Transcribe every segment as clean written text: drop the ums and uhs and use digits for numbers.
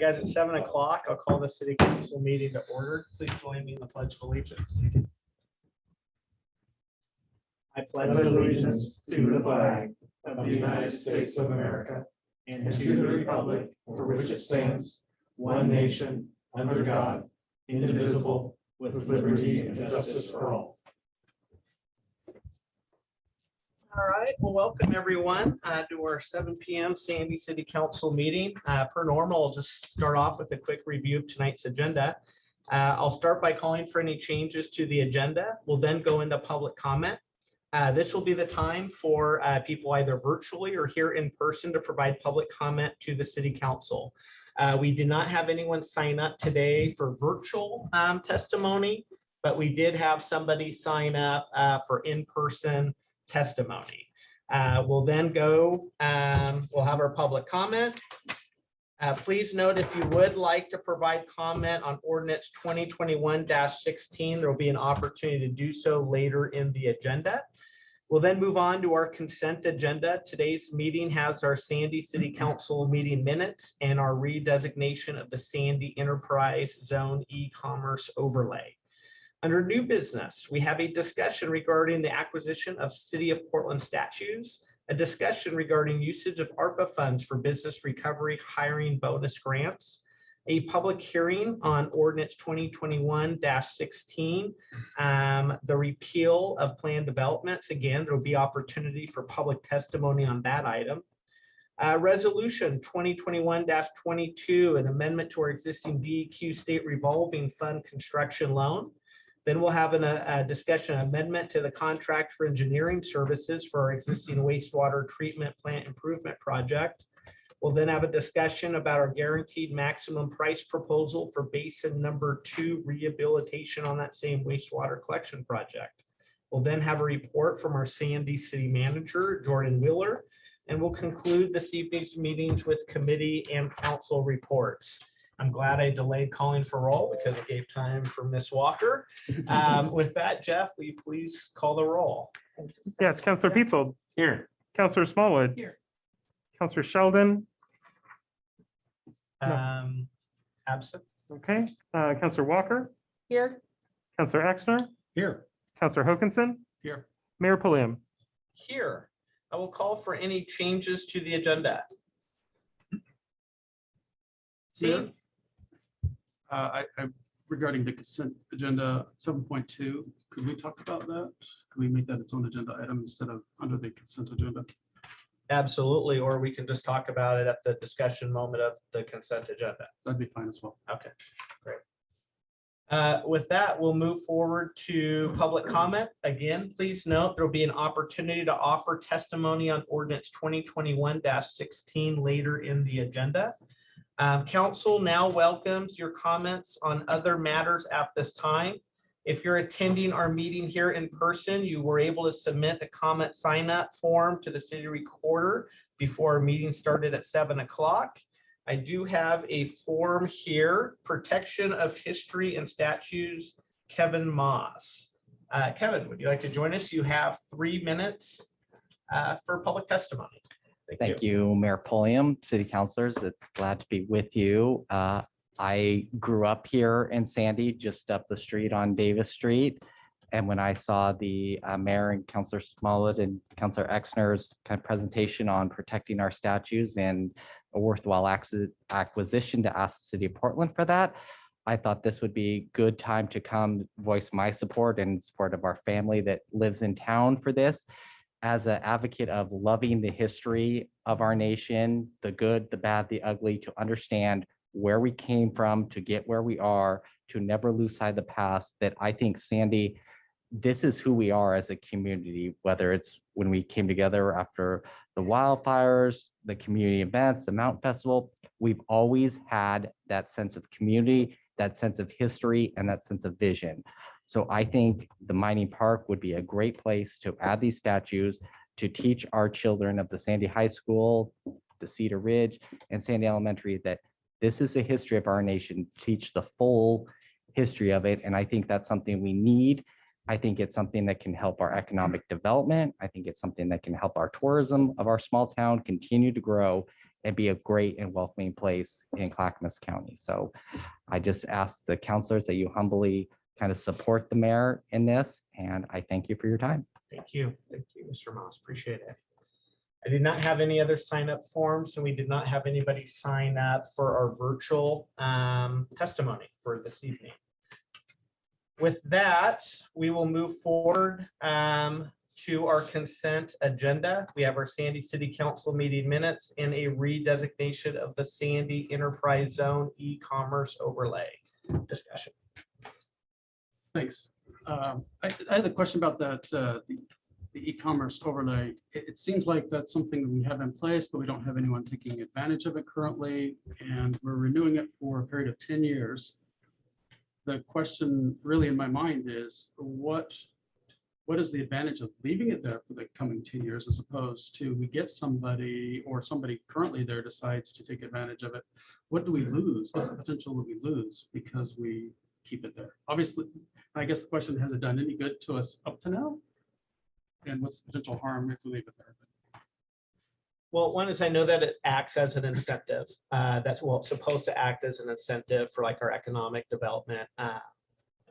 guys, at 7 o'clock, I'll call the city council meeting to order. Please join me in the Pledge of Allegiance. I pledge allegiance to the flag of the United States of America and to the republic for which it stands, one nation, under God, indivisible, with liberty and justice for all. All right, well, welcome everyone to our 7 p.m. Sandy City Council meeting. Per normal, I'll just start off with a quick review of tonight's agenda. I'll start by calling for any changes to the agenda. We'll then go into public comment. This will be the time for people either virtually or here in person to provide public comment to the city council. We did not have anyone sign up today for virtual testimony, but we did have somebody sign up for in-person testimony. We'll then go, we'll have our public comment. Please note, if you would like to provide comment on ordinance 2021-16, there will be an opportunity to do so later in the agenda. We'll then move on to our consent agenda. Today's meeting has our Sandy City Council meeting minutes and our redesignation of the Sandy Enterprise Zone e-commerce overlay. Under new business, we have a discussion regarding the acquisition of City of Portland statutes, a discussion regarding usage of ARPA funds for business recovery hiring bonus grants, a public hearing on ordinance 2021-16, the repeal of planned developments. Again, there will be opportunity for public testimony on that item. Resolution 2021-22, an amendment to our existing DEQ state revolving fund construction loan. Then we'll have a discussion amendment to the contract for engineering services for our existing wastewater treatment plant improvement project. We'll then have a discussion about our guaranteed maximum price proposal for Basin #2 rehabilitation on that same wastewater collection project. We'll then have a report from our Sandy City Manager, Jordan Wheeler, and we'll conclude this evening's meetings with committee and council reports. I'm glad I delayed calling for roll because it gave time for Ms. Walker. With that, Jeff, will you please call the roll? Yes, Councillor Petzold. Here. Councillor Smallwood. Here. Councillor Sheldon. Absent. Okay. Councillor Walker. Here. Councillor Exner. Here. Councillor Hokinson. Here. Mayor Pulliam. Here. I will call for any changes to the agenda. See? Regarding the consent agenda 7.2, could we talk about that? Can we make that its own agenda item instead of under the consent agenda? Absolutely, or we can just talk about it at the discussion moment of the consent agenda. That'd be fine as well. Okay, great. With that, we'll move forward to public comment. Again, please note there will be an opportunity to offer testimony on ordinance 2021-16 later in the agenda. Council now welcomes your comments on other matters at this time. If you're attending our meeting here in person, you were able to submit a comment sign-up form to the city recorder before our meeting started at 7 o'clock. I do have a form here, Protection of History and Statues, Kevin Moss. Kevin, would you like to join us? You have 3 minutes for public testimony. Thank you, Mayor Pulliam, city councilors. It's glad to be with you. I grew up here in Sandy, just up the street on Davis Street. And when I saw the mayor and Councillor Smollett and Councillor Exner's kind of presentation on protecting our statues and a worthwhile acquisition to ask the city of Portland for that, I thought this would be a good time to come voice my support and support of our family that lives in town for this. As an advocate of loving the history of our nation, the good, the bad, the ugly, to understand where we came from, to get where we are, to never lose sight of the past, that I think Sandy, this is who we are as a community, whether it's when we came together after the wildfires, the community events, the Mountain Festival, we've always had that sense of community, that sense of history, and that sense of vision. So I think the mining park would be a great place to add these statues to teach our children of the Sandy High School, the Cedar Ridge, and Sandy Elementary that this is a history of our nation, teach the full history of it. And I think that's something we need. I think it's something that can help our economic development. I think it's something that can help our tourism of our small town continue to grow. and be a great and welcoming place in Clackamas County. So I just ask the counselors that you humbly kind of support the mayor in this, and I thank you for your time. Thank you. Thank you, Mr. Moss. Appreciate it. I did not have any other sign up forms, and we did not have anybody sign up for our virtual testimony for this evening. With that, we will move forward to our consent agenda. We have our Sandy City Council meeting minutes and a redesignation of the Sandy Enterprise Zone e-commerce overlay discussion. Thanks. I had a question about that, the e-commerce overlay. It seems like that's something that we have in place, but we don't have anyone taking advantage of it currently, and we're renewing it for a period of 10 years. The question really in my mind is, what is the advantage of leaving it there for the coming 2 years, as opposed to we get somebody or somebody currently there decides to take advantage of it? What do we lose? What's the potential that we lose because we keep it there? Obviously, I guess the question, has it done any good to us up to now? And what's the potential harm if we leave it there? Well, one is I know that it acts as an incentive. That's well, it's supposed to act as an incentive for like our economic development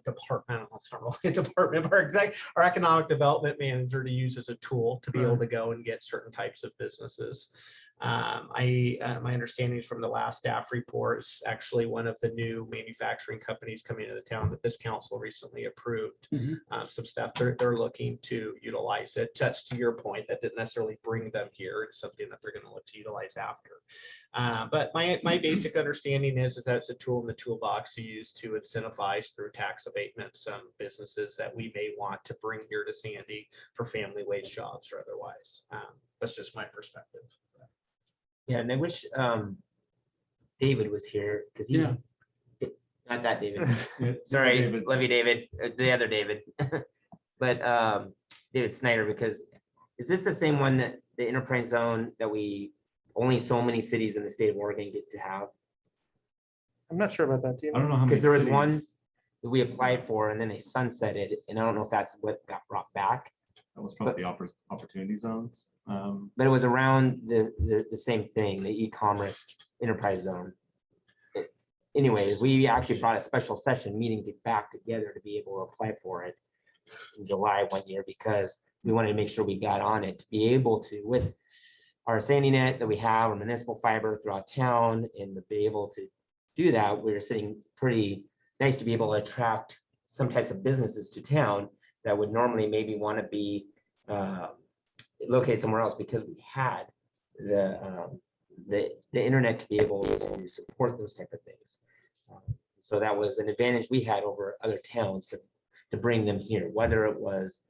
department. It's not really a department, but our economic development manager to use as a tool to be able to go and get certain types of businesses. My understanding is from the last staff report is actually one of the new manufacturing companies coming into the town that this council recently approved. Some stuff they're looking to utilize it. That's to your point, that didn't necessarily bring them here. It's something that they're going to look to utilize after. But my basic understanding is that it's a tool in the toolbox to use to incentivize through tax abatement some businesses that we may want to bring here to Sandy for family wage jobs or otherwise. That's just my perspective. Yeah, and I wish David was here because he, not that David. Sorry, David. Love you, David. The other David, but David Snyder. Because is this the same one that the enterprise zone that we only so many cities in the state of Oregon get to have? I'm not sure about that. Do you I don't know how many. Because there was cities- one that we applied for and then they sunsetted, and I don't know if that's what got brought back. That was probably the opportunity zones. But it was around the same thing, the e-commerce enterprise zone. Anyways, we actually brought a special session meeting back together to be able to apply for it in July one year, because we wanted to make sure we got on it to be able to, with our Sandy net that we have, our municipal fiber throughout town, and to be able to do that, we were sitting pretty nice to be able to attract some types of businesses to town that would normally maybe want to be located somewhere else, because we had the internet to be able to support those type of things. So that was an advantage we had over other towns to bring them here, whether it was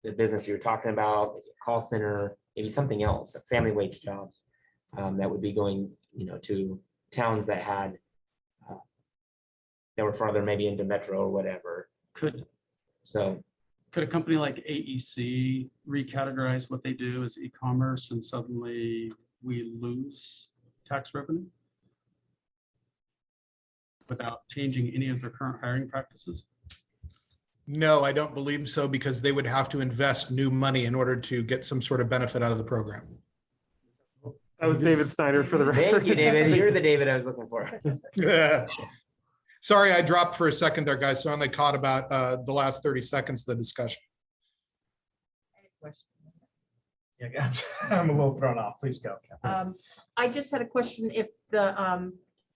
the business you were talking about, maybe a call center, maybe something else, family wage jobs that would be going, to towns that had that were farther maybe into metro or whatever. Could a company like AEC recategorize what they do as e-commerce and suddenly we lose tax revenue without changing any of their current hiring practices? No, I don't believe so, because they would have to invest new money in order to get some sort of benefit out of the program. That was David Snyder for the record. Thank you, David. You're the David I was looking for. Sorry, I dropped for a second there, guys. So I only caught about the last 30 seconds of the discussion. Yeah, I'm a little thrown off. Please go. I just had a question. If the,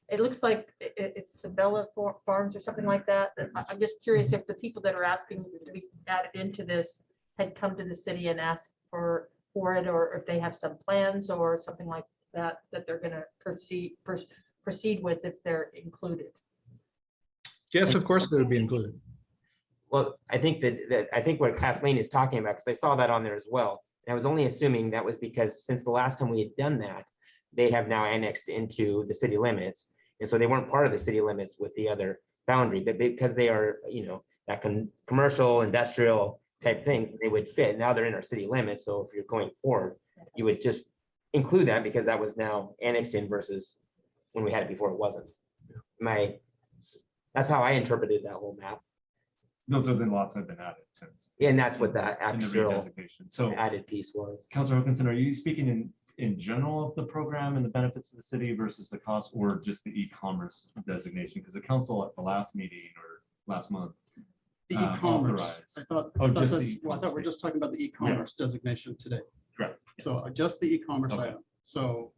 it looks like it's Sabella Farms or something like that. I'm just curious if the people that are asking to be added into this had come to the city and asked for it, or if they have some plans or something like that they're going to proceed with if they're included. Yes, of course, they would be included. Well, I think I think what Kathleen is talking about, because I saw that on there as well. And I was only assuming that was because since the last time we had done that, they have now annexed into the city limits. And so they weren't part of the city limits with the other boundary, but because they are, that commercial, industrial type thing, they would fit. Now they're in our city limits. So if you're going forward, you would just include that because that was now annexed in versus when we had it before it wasn't. That's how I interpreted that whole map. Those have been lots have been added since. Yeah, and that's what that in the actual redesignation. So added piece was. Councilor Hookinson, are you speaking in general of the program and the benefits of the city versus the cost, or just the e-commerce designation? Because the council at the last meeting or last month. The e-commerce, authorized. I thought, Oh, just the that's, well, I thought we're just talking about the e-commerce designation today. Correct. So just the e-commerce Okay. item. So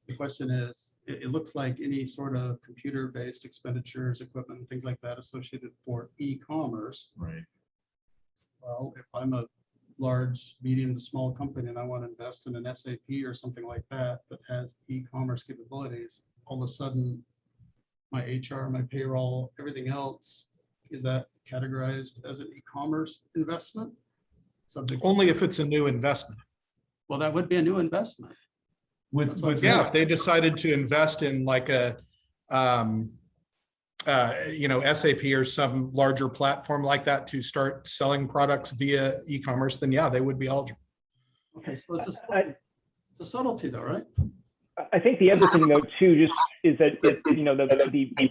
the question is, it looks like any sort of computer-based expenditures, equipment, things like that associated for e-commerce. Right. Well, if I'm a large, medium to small company and I want to invest in an SAP or something like that that has e-commerce capabilities, all of a sudden my HR, my payroll, everything else, is that categorized as an e-commerce investment? Subject to- Only if it's a new investment. Well, that would be a new investment. With Yeah, if they decided to invest in like a, SAP or some larger platform like that to start selling products via e-commerce, then yeah, they would be eligible. Okay, so it's a subtlety though, right? I think the other thing though too, just is that the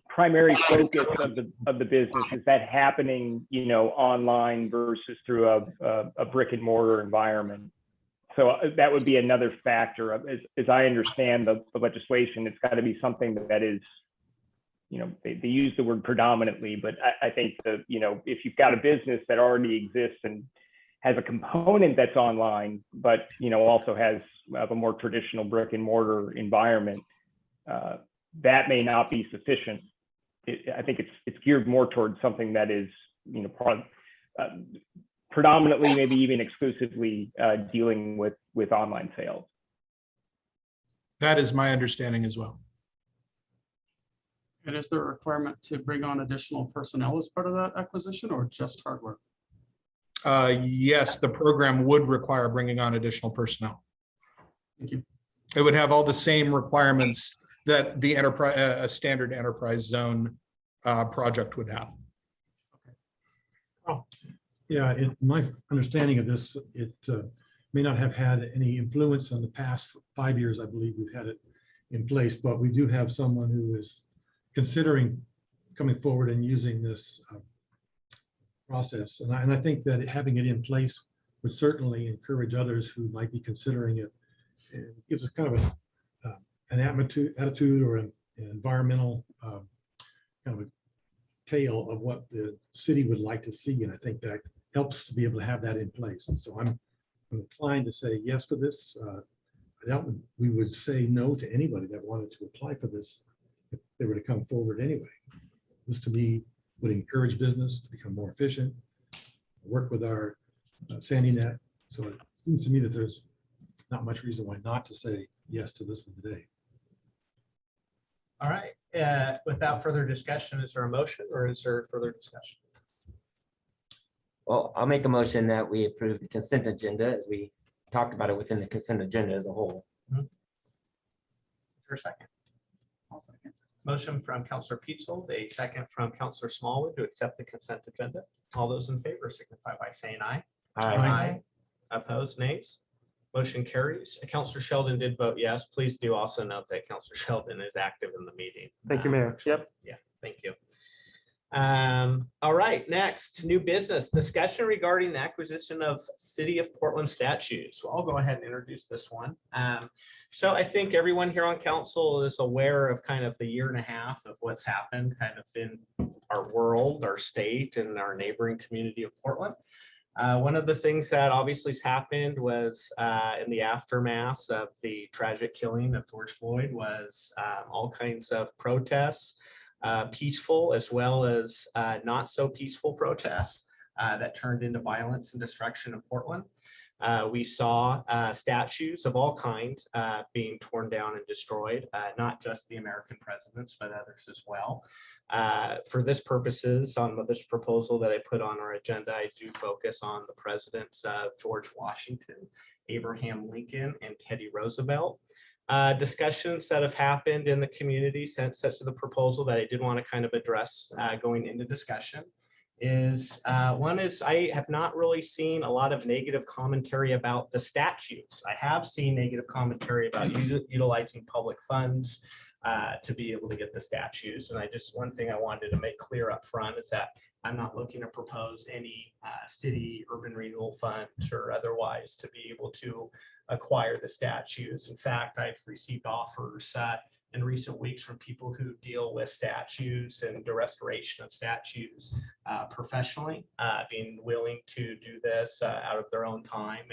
primary focus of the business is that happening, online versus through a brick and mortar environment. So that would be another factor. As I understand the legislation, it's got to be something that is, they use the word predominantly, but I think that, if you've got a business that already exists and has a component that's online, but, also has a more traditional brick and mortar environment, that may not be sufficient. I think it's geared more towards something that is, predominantly, maybe even exclusively dealing with online sales. That is my understanding as well. And is there a requirement to bring on additional personnel as part of that acquisition or just hardware? Yes, the program would require bringing on additional personnel. Thank you. It would have all the same requirements that the enterprise, a standard enterprise zone project would have. Yeah, my understanding of this, it may not have had any influence on the past 5 years. I believe we've had it in place, but we do have someone who is considering coming forward and using this process. And I think that having it in place would certainly encourage others who might be considering it. It gives us kind of an attitude or an environmental kind of a tale of what the city would like to see. And I think that helps to be able to have that in place. And so I'm inclined to say yes for this. I doubt we would say no to anybody that wanted to apply for this if they were to come forward anyway. This to me would encourage business to become more efficient, work with our Sandy net. So it seems to me that there's not much reason why not to say yes to this one today. All right, without further discussion, is there a motion or is there further discussion? Well, I'll make a motion that we approve the consent agenda as we talked about it within the consent agenda as a whole. Is there a second? I'll second. Motion from Councilor Peatzold, a second from Councilor Smallwood to accept the consent agenda. All those in favor signify by saying aye. Aye. Opposed, nays. Motion carries. Councilor Sheldon did vote yes. Please do also note that Councilor Sheldon is active in the meeting. Thank you, Mayor. Yep. Yeah, thank you. All right, next, new business discussion regarding the acquisition of City of Portland statutes. So I'll go ahead and introduce this one. So I think everyone here on council is aware of kind of the year and a half of what's happened kind of in our world, our state, and our neighboring community of Portland. One of the things that obviously has happened was in the aftermath of the tragic killing of George Floyd was all kinds of protests, peaceful as well as not so peaceful protests that turned into violence and destruction in Portland. We saw statues of all kinds being torn down and destroyed, not just the American presidents, but others as well. For this purposes, on this proposal that I put on our agenda, I do focus on the presidents of George Washington, Abraham Lincoln, and Teddy Roosevelt. Discussions that have happened in the community since such the proposal that I did want to kind of address going into discussion is one is I have not really seen a lot of negative commentary about the statutes. I have seen negative commentary about utilizing public funds to be able to get the statutes. And one thing I wanted to make clear up front is that I'm not looking to propose any city urban renewal funds or otherwise to be able to acquire the statues. In fact, I've received offers in recent weeks from people who deal with statues and the restoration of statues professionally, being willing to do this out of their own time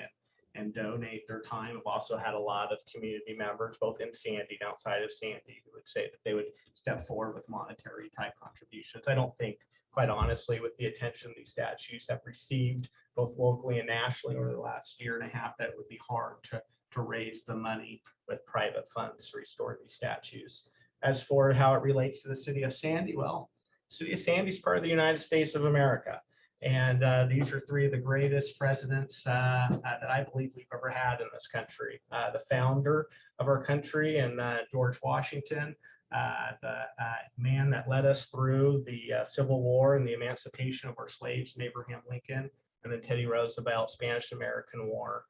and donate their time. I've also had a lot of community members, both in Sandy and outside of Sandy, who would say that they would step forward with monetary type contributions. I don't think, quite honestly, with the attention these statues have received both locally and nationally over the last year and a half, that it would be hard to raise the money with private funds to restore these statues. As for how it relates to the city of Sandy, well, city of Sandy is part of the United States of America. And these are three of the greatest presidents that I believe we've ever had in this country. The founder of our country, and George Washington, the man that led us through the Civil War and the emancipation of our slaves, and Abraham Lincoln, and then Teddy Roosevelt, Spanish-American War,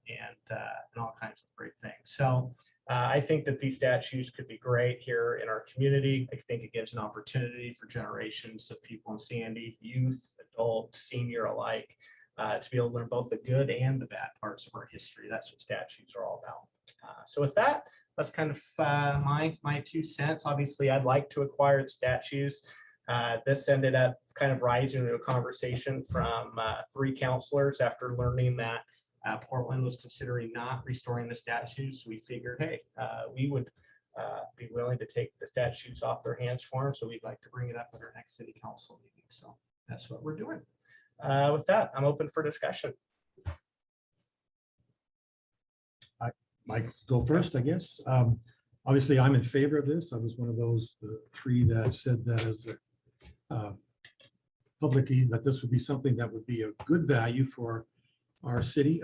and all kinds of great things. So I think that these statues could be great here in our community. I think it gives an opportunity for generations of people in Sandy, youth, adult, senior alike, to be able to learn both the good and the bad parts of our history. That's what statues are all about. So with that, that's kind of my 2 cents. Obviously, I'd like to acquire the statues. This ended up kind of rising into a conversation from 3 counselors after learning that Portland was considering not restoring the statues. We figured, hey, we would be willing to take the statues off their hands for them. So we'd like to bring it up at our next city council meeting. So that's what we're doing. With that, I'm open for discussion. Mike, go first, I guess. Obviously, I'm in favor of this. I was one of those 3 that said that as publicly, that this would be something that would be a good value for our city.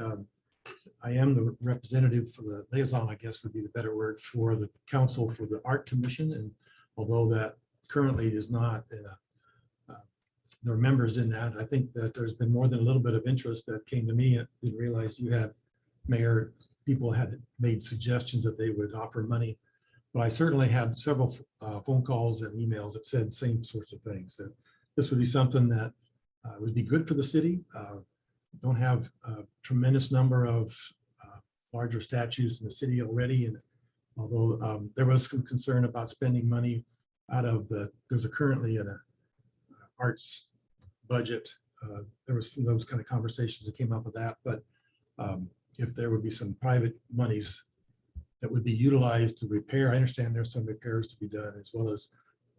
I am the representative for the liaison, I guess would be the better word, for the council for the Art Commission. And although that currently is not, there are members in that, I think that there's been more than a little bit of interest that came to me. I didn't realize you had, Mayor, people had made suggestions that they would offer money. But I certainly had several phone calls and emails that said same sorts of things, that this would be something that would be good for the city. Don't have a tremendous number of larger statues in the city already. And although there was some concern about spending money out of there's currently an arts budget. There was some of those kind of conversations that came up with that. But if there would be some private monies that would be utilized to repair, I understand there's some repairs to be done, as well as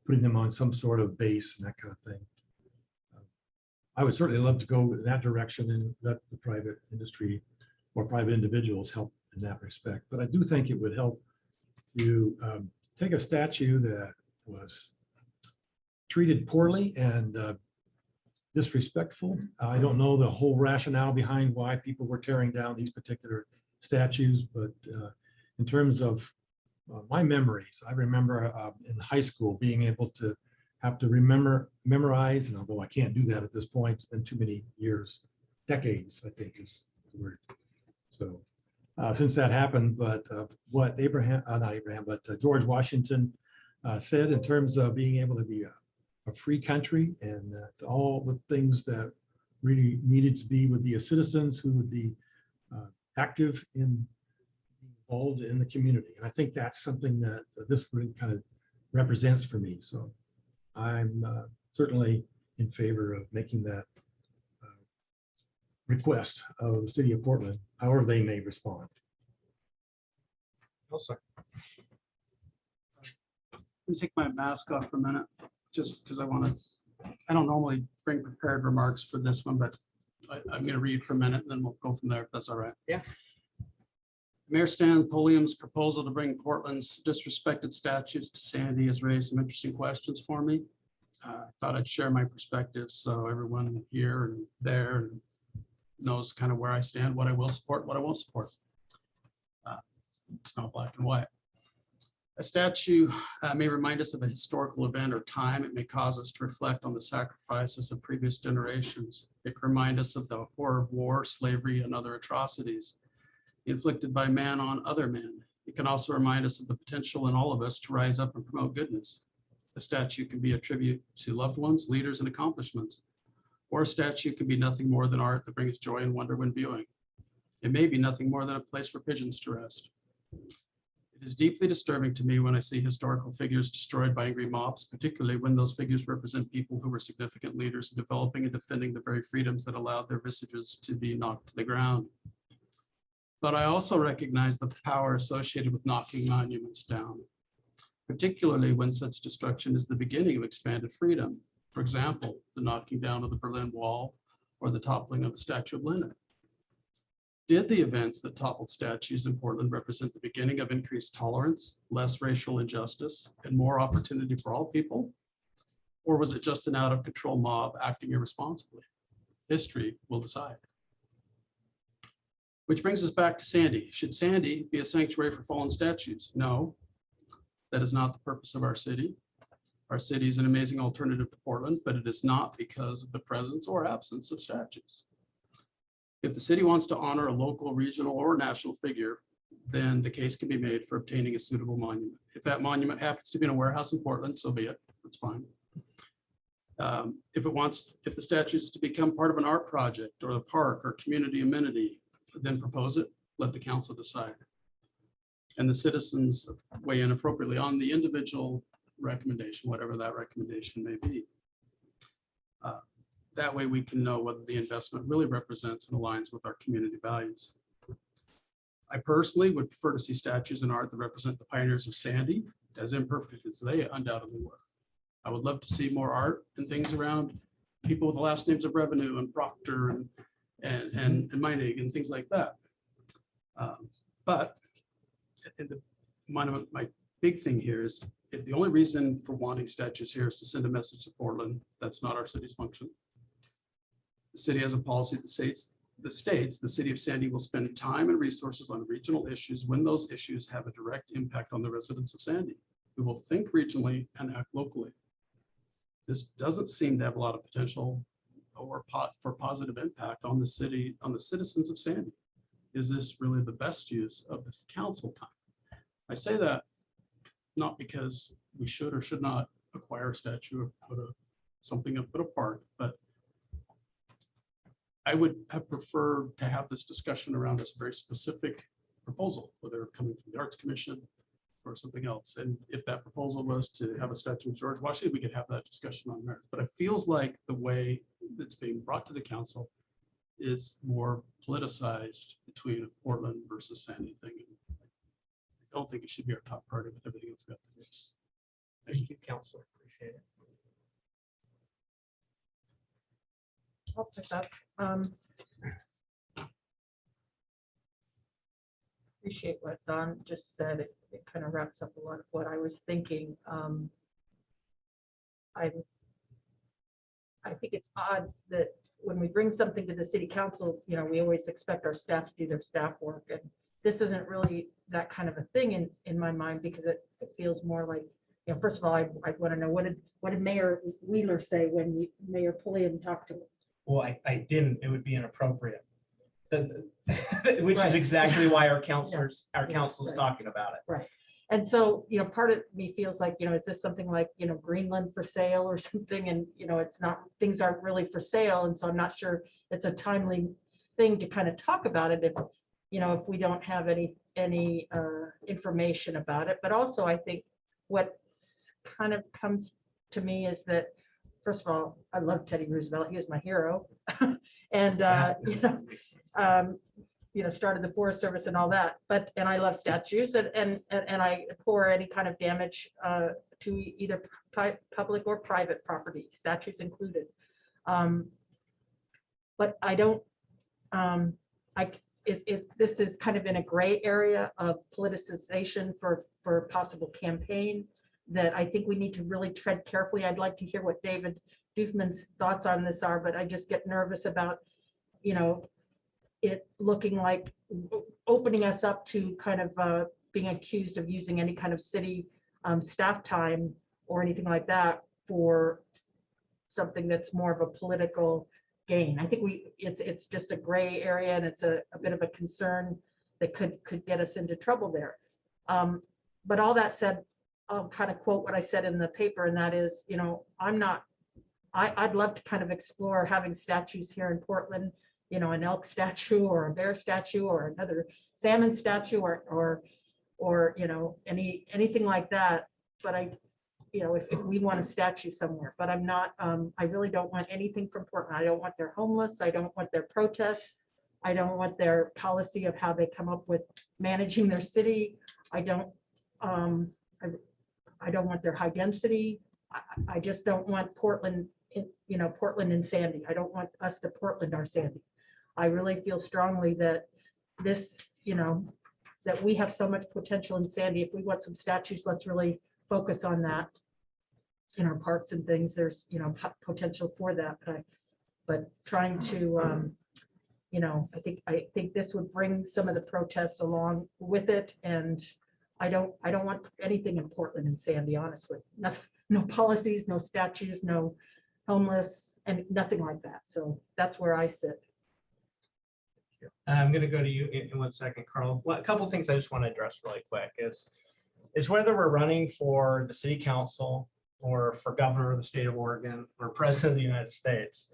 putting them on some sort of base and that kind of thing. I would certainly love to go in that direction and let the private industry or private individuals help in that respect. But I do think it would help to take a statue that was treated poorly and disrespectful. I don't know the whole rationale behind why people were tearing down these particular statues, but in terms of my memories, I remember in high school being able to have to memorize, and although I can't do that at this point, it's been too many years, decades, I think is the word. So since that happened, but what George Washington said in terms of being able to be a free country, and all the things that really needed to be would be as citizens who would be active in involved in the community. And I think that's something that this really kind of represents for me. So I'm certainly in favor of making that request of the city of Portland, however they may respond. No, sir. Let me take my mask off for a minute, just because I don't normally bring prepared remarks for this one, but I'm going to read for a minute and then we'll go from there if that's all right. Yeah. Mayor Stan Polium's proposal to bring Portland's disrespected statues to Sandy has raised some interesting questions for me. I thought I'd share my perspective so everyone here and there knows kind of where I stand, what I will support, what I won't support. It's not black and white. A statue may remind us of a historical event or time. It may cause us to reflect on the sacrifices of previous generations. It can remind us of the horror of war, slavery, and other atrocities inflicted by man on other men. It can also remind us of the potential in all of us to rise up and promote goodness. A statue can be a tribute to loved ones, leaders, and accomplishments, or a statue can be nothing more than art that brings joy and wonder when viewing. It may be nothing more than a place for pigeons to rest. It is deeply disturbing to me when I see historical figures destroyed by angry mobs, particularly when those figures represent people who were significant leaders in developing and defending the very freedoms that allowed their visages to be knocked to the ground. But I also recognize the power associated with knocking monuments down, particularly when such destruction is the beginning of expanded freedom. For example, the knocking down of the Berlin Wall or the toppling of the Statue of Lenin. Did the events that toppled statues in Portland represent the beginning of increased tolerance, less racial injustice, and more opportunity for all people? Or was it just an out of control mob acting irresponsibly? History will decide. Which brings us back to Sandy. Should Sandy be a sanctuary for fallen statues? No, that is not the purpose of our city. Our city is an amazing alternative to Portland, but it is not because of the presence or absence of statues. If the city wants to honor a local, regional, or national figure, then the case can be made for obtaining a suitable monument. If that monument happens to be in a warehouse in Portland, so be it, that's fine. If the statue is to become part of an art project or the park or community amenity, then propose it, let the council decide. And the citizens weigh in appropriately on the individual recommendation, whatever that recommendation may be. That way we can know whether the investment really represents and aligns with our community values. I personally would prefer to see statues and art that represent the pioneers of Sandy, as imperfect as they undoubtedly were. I would love to see more art and things around people with the last names of Revenue and Proctor and Meinig and things like that. But my big thing here is, if the only reason for wanting statues here is to send a message to Portland, that's not our city's function. The city has a policy that states the city of Sandy will spend time and resources on regional issues when those issues have a direct impact on the residents of Sandy. We will think regionally and act locally. This doesn't seem to have a lot of potential or for positive impact on the city, on the citizens of Sandy. Is this really the best use of the council time? I say that not because we should or should not acquire a statue or put something up at a park, but I would have preferred to have this discussion around this very specific proposal, whether coming from the Arts Commission or something else. And if that proposal was to have a statue of George Washington, we could have that discussion on merit. But it feels like the way that's being brought to the council is more politicized between a Portland versus Sandy thing. I don't think it should be our top priority with everything else we have to do. Thank you, Counselor. Appreciate it. I'll pick up. Appreciate what Don just said. It kind of wraps up a lot of what I was thinking. I think it's odd that when we bring something to the city council, you know, we always expect our staff to do their staff work, and this isn't really that kind of a thing in my mind, because it feels more like, you know, first of all, I want to know, what did Mayor Wheeler say when Mayor Pulliam talked to him? Well, I didn't, it would be inappropriate. Which Right. is exactly why our council's Right. talking about it. Right. And so, you know, part of me feels like, you know, is this something like, you know, Greenland for sale or something? And, you know, it's not, things aren't really for sale. And so I'm not sure it's a timely thing to kind of talk about it if, you know, if we don't have any information about it. But also, I think what kind of comes to me is that, first of all, I love Teddy Roosevelt. He was my hero. And, you know, started the Forest Service and all that, and I love statues, and I abhor any kind of damage to either public or private property, statues included. But I don't, this is kind of in a gray area of politicization for possible campaign that I think we need to really tread carefully. I'd like to hear what David Doofman's thoughts on this are, but I just get nervous about, you know, it looking like opening us up to kind of being accused of using any kind of city staff time or anything like that for something that's more of a political gain. I think it's just a gray area, and it's a bit of a concern that could get us into trouble there. But all that said, I'll kind of quote what I said in the paper, and that is, you know, I'd love to kind of explore having statues here in Portland you know, an elk statue or a bear statue or another salmon statue or, you know, anything like that. But you know, if we want a statue somewhere, but I'm not, I really don't want anything from Portland. I don't want their homeless. I don't want their protests. I don't want their policy of how they come up with managing their city. I don't want their high density. I just don't want Portland, you know, Portland and Sandy. I don't want us to Portland our Sandy. I really feel strongly that this, you know, that we have so much potential in Sandy. If we want some statues, let's really focus on that in our parks and things. There's, you know, potential for that, but trying to, you know, I think this would bring some of the protests along with it. And I don't want anything in Portland and Sandy, honestly. No policies, no statues, no homeless, and nothing like that. So that's where I sit. I'm going to go to you in 1 second, Carl. Well, a couple of things I just want to address really quick is whether we're running for the city council or for governor of the state of Oregon or president of the United States,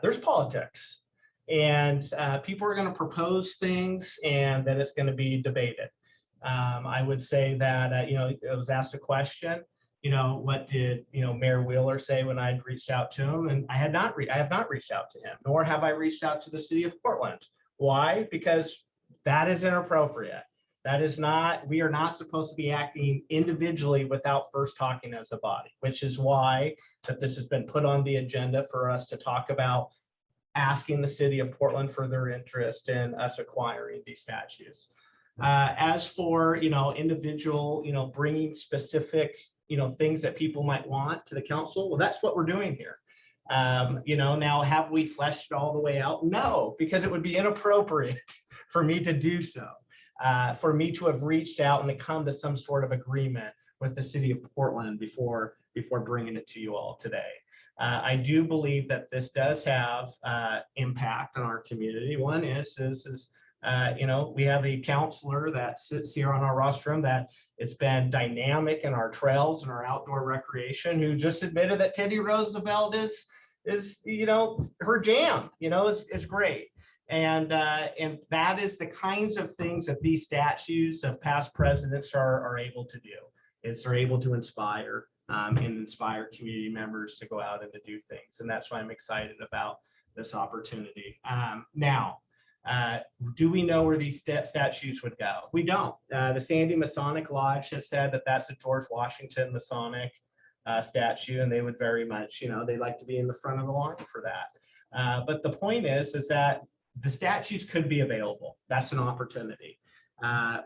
there's politics, and people are going to propose things, and then it's going to be debated. I would say that, you know, it was asked a question, you know, what did, you know, Mayor Wheeler say when I'd reached out to him? And I have not reached out to him, nor have I reached out to the city of Portland. Why? Because that is inappropriate. That is not, we are not supposed to be acting individually without first talking as a body, which is why that this has been put on the agenda for us to talk about asking the city of Portland for their interest in us acquiring these statues. As for, you know, individual, you know, bringing specific, you know, things that people might want to the council, well, that's what we're doing here. You know, now have we fleshed it all the way out? No, because it would be inappropriate for me to do so. For me to have reached out and to come to some sort of agreement with the city of Portland before bringing it to you all today. I do believe that this does have impact on our community. One is you know, we have a counselor that sits here on our rostrum that it's been dynamic in our trails and our outdoor recreation, who just admitted that Teddy Roosevelt is you know, her jam, you know, is great. And that is the kinds of things that these statues of past presidents are able to do. Is they're able to inspire and inspire community members to go out and to do things. And that's why I'm excited about this opportunity. Now, do we know where these statues would go? We don't. The Sandy Masonic Lodge has said that that's a George Washington Masonic statue, and they would very much, you know, they like to be in the front of the line for that. But the point is that the statues could be available. That's an opportunity.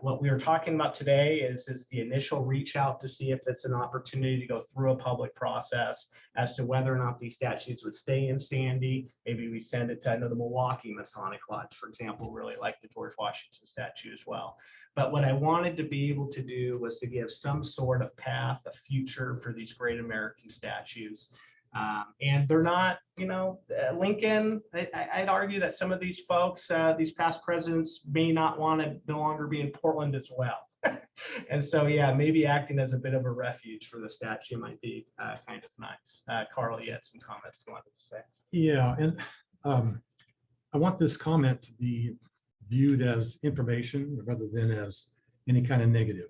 What we are talking about today is the initial reach out to see if it's an opportunity to go through a public process as to whether or not these statues would stay in Sandy. Maybe we send it to, I know the Milwaukee Masonic Lodge, for example, really like the George Washington statue as well. But what I wanted to be able to do was to give some sort of path, a future for these great American statues. And they're not, you know, Lincoln, I'd argue that some of these folks, these past presidents may not want to no longer be in Portland as well. And so, yeah, maybe acting as a bit of a refuge for the statue might be kind of nice. Carl, you had some comments you wanted to say. Yeah, and I want this comment to be viewed as information rather than as any kind of negative,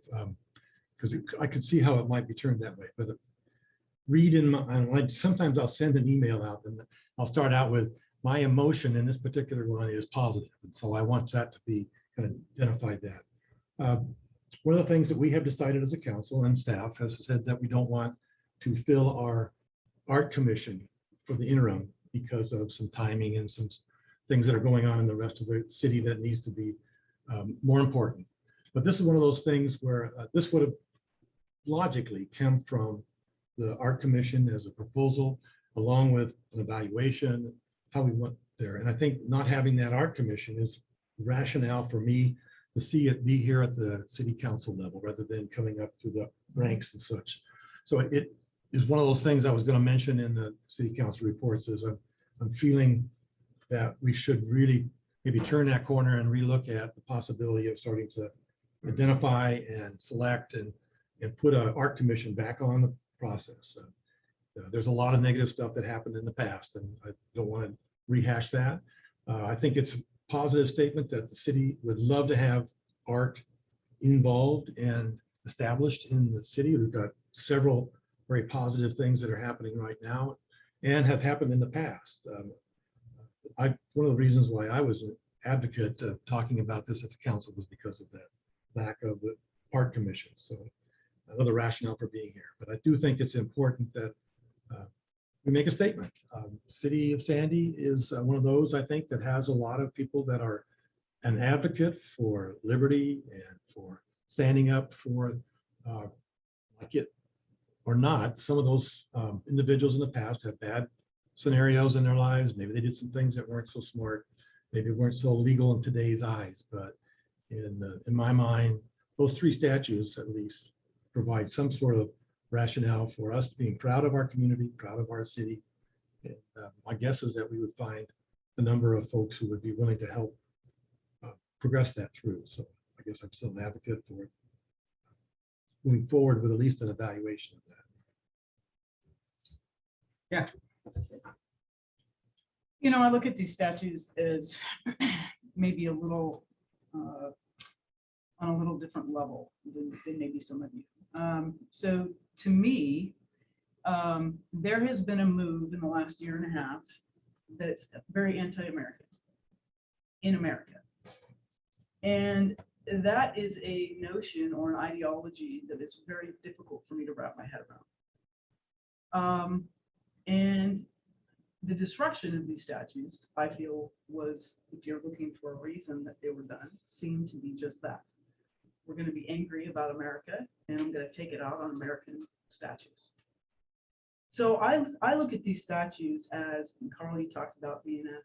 because I could see how it might be turned that way. But read in my, sometimes I'll send an email out and I'll start out with my emotion in this particular one is positive. And so I want that to be kind of identified that. One of the things that we have decided as a council and staff has said that we don't want to fill our art commission for the interim because of some timing and some things that are going on in the rest of the city that needs to be more important. But this is one of those things where this would have logically come from the art commission as a proposal, along with an evaluation, how we went there. And I think not having that art commission is rationale for me to see it be here at the city council level rather than coming up through the ranks and such. So it is one of those things I was going to mention in the city council reports is I'm feeling that we should really maybe turn that corner and relook at the possibility of starting to identify and select and put an art commission back on the process. There's a lot of negative stuff that happened in the past, and I don't want to rehash that. I think it's a positive statement that the city would love to have art involved and established in the city. We've got several very positive things that are happening right now and have happened in the past. One of the reasons why I was an advocate of talking about this at the council was because of that lack of the art commission. So another rationale for being here. But I do think it's important that we make a statement. City of Sandy is one of those, I think, that has a lot of people that are an advocate for liberty and for standing up for, like it or not, some of those individuals in the past have bad scenarios in their lives. Maybe they did some things that weren't so smart, maybe weren't so legal in today's eyes. But in my mind, those three statutes at least provide some sort of rationale for us being proud of our community, proud of our city. And, my guess is that we would find a number of folks who would be willing to help progress that through. So I guess I'm still an advocate for moving forward with at least an evaluation of that. You know, I look at these statutes as maybe a little on a little different level than maybe some of you. So to me, there has been a move in the last year and a half that's very anti-American in America. And that is a notion or an ideology that is very difficult for me to wrap my head around. And the destruction of these statutes, I feel, was, if you're looking for a reason that they were done, seemed to be just that. We're going to be angry about America, and I'm going to take it out on American statutes. So I look at these statutes as, and Carly talked about being a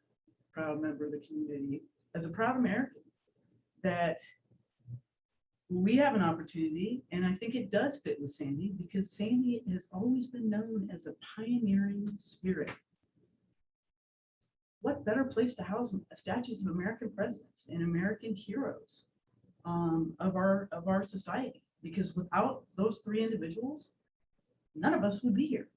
proud member of the community, as a proud American, that we have an opportunity, and I think it does fit with Sandy, because Sandy has always been known as a pioneering spirit. What better place to house statues of American presidents and American heroes of our society? Because without those three individuals, none of us would be here.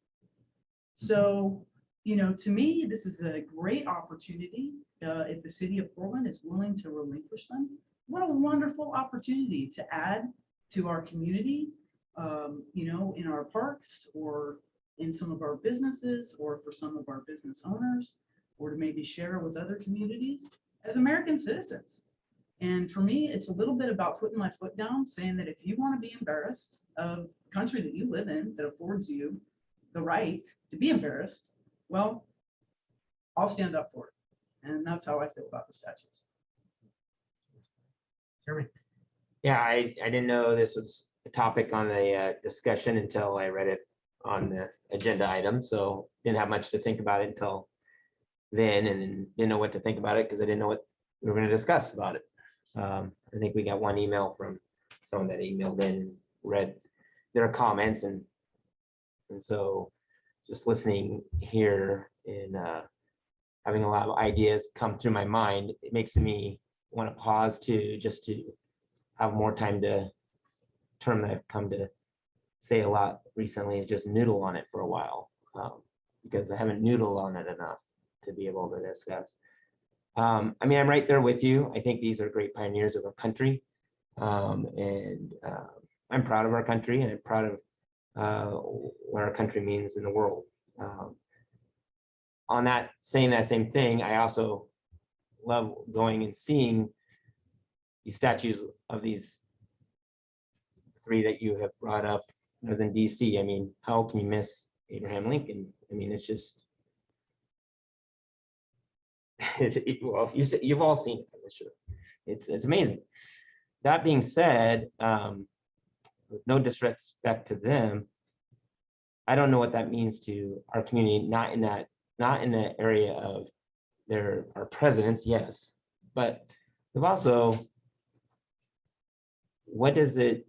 So, you know, to me, this is a great opportunity. If the city of Portland is willing to relinquish them, what a wonderful opportunity to add to our community, you know, in our parks or in some of our businesses or for some of our business owners, or to maybe share with other communities as American citizens. And for me, it's a little bit about putting my foot down, saying that if you want to be embarrassed of the country that you live in that affords you the right to be embarrassed, well, I'll stand up for it. And that's how I feel about the statutes. Yeah, I didn't know this was a topic on the discussion until I read it on the agenda item. So didn't have much to think about it until then, and then didn't know what to think about it because I didn't know what we were going to discuss about it. I think we got one email from someone that emailed in and read their comments, and so just listening here and having a lot of ideas come through my mind, it makes me want to pause to just to have more time to term that I've come to say a lot recently is just noodle on it for a while, because I haven't noodled on it enough to be able to discuss. I mean, I'm right there with you. I think these are great pioneers of our country. And I'm proud of our country, and I'm proud of what our country means in the world. On that, saying that same thing, I also love going and seeing these statues of these three that you have brought up. I was in DC. I mean, how can you miss Abraham Lincoln? I mean, it's just, well, you've all seen it, I'm sure. It's amazing. That being said, with no disrespect to them, I don't know what that means to our community, not in the area of our presidents, yes, but we've also, what does it,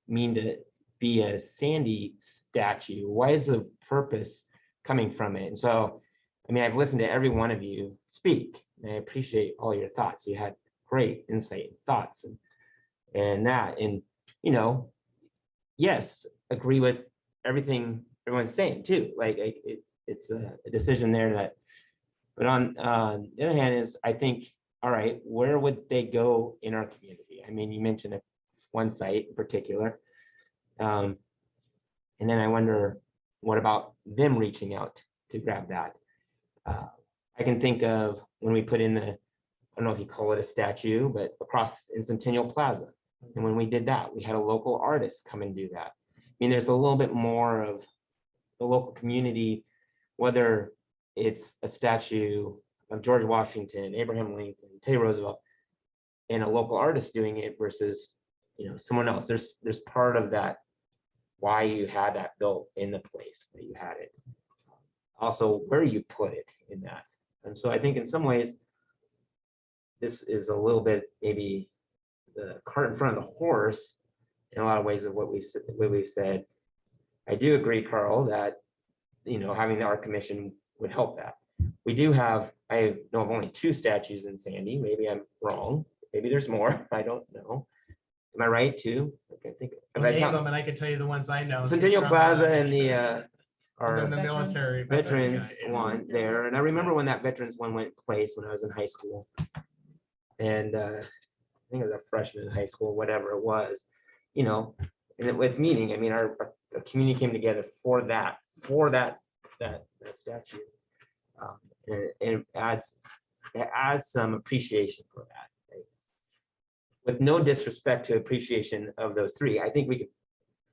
mean to be a Sandy statue? Why is the purpose coming from it? And so, I mean, I've listened to every one of you speak, and I appreciate all your thoughts. You had great insight and thoughts and that, and yes, agree with everything everyone's saying too. Like it's a decision there that But on the other hand is, I think, all right, where would they go in our community? I mean, you mentioned one site in particular. And then I wonder, what about them reaching out to grab that? I can think of when we put in the, I don't know if you call it a statue, but across in Centennial Plaza. And when we did that, we had a local artist come and do that. I mean, there's a little bit more of the local community, whether it's a statue of George Washington, Abraham Lincoln, Teddy Roosevelt, and a local artist doing it versus, someone else. There's part of that why you had that built in the place that you had it. Also, where you put it in that. And so I think in some ways, this is a little bit maybe the cart in front of the horse in a lot of ways of what we've said. I do agree, Carl, that having the art commission would help that. We do have, I know of only 2 statues in Sandy. Maybe I'm wrong. Maybe there's more. I don't know. Am I right too? I think Name them and I can tell you the ones I know. Centennial Plaza and the And then our the military. veterans Yeah. one there. And I remember when that veterans one went in place when I was in high school. And I think I was a freshman in high school, whatever it was, and with meeting, I mean, our community came together for that statue. And it adds some appreciation for that. Right? With no disrespect to appreciation of those 3, I think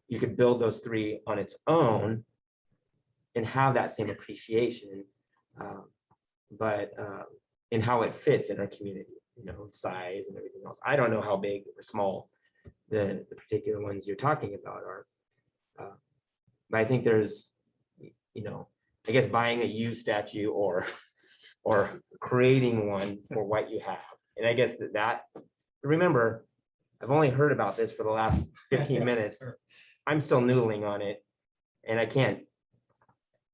you could build those 3 on its own and have that same appreciation, but in how it fits in our community, size and everything else. I don't know how big or small the particular ones you're talking about are, but I think there's, I guess buying a used statue or creating one for what you have. And I guess that remember, I've only heard about this for the last 15 minutes. I'm still noodling on it and I can't.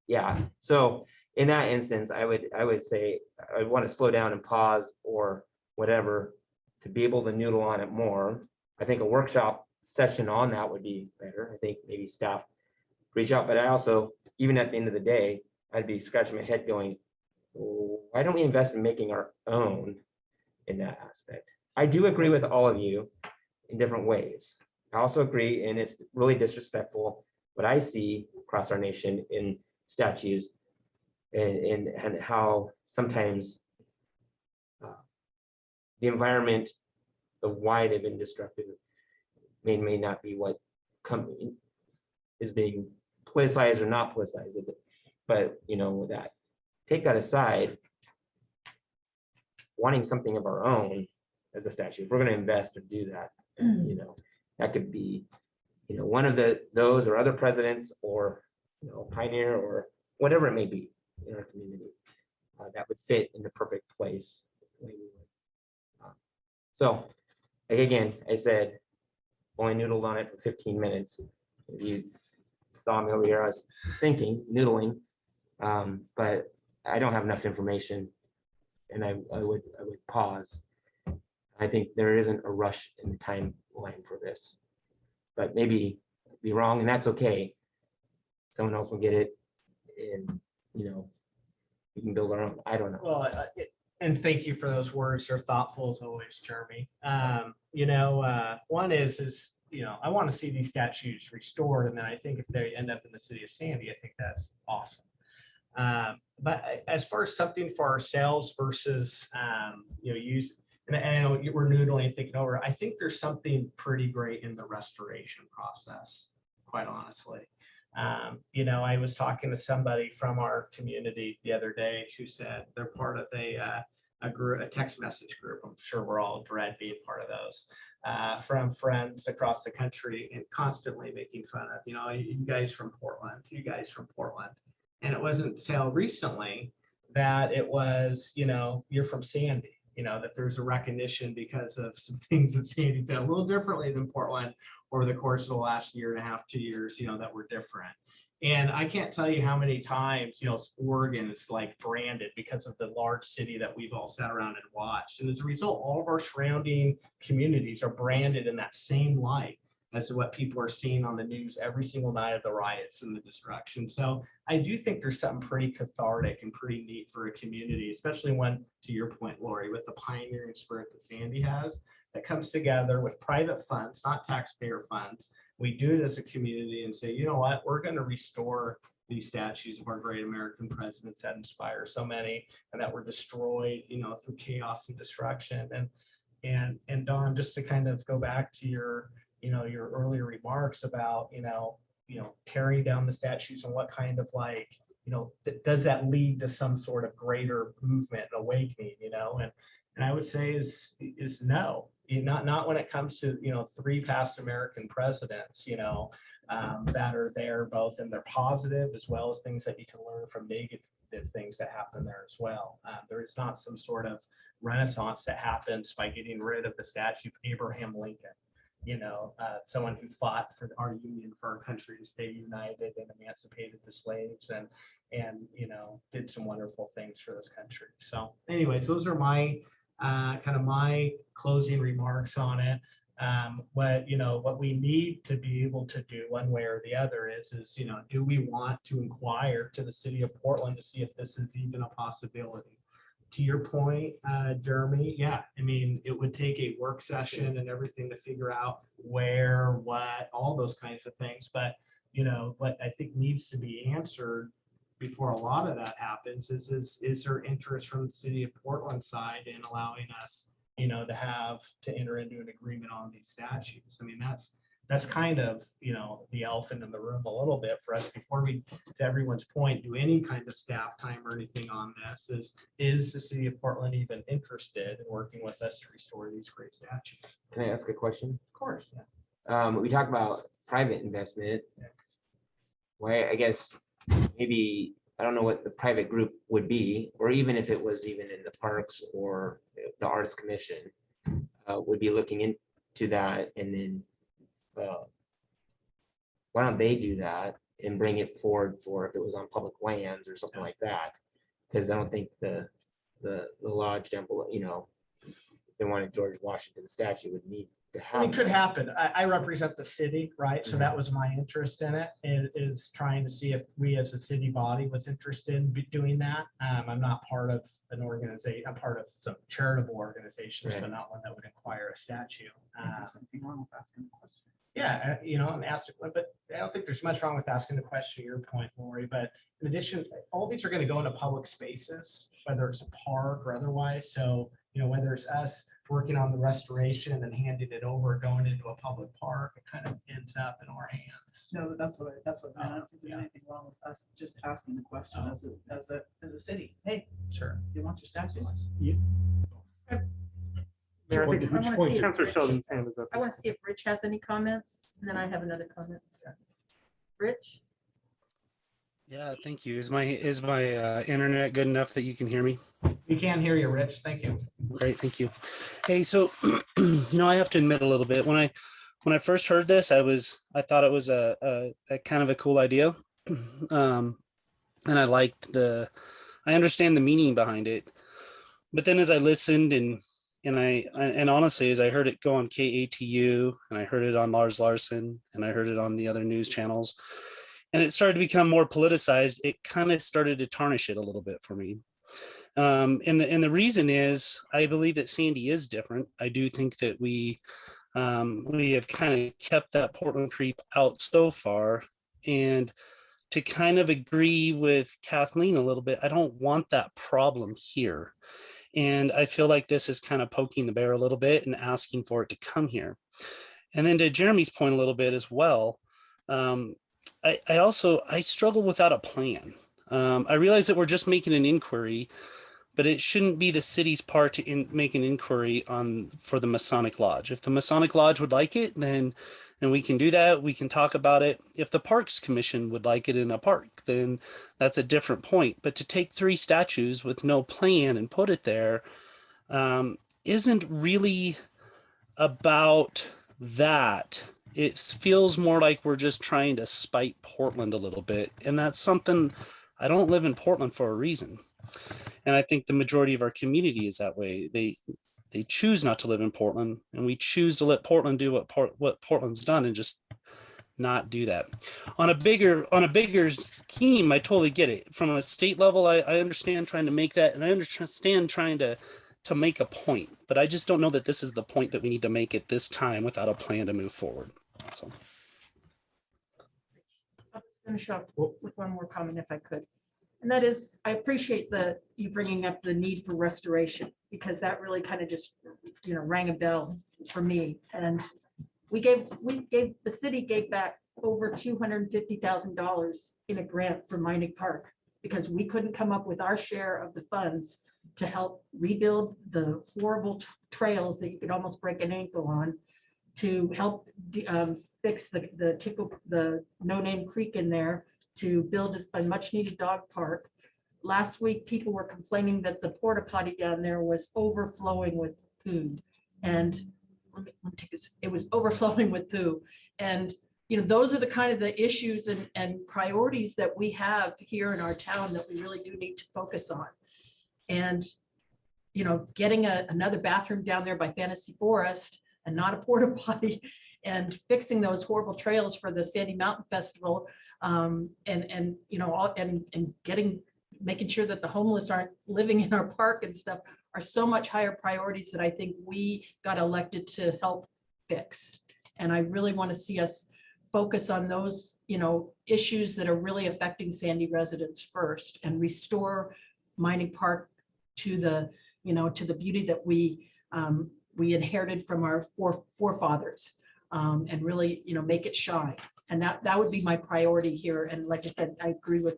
Yeah. So in that instance, I would say I want to slow down and pause or whatever to be able to noodle on it more. I think a workshop session on that would be better. I think maybe staff reach out, but I also, even at the end of the day, I'd be scratching my head going, why don't we invest in making our own in that aspect? I do agree with all of you in different ways. I also agree, and it's really disrespectful what I see across our nation in statues and how sometimes the environment of why they've been destructive may not be what is being politicized or not politicized. But with that, take that aside, wanting something of our own as a statue, if we're going to invest or do that, that could be, one of those or other presidents or, pioneer or whatever it may be in our community that would fit in the perfect place. So again, I said, only noodled on it for 15 minutes. If you saw me over here, I was thinking, noodling, but I don't have enough information and I would pause. I think there isn't a rush in the timeline for this, but maybe be wrong, and that's okay. Someone else will get it, and we can build our own. I don't know. Well, and thank you for those words. They're thoughtful as always, Jeremy. One is I want to see these statues restored, and then I think if they end up in the city of Sandy, I think that's awesome. But as far as something for ourselves versus use, and I know we're noodling thinking over, I think there's something pretty great in the restoration process, quite honestly. I was talking to somebody from our community the other day who said they're part of a text message group. I'm sure we're all dread being part of those, from friends across the country and constantly making fun of, you guys from Portland, you guys from Portland. And it wasn't until recently that it was, you're from Sandy, that there's a recognition because of some things that Sandy did a little differently than Portland over the course of the last year and a half, 2 years, that were different. And I can't tell you how many times, Oregon is like branded because of the large city that we've all sat around and watched. And as a result, all of our surrounding communities are branded in that same light. as to what people are seeing on the news every single night of the riots and the destruction. So I do think there's something pretty cathartic and pretty neat for a community, especially when, to your point, Lori, with the pioneering spirit that Sandy has, that comes together with private funds, not taxpayer funds. We do it as a community and say, you know what, we're going to restore these statues of our great American presidents that inspire so many and that were destroyed, through chaos and destruction. And Don, just to kind of go back to your earlier remarks about, tearing down the statues and what kind of does that lead to some sort of greater movement, awakening, and I would say is no, not when it comes to, 3 past American presidents, that are there both in their positive as well as things that you can learn from negative things that happen there as well. There is not some sort of renaissance that happens by getting rid of the statue of Abraham Lincoln, someone who fought for our union, for our country to stay united and emancipated the slaves and did some wonderful things for this country. So anyways, those are my my closing remarks on it. What we need to be able to do one way or the other is do we want to inquire to the city of Portland to see if this is even a possibility? To your point, Jeremy, yeah, I mean, it would take a work session and everything to figure out where, what, all those kinds of things. But, what I think needs to be answered before a lot of that happens is there interest from the city of Portland side in allowing us, to enter into an agreement on these statutes. I mean, that's kind of, the elephant in the room a little bit for us before we, to everyone's point, do any kind of staff time or anything on this. Is the city of Portland even interested in working with us to restore these great statutes? Can I ask a question? Of course. Yeah. We talked about private investment. Why, I guess, maybe, I don't know what the private group would be, or even if it was even in the parks or the Arts Commission, would be looking into that, and then why don't they do that and bring it forward for if it was on public lands or something like that? Because I don't think the lodge down below, if they wanted George Washington statue would need to have. It could happen. I represent the city, right? So that was my interest in it, is trying to see if we as a city body was interested in doing that. I'm not part of an organization. I'm part of some charitable organizations, but not one that would acquire a statue. Something wrong with asking the question. Yeah, and ask, but I don't think there's much wrong with asking the question, your point, Lori. But in addition, all these are going to go into public spaces, whether it's a park or otherwise. So, whether it's us working on the restoration and handing it over, going into a public park, it kind of ends up in our hands. No, that's what I don't think there's anything wrong with us just asking the question as a city. Hey, Sure. you want your statues? Mayor, I Which think point did- Councilor Sheldon's hand is up. I want to see if Rich has any comments, and then I have another comment. Rich? Yeah, thank you. Is my internet good enough that you can hear me? We can hear you, Rich. Thank you. Great, thank you. Hey, so I have to admit a little bit. When I first heard this, I thought it was a kind of a cool idea, and I understand the meaning behind it. But then as I listened and honestly, as I heard it go on KATU, and I heard it on Lars Larson, and I heard it on the other news channels, and it started to become more politicized, it kind of started to tarnish it a little bit for me. And the reason is, I believe that Sandy is different. I do think that we have kind of kept that Portland creep out so far, and to kind of agree with Kathleen a little bit, I don't want that problem here. And I feel like this is kind of poking the bear a little bit and asking for it to come here. And then to Jeremy's point a little bit as well, I struggle without a plan. I realize that we're just making an inquiry, but it shouldn't be the city's part to make an inquiry for the Masonic Lodge. If the Masonic Lodge would like it, then we can do that. We can talk about it. If the Parks Commission would like it in a park, then that's a different point. But to take 3 statues with no plan and put it there isn't really about that. It feels more like we're just trying to spite Portland a little bit. And that's something, I don't live in Portland for a reason. And I think the majority of our community is that way. They they choose not to live in Portland, and we choose to let Portland do what Portland's done and just not do that. On a bigger scheme, I totally get it. From a state level, I understand trying to make that, and I understand trying to make a point, but I just don't know that this is the point that we need to make at this time without a plan to move forward. So I'll finish off with one more comment if I could. And that is, I appreciate you bringing up the need for restoration, because that really kind of just, rang a bell for me. And the city gave back over $250,000 in a grant for Mining Park, because we couldn't come up with our share of the funds to help rebuild the horrible trails that you could almost break an ankle on, to help fix the no-name creek in there, to build a much needed dog park. Last week, people were complaining that the porta potty down there was overflowing with poo. And let me take this, it was overflowing with poo. And, those are the kind of the issues and priorities that we have here in our town that we really do need to focus on. And, getting another bathroom down there by Fantasy Forest and not a porta potty, and fixing those horrible trails for the Sandy Mountain Festival, making sure that the homeless aren't living in our park and stuff, are so much higher priorities that I think we got elected to help fix. And I really want to see us focus on those, issues that are really affecting Sandy residents first, and restore Mining Park to the beauty that we inherited from our forefathers, and really, make it shine. And that would be my priority here. And like I said, I agree with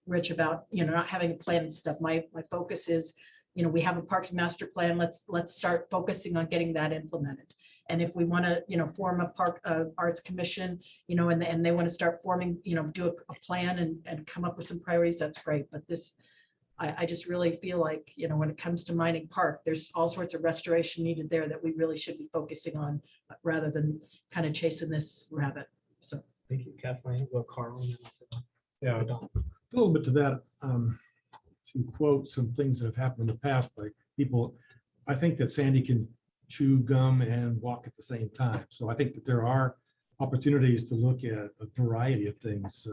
Rich about, not having a plan and stuff. My focus is, we have a Parks Master Plan. Let's start focusing on getting that implemented. And if we want to, form a park arts commission, and they want to start forming, do a plan and come up with some priorities, that's great. But I just really feel like, when it comes to Mining Park, there's all sorts of restoration needed there that we really should be focusing on, rather than kind of chasing this rabbit. So. Thank you, Kathleen. Well, Carl. Yeah, a little bit to that, to quote some things that have happened in the past by people. I think that Sandy can chew gum and walk at the same time. So I think that there are opportunities to look at a variety of things,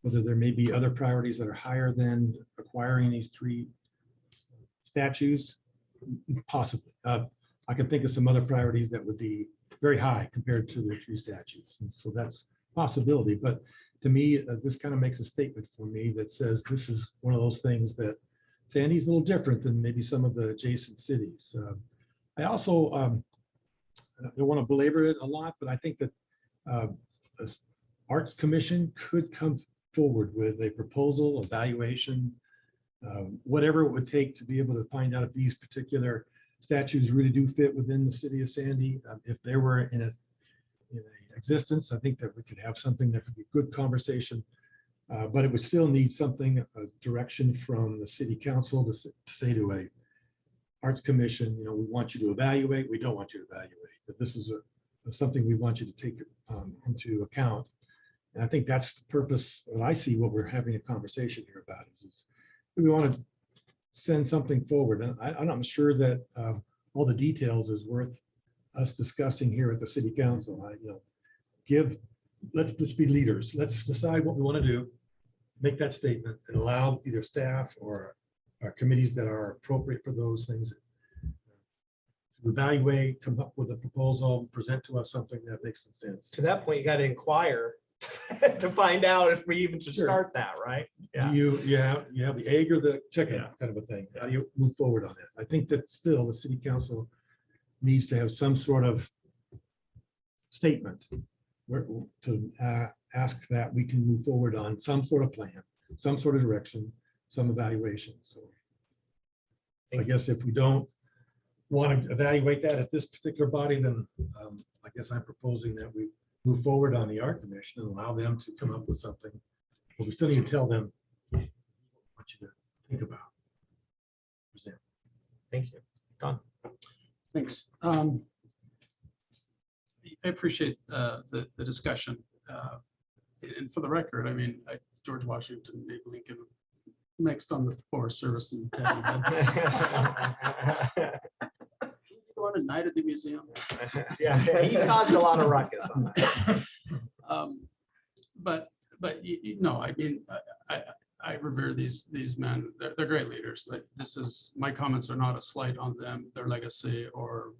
whether there may be other priorities that are higher than acquiring these 3 statues, possibly. I can think of some other priorities that would be very high compared to the 3 statues. And so that's a possibility. But to me, this kind of makes a statement for me that says this is one of those things that Sandy's a little different than maybe some of the adjacent cities. I also I don't want to belabor it a lot, but I think that the Arts Commission could come forward with a proposal, evaluation, whatever it would take to be able to find out if these particular statues really do fit within the city of Sandy. If they were in existence, I think that we could have something that could be good conversation, but it would still need something, a direction from the city council to say to a Arts Commission, we want you to evaluate, we don't want you to evaluate, but this is something we want you to take into account. And I think that's the purpose that I see what we're having a conversation here about is we want to send something forward. And I'm not sure that all the details is worth us discussing here at the city council. Let's just be leaders. Let's decide what we want to do, make that statement, and allow either staff or our committees that are appropriate for those things to evaluate, come up with a proposal, present to us something that makes some sense. To that point, you got to inquire to find out if we even should start that, right? Yeah. You have the egg or the chicken kind of a thing. How do you move forward on it? I think that still the city council needs to have some sort of statement to ask that we can move forward on some sort of plan, some sort of direction, some evaluation. So I guess if we don't want to evaluate that at this particular body, then I guess I'm proposing that we move forward on the Art Commission and allow them to come up with something. But we still need to tell them what you to think about. Thank you. Don. Thanks. I appreciate the discussion. And for the record, I mean, George Washington, Abe Lincoln, next on the Forest Service. And going to Night at the Museum. Yeah, he caused a lot of ruckus on that. No, I mean, I revere these men. They're great leaders. Like, this is, my comments are not a slight on them, their legacy, or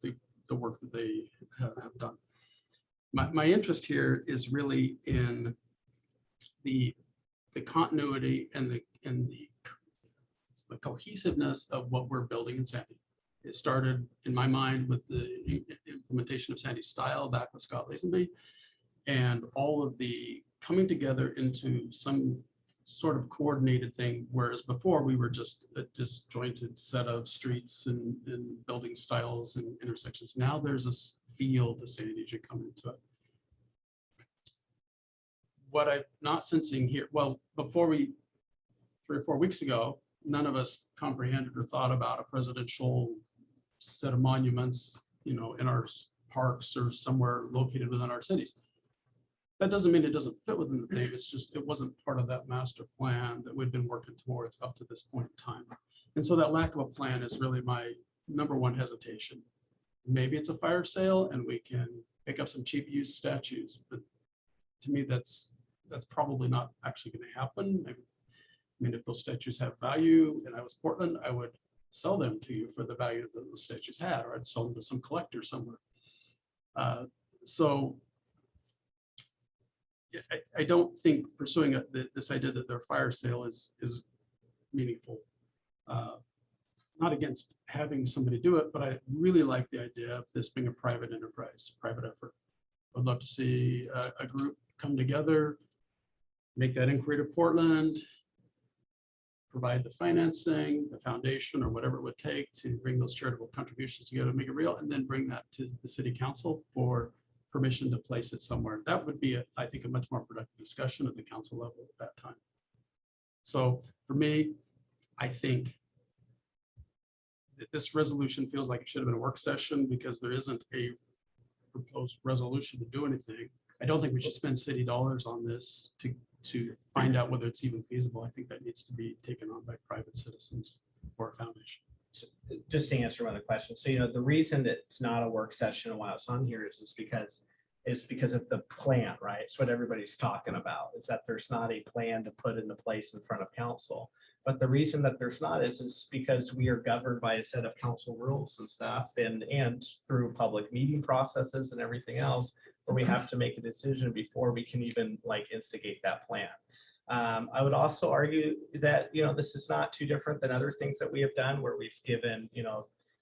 the work that they have done. My interest here is really in the continuity and the cohesiveness of what we're building in Sandy. It started in my mind with the implementation of Sandy's style back with Scott Lazenby, and all of the coming together into some sort of coordinated thing, whereas before we were just a disjointed set of streets and building styles and intersections. Now there's a feel to Sandy as you come into it. What I'm not sensing here, well, before 3 or 4 weeks ago, none of us comprehended or thought about a presidential set of monuments, in our parks or somewhere located within our cities. That doesn't mean it doesn't fit within the thing. It's just, it wasn't part of that master plan that we've been working towards up to this point in time. And so that lack of a plan is really my #1 hesitation. Maybe it's a fire sale and we can pick up some cheap used statues, but to me, that's probably not actually going to happen. I mean, if those statues have value and I was Portland, I would sell them to you for the value that those statues had, or I'd sell them to some collector somewhere. So I don't think pursuing this idea that their fire sale is meaningful. Not against having somebody do it, but I really like the idea of this being a private enterprise, private effort. I'd love to see a group come together, make that inquiry to Portland, provide the financing, the foundation, or whatever it would take to bring those charitable contributions together, make it real, and then bring that to the city council for permission to place it somewhere. That would be, I think, a much more productive discussion at the council level at that time. So for me, I think that this resolution feels like it should have been a work session because there isn't a proposed resolution to do anything. I don't think we should spend city dollars on this to find out whether it's even feasible. I think that needs to be taken on by private citizens or a foundation. So just to answer one of the questions, so the reason that it's not a work session and why it's on here is because of the plan, right? It's what everybody's talking about, is that there's not a plan to put into place in front of council. But the reason that there's not is because we are governed by a set of council rules and stuff, and through public meeting processes and everything else, where we have to make a decision before we can even instigate that plan. I would also argue that, this is not too different than other things that we have done where we've given,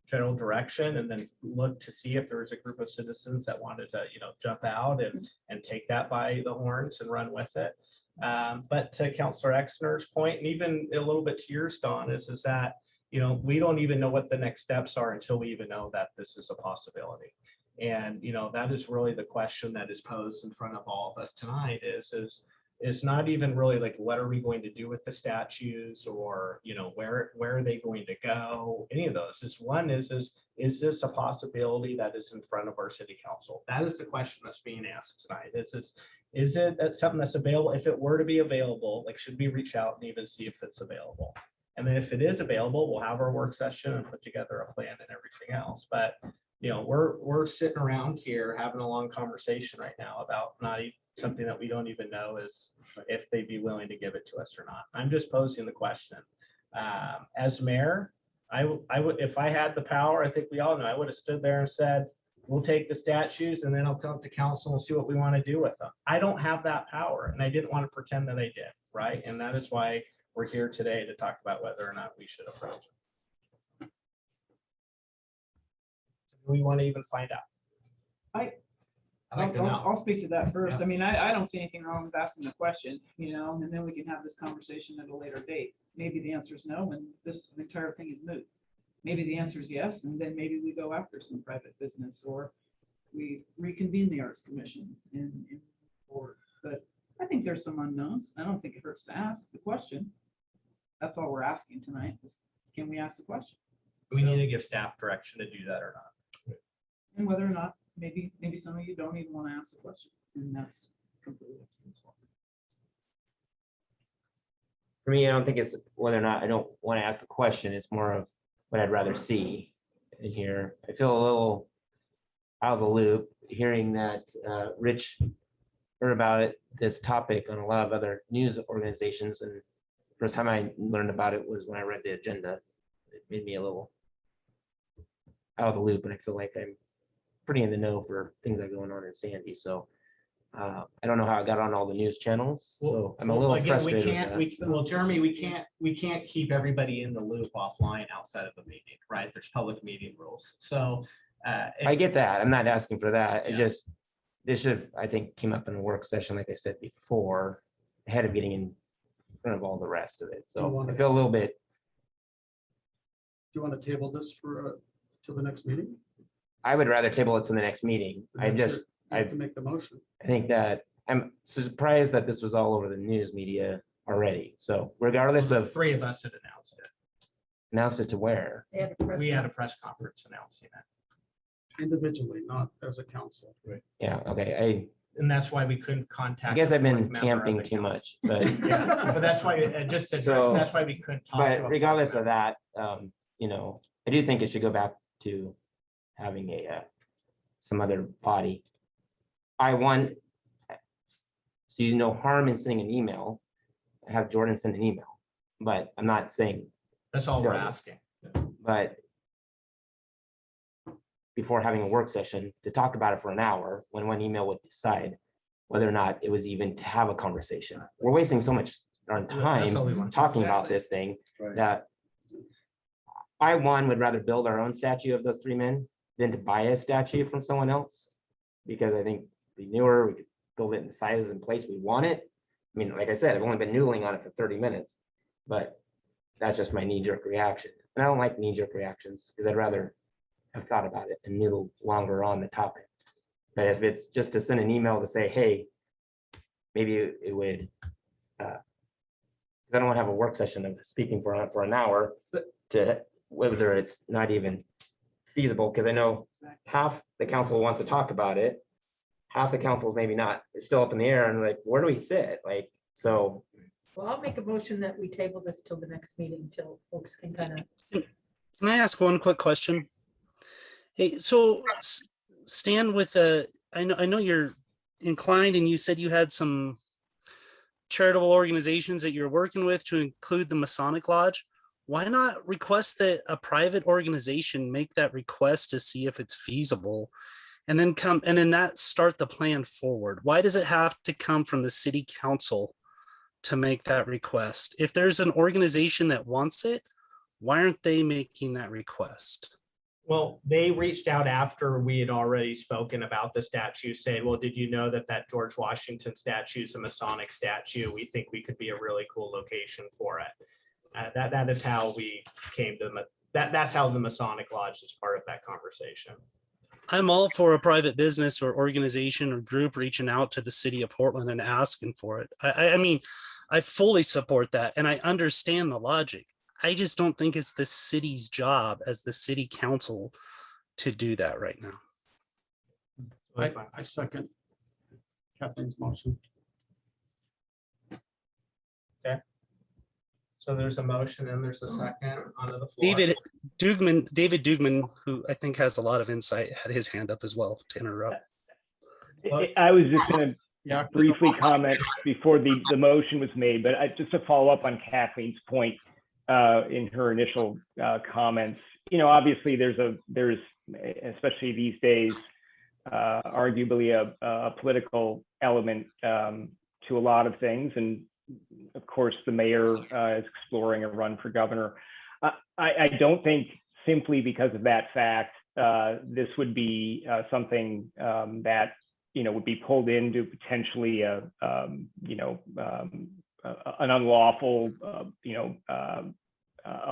general direction and then look to see if there was a group of citizens that wanted to, jump out and take that by the horns and run with it. But to Councillor Exner's point, and even a little bit to yours, Don, is that, we don't even know what the next steps are until we even know that this is a possibility. And, that is really the question that is posed in front of all of us tonight is not even really what are we going to do with the statues, or where are they going to go, any of those. Is this a possibility that is in front of our city council? That is the question that's being asked tonight. Is it something that's available? If it were to be available, should we reach out and even see if it's available? And then if it is available, we'll have our work session and put together a plan and everything else. But we're sitting around here having a long conversation right now about not even something that we don't even know is if they'd be willing to give it to us or not. I'm just posing the question. As mayor, I would, if I had the power, I think we all know, I would have stood there and said, we'll take the statues and then I'll come to council and see what we want to do with them. I don't have that power, and I didn't want to pretend that I did, right? And that is why we're here today to talk about whether or not we should approach it. We want to even find out. I'll speak to that first. I mean, I don't see anything wrong with asking the question, and then we can have this conversation at a later date. Maybe the answer is no, and this entire thing is moot. Maybe the answer is yes, and then maybe we go after some private business, or we reconvene the Arts Commission forward. But I think there's some unknowns. I don't think it hurts to ask the question. That's all we're asking tonight. Can we ask the question? We need to give staff direction to do that or not. And whether or not, maybe some of you don't even want to ask the question, and that's completely up to you as well. For me, I don't think it's whether or not I don't want to ask the question. It's more of what I'd rather see. in here. I feel a little out of the loop hearing that Rich heard about this topic on a lot of other news organizations, and first time I learned about it was when I read the agenda. It made me a little out of the loop, and I feel like I'm pretty in the know for things that are going on in Sandy. So I don't know how I got on all the news channels, so I'm a little Again, frustrated with that. Well, Jeremy, we can't keep everybody in the loop offline outside of the meeting, right? There's public meeting rules. So I get that. I'm not asking for that. It Yeah. just, this should, I think, came up in a work session, like I said before, ahead of getting in front of all the rest of it. Do you So want I to- feel a little bit, Do you want to table this for, till the next meeting? I would rather table it to the next meeting. I just, You have to make the motion. I think that I'm surprised that this was all over the news media already. So regardless of three of us had announced it. announced it to where, They had a press We had a conference. press conference announcing it. Individually, not as a council. yeah, okay, And that's why we couldn't I contact. guess the I've been fourth member of camping the too council. much, but. Yeah, but that's why, just to address, So, that's why we couldn't talk. to a But fourth regardless of member. that, I do think it should go back to having some other body. I want, so no harm in sending an email, have Jordan send an email, but I'm not saying, That's all we're No. asking. but before having a work session to talk about it for an hour, when one email would decide whether or not it was even to have a conversation. We're wasting so much darn That's all we time want. talking about this thing that I, one, would rather build our own statue of those three men than to buy a statue from someone else. Because I think the newer, we could build it in the sizes and place we want it. I mean, like I said, I've only been noodling on it for 30 minutes, but that's just my knee-jerk reaction. And I don't like knee-jerk reactions because I'd rather have thought about it and noodle longer on the topic. But if it's just to send an email to say, hey, maybe it would, I don't want to have a work session of speaking for an hour to whether it's not even feasible, because I know half the council wants to talk about it. Half the council is maybe not, it's still up in the air and like, where do we sit? Like, so Well, I'll make a motion that we table this till the next meeting, till folks can kind of. Can I ask one quick question? Hey, so Stan, with I know you're inclined, and you said you had some charitable organizations that you're working with to include the Masonic Lodge. Why not request that a private organization make that request to see if it's feasible, and then that start the plan forward? Why does it have to come from the city council to make that request? If there's an organization that wants it, why aren't they making that request? Well, they reached out after we had already spoken about the statue, saying, well, did you know that George Washington statue is a Masonic statue? We think we could be a really cool location for it. That is how we came to that's how the Masonic Lodge is part of that conversation. I'm all for a private business or organization or group reaching out to the city of Portland and asking for it. I mean, I fully support that, and I understand the logic. I just don't think it's the city's job as the city council to do that right now. I second Kathleen's motion. So there's a motion and there's a second onto the floor. David Dugman, who I think has a lot of insight, had his hand up as well to interrupt. I was just going to Yeah. briefly comment before the motion was made, but just to follow up on Kathleen's point in her initial comments. Obviously there's especially these days, arguably a political element to a lot of things, and of course the mayor is exploring a run for governor. I don't think simply because of that fact this would be something that would be pulled into potentially an unlawful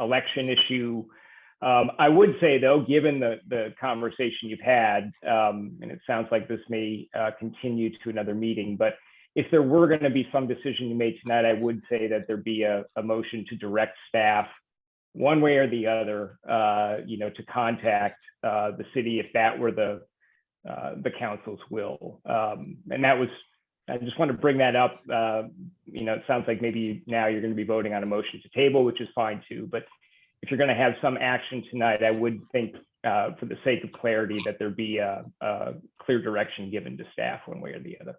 election issue. I would say though, given the conversation you've had, and it sounds like this may continue to another meeting, but if there were going to be some decision you made tonight, I would say that there be a motion to direct staff one way or the other, to contact the city if that were the council's will. And that was, I just want to bring that up. It sounds like maybe now you're going to be voting on a motion to table, which is fine too. But if you're going to have some action tonight, I would think for the sake of clarity, that there be a clear direction given to staff one way or the other.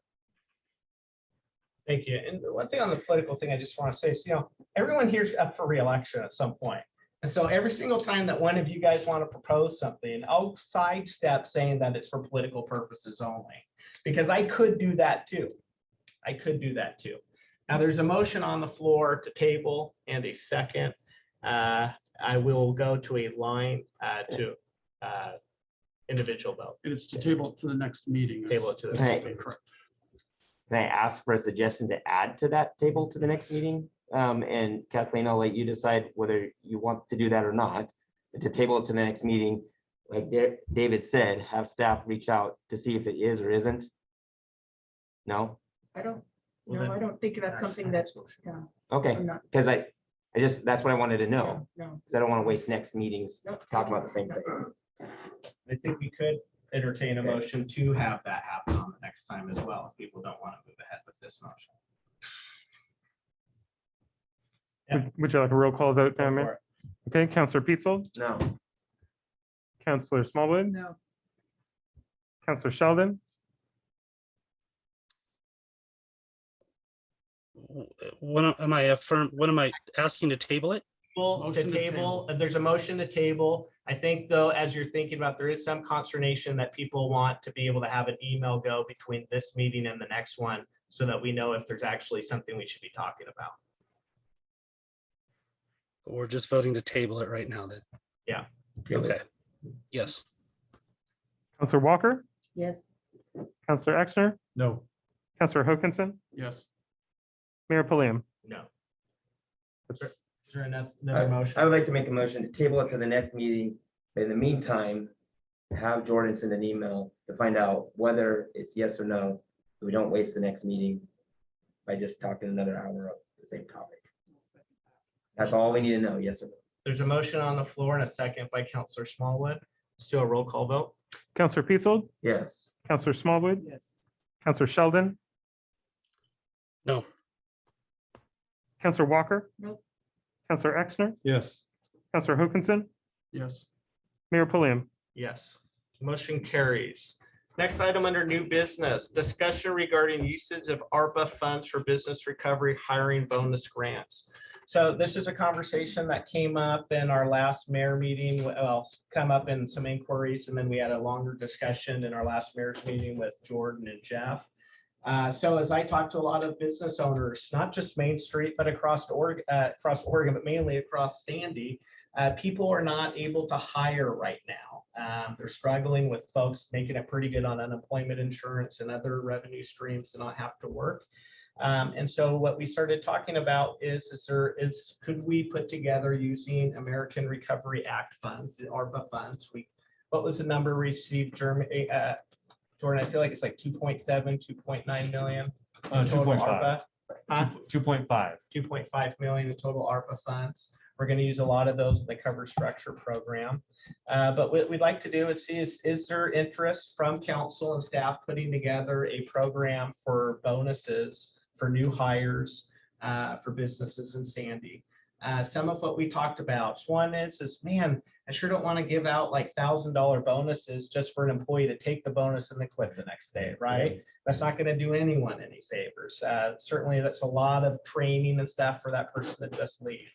Thank you. And one thing on the political thing I just want to say is, everyone here's up for reelection at some point. And so every single time that one of you guys want to propose something, I'll sidestep saying that it's for political purposes only, because I could do that too. I could do that too. Now there's a motion on the floor to table and a second. I will go to a line to individual vote. It's to table to the next meeting. Table it to the That's next meeting. correct. Can I ask for a suggestion to add to that table to the next meeting? And Kathleen, I'll let you decide whether you want to do that or not. But to table it to the next meeting, like David said, have staff reach out to see if it is or isn't. No? I don't, Well, no, then- I don't think that's something that, yeah, Okay, I'm not, because I just, that's what I wanted to know, no. because I don't want to waste next meetings No. talking about the same thing. I think we could entertain a motion to have that happen on the next time as well, if people don't want to move ahead with this motion. Would you like a roll call vote, Go Madam for Mayor? it. Okay, Counselor Pietzold, No. Counselor Smallwood, No, Counselor Sheldon, What am I asking to table it? To Motion to table, there's a motion to table. I think though, as you're thinking about, there is some consternation that people want to be able to have an email go between this meeting and the next one, so that we know if there's actually something we should be talking about. We're just voting to table it right now then. Yeah. Okay. Yes. Counselor Walker, Yes, Counselor Exner, No. Counselor Hokinson, Yes. Mayor Pulliam. No. That's- Is there another I motion? would like to make a motion to table it to the next meeting. But in the meantime, have Jordan send an email to find out whether it's yes or no. So we don't waste the next meeting by just talking another hour of the same topic. That's all we need to know, yes or no. There's a motion on the floor and a second by Counselor Smallwood. Still a roll call vote. Counselor Pietzold, Yes. Counselor Smallwood, yes. Counselor Sheldon, No. Counselor Walker. Nope. Counselor Exner, Yes. Counselor Hokinson, Yes. Mayor Pulliam. Yes. Motion carries. Next item under new business, discussion regarding usage of ARPA funds for business recovery hiring bonus grants. So this is a conversation that came up in our last mayor meeting, well, come up in some inquiries, and then we had a longer discussion in our last mayor's meeting with Jordan and Jeff. So as I talked to a lot of business owners, not just Main Street, but across Oregon, but mainly across Sandy, people are not able to hire right now. They're struggling with folks making it pretty good on unemployment insurance and other revenue streams to not have to work. And so what we started talking about could we put together using American Recovery Act funds, the ARPA funds? What was the number received, Germany? Jordan, I feel like it's like 2.7, 2.9 million. in total 2.5. ARPA. Huh? 2.5. 2.5 million in total ARPA funds. We're going to use a lot of those in the cover structure program. But what we'd like to do is see is there interest from council and staff putting together a program for bonuses for new hires for businesses in Sandy. Some of what we talked about, one is man, I sure don't want to give out like $1,000 bonuses just for an employee to take the bonus and then quit the next day, right? That's not going to do anyone any favors. Certainly that's a lot of training and stuff for that person to just leave.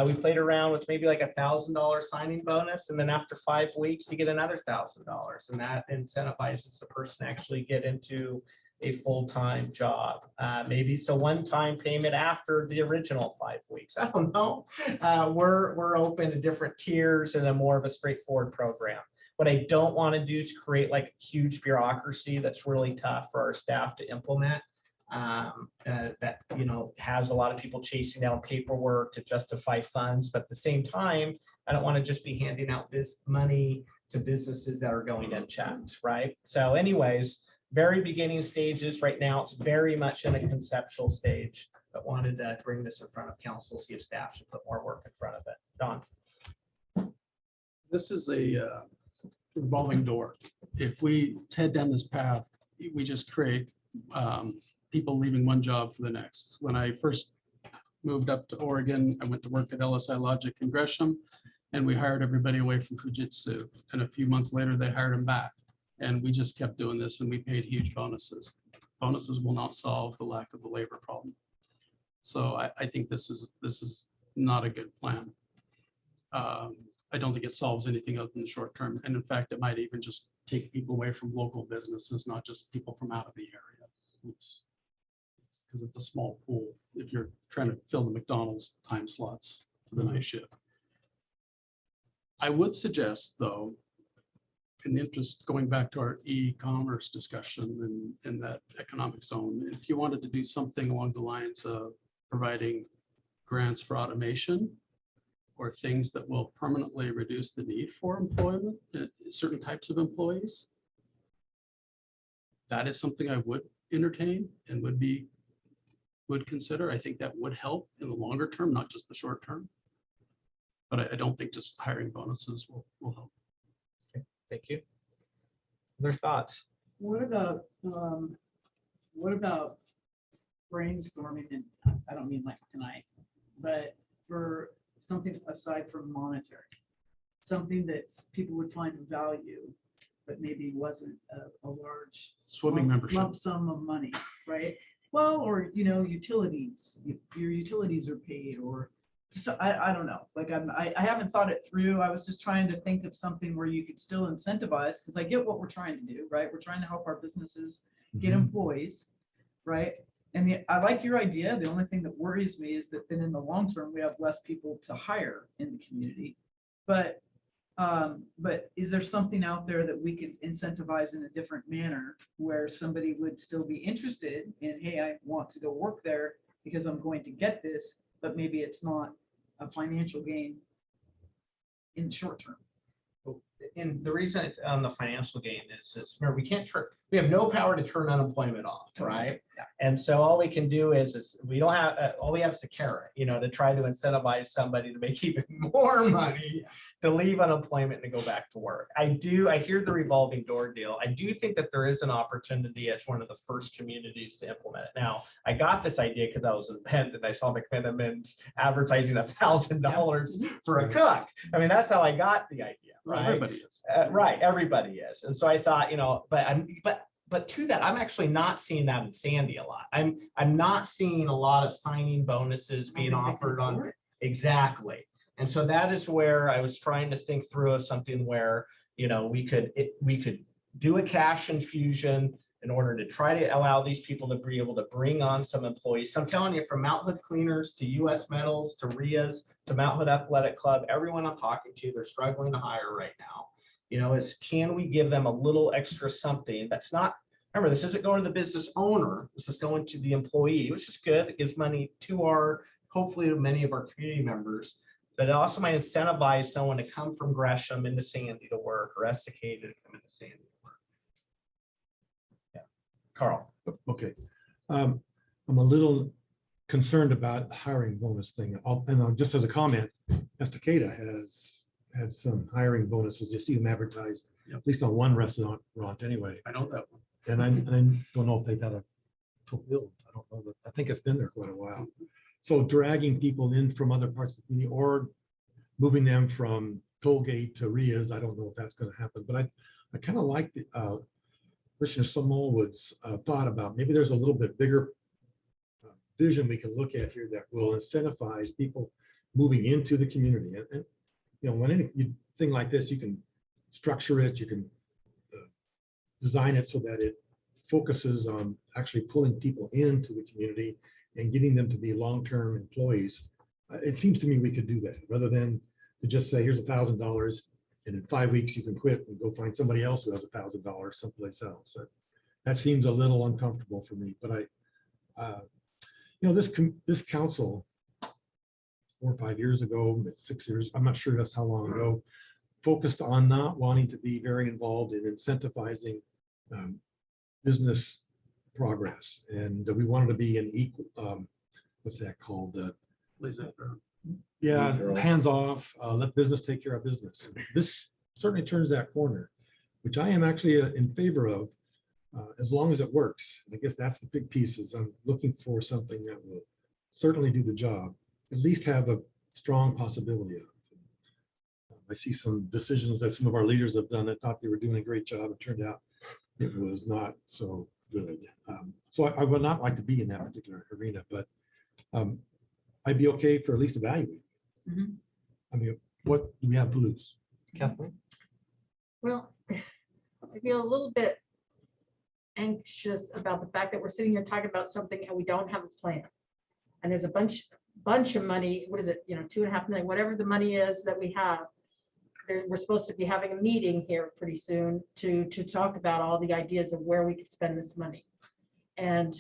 We played around with maybe like $1,000 signing bonus, and then after 5 weeks, you get another $1,000, and that incentivizes the person to actually get into a full-time job. Maybe it's a one-time payment after the original 5 weeks. I don't know. We're open to different tiers and a more of a straightforward program. What I don't want to do is create like a huge bureaucracy that's really tough for our staff to implement. That has a lot of people chasing down paperwork to justify funds, but at the same time, I don't want to just be handing out this money to businesses that are going unchecked, right? So anyways, very beginning stages right now. It's very much in a conceptual stage, but wanted to bring this in front of council, see if staff should put more work in front of it. Don. This is a revolving door. If we head down this path, we just create people leaving one job for the next. When I first moved up to Oregon, I went to work at LSI Logic in Gresham, And we hired everybody away from Fujitsu. And a few months later, they hired them back. And we just kept doing this and we paid huge bonuses. Bonuses will not solve the lack of the labor problem. So I think this is not a good plan. I don't think it solves anything other than the short term. And in fact, it might even just take people away from local businesses, not just people from out of the area. Because it's a small pool if you're trying to fill the McDonald's time slots for the night shift. I would suggest, though, in the interest, going back to our e-commerce discussion in that economic zone, if you wanted to do something along the lines of providing grants for automation or things that will permanently reduce the need for employment, certain types of employees, that is something I would entertain and would consider. I think that would help in the longer term, not just the short term. But I don't think just hiring bonuses will help. Thank you. Other thoughts? What about brainstorming, and I don't mean like tonight, but for something aside from monetary, something that people would find of value, but maybe wasn't a large Swimming membership. lump sum of money, right? Well, or, utilities, your utilities are paid, or I don't know, like I haven't thought it through. I was just trying to think of something where you could still incentivize, because I get what we're trying to do, right? We're trying to help our businesses get employees, right? And I like your idea. The only thing that worries me is that then in the long term, we have less people to hire in the community. But is there something out there that we could incentivize in a different manner where somebody would still be interested in, hey, I want to go work there because I'm going to get this, but maybe it's not a financial gain in the short term. And the reason on the financial gain is remember, we have no power to turn unemployment off, right? Yeah. And so all we can do is we don't have, all we have is a carrot, to try to incentivize somebody to make even more money to leave unemployment and to go back to work. I hear the revolving door deal. I do think that there is an opportunity as one of the first communities to implement it. Now, I got this idea because I was in Penn and I saw McMenamins advertising $1,000 for a cook. I mean, that's how I got the idea. Well, Right. everybody is. Right. Everybody is. And so I thought, but to that, I'm actually not seeing that in Sandy a lot. I'm not seeing a lot of signing bonuses being offered on. Exactly. And so that is where I was trying to think through of something where, we could do a cash infusion in order to try to allow these people to be able to bring on some employees. So I'm telling you, from Mount Hood Cleaners to US Metals to RIAs to Mount Hood Athletic Club, everyone I'm talking to, they're struggling to hire right now. Is can we give them a little extra something that's not, remember, this isn't going to the business owner, this is going to the employee, which is good. It gives money to hopefully to many of our community members, but it also might incentivize someone to come from Gresham into Sandy to work, or Estacada to come into Sandy to work. Yeah, Carl. Okay. I'm a little concerned about the hiring bonus thing. And just as a comment, Estacada has had some hiring bonuses. You see them advertised, at least on one restaurant anyway. I know that one. And I don't know if they've had a fulfilled. I don't know that. I think it's been there quite a while. So dragging people in from other parts of the community or moving them from Tollgate to Ria's, I don't know if that's going to happen. But I kind of like the Commissioner Smallwood's thought about maybe there's a little bit bigger vision we can look at here that will incentivize people moving into the community. And when anything like this, you can structure it, you can design it so that it focuses on actually pulling people into the community and getting them to be long-term employees. It seems to me we could do that rather than to just say, here's $1,000 and in 5 weeks you can quit and go find somebody else who has $1,000 someplace else. That seems a little uncomfortable for me, but this council 4 or 5 years ago, 6 years, I'm not sure that's how long ago, focused on not wanting to be very involved in incentivizing business progress. And we wanted to be an equal, what's that called? Hands off, let business take care of business. This certainly turns that corner, which I am actually in favor of, as long as it works. I guess that's the big piece is I'm looking for something that will certainly do the job, at least have a strong possibility of. I see some decisions that some of our leaders have done. I thought they were doing a great job. It turned out it was not so good. So I would not like to be in that particular arena, but I'd be okay for at least evaluating. Mhm. I mean, what do we have to lose? Kathleen? Well, I feel a little bit anxious about the fact that we're sitting here talking about something and we don't have a plan. And there's a bunch of money, what is it, 2.5 million, whatever the money is that we have. We're supposed to be having a meeting here pretty soon to talk about all the ideas of where we could spend this money. And,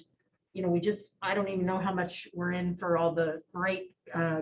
I don't even know how much we're in for all the great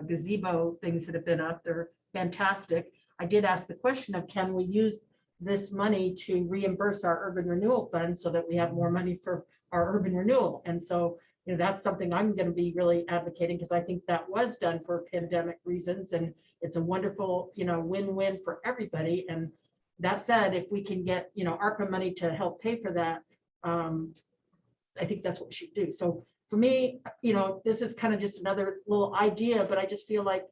gazebo things that have been up. They're fantastic. I did ask the question of, can we use this money to reimburse our urban renewal fund so that we have more money for our urban renewal? And so, that's something I'm going to be really advocating, because I think that was done for pandemic reasons, and it's a wonderful, win-win for everybody. And that said, if we can get, ARPA money to help pay for that, I think that's what we should do. So for me, this is kind of just another little idea, but I just feel like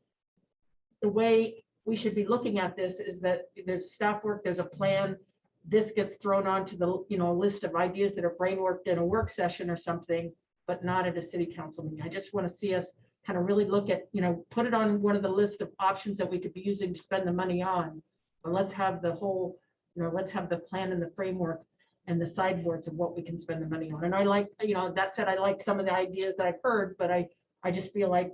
the way we should be looking at this is that there's staff work, there's a plan. This gets thrown onto the, list of ideas that are brainworked in a work session or something, but not at a city council meeting. I just want to see us kind of really look at, put it on one of the list of options that we could be using to spend the money on. But let's have the whole, let's have the plan and the framework and the sideboards of what we can spend the money on. And I like, that said, I like some of the ideas that I've heard, but I just feel like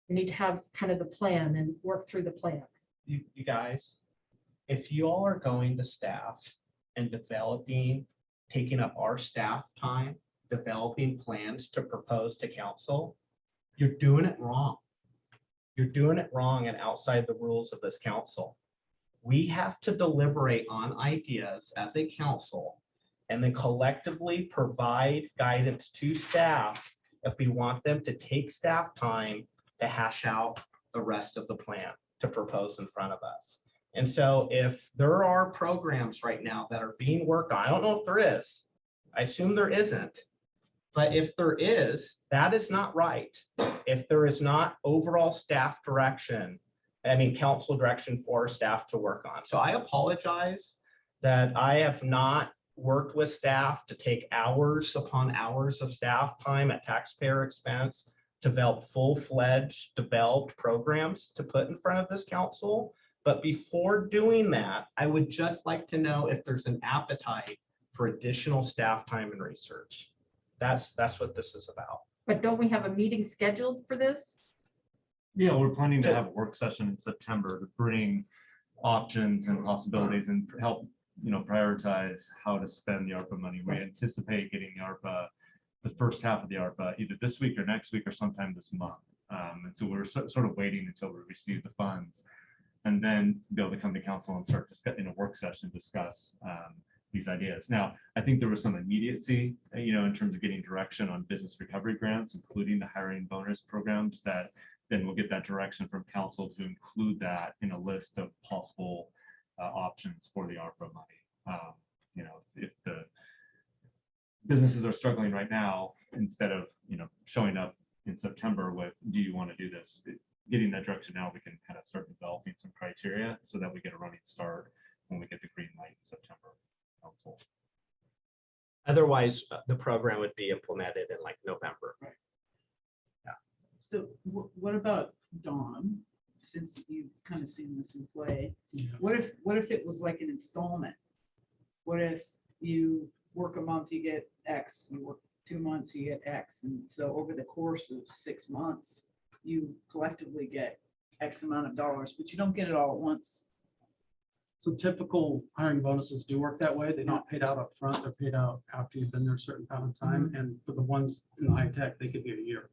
we need to have kind of the plan and work through the plan. You guys, if you all are going to staff and taking up our staff time, developing plans to propose to council, you're doing it wrong. You're doing it wrong and outside the rules of this council. We have to deliberate on ideas as a council and then collectively provide guidance to staff if we want them to take staff time to hash out the rest of the plan to propose in front of us. And so if there are programs right now that are being worked on, I don't know if there is, I assume there isn't, but if there is, that is not right. If there is not overall staff direction, council direction for staff to work on. So I apologize that I have not worked with staff to take hours upon hours of staff time at taxpayer expense to develop full-fledged developed programs to put in front of this council. But before doing that, I would just like to know if there's an appetite for additional staff time and research. That's what this is about. But don't we have a meeting scheduled for this? Yeah, we're planning to have a work session in September to bring options and possibilities and help, prioritize how to spend the ARPA money. We anticipate getting the ARPA, the first half of the ARPA, either this week or next week or sometime this month. And so we're sort of waiting until we receive the funds and then be able to come to council and start to in a work session discuss these ideas. Now, I think there was some immediacy, in terms of getting direction on business recovery grants, including the hiring bonus programs, that then we'll get that direction from council to include that in a list of possible options for the ARPA money. If the businesses are struggling right now, instead of, showing up in September with, do you want to do this? Getting that direction now, we can kind of start developing some criteria so that we get a running start when we get the green light in September. Council. Otherwise, the program would be implemented in November. Right. Yeah. So what about Dawn? Since you've kind of seen this in play, what if it was like an installment? What if you work a month, you get X, you work 2 months, you get X. And so over the course of 6 months, you collectively get X amount of dollars, but you don't get it all at once. So typical hiring bonuses do work that way. They're not paid out up front. They're paid out after you've been there a certain amount of time. And for the ones in high tech, they could be a year.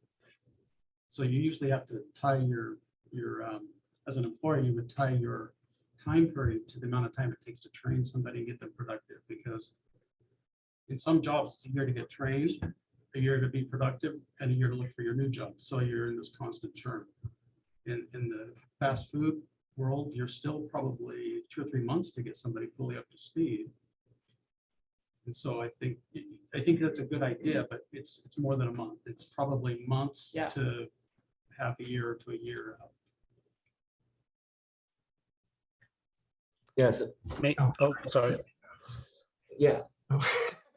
So you usually have to tie your as an employer, you would tie your time period to the amount of time it takes to train somebody and get them productive, because in some jobs, it's a year to get trained, a year to be productive, and a year to look for your new job. So you're in this constant churn. In the fast food world, you're still probably 2 or 3 months to get somebody fully up to speed. And so I think that's a good idea, but it's more than a month. It's probably months to half a year to a year out. Yes, Sorry. yeah.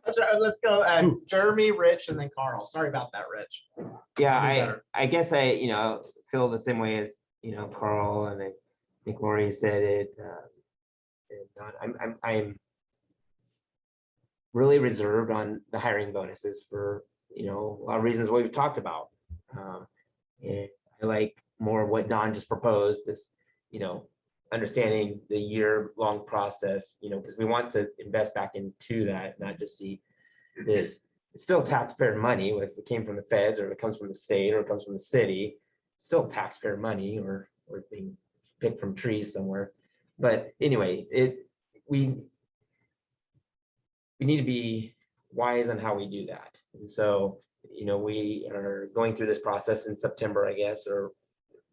Let's go, Who? Jeremy, Rich, and then Carl. Sorry about that, Rich. Yeah, We'll do better. I guess I, feel the same way as, Carl, and I think Lori said it. And Don. I'm really reserved on the hiring bonuses for, a lot of reasons we've talked about. And I like more of what Don just proposed, this, understanding the year-long process, because we want to invest back into that, not just see this. It's still taxpayer money, if it came from the feds, or if it comes from the state, or it comes from the city, it's still taxpayer money, or being picked from trees somewhere. But anyway, we need to be wise on how we do that. And so, we are going through this process in September, I guess, or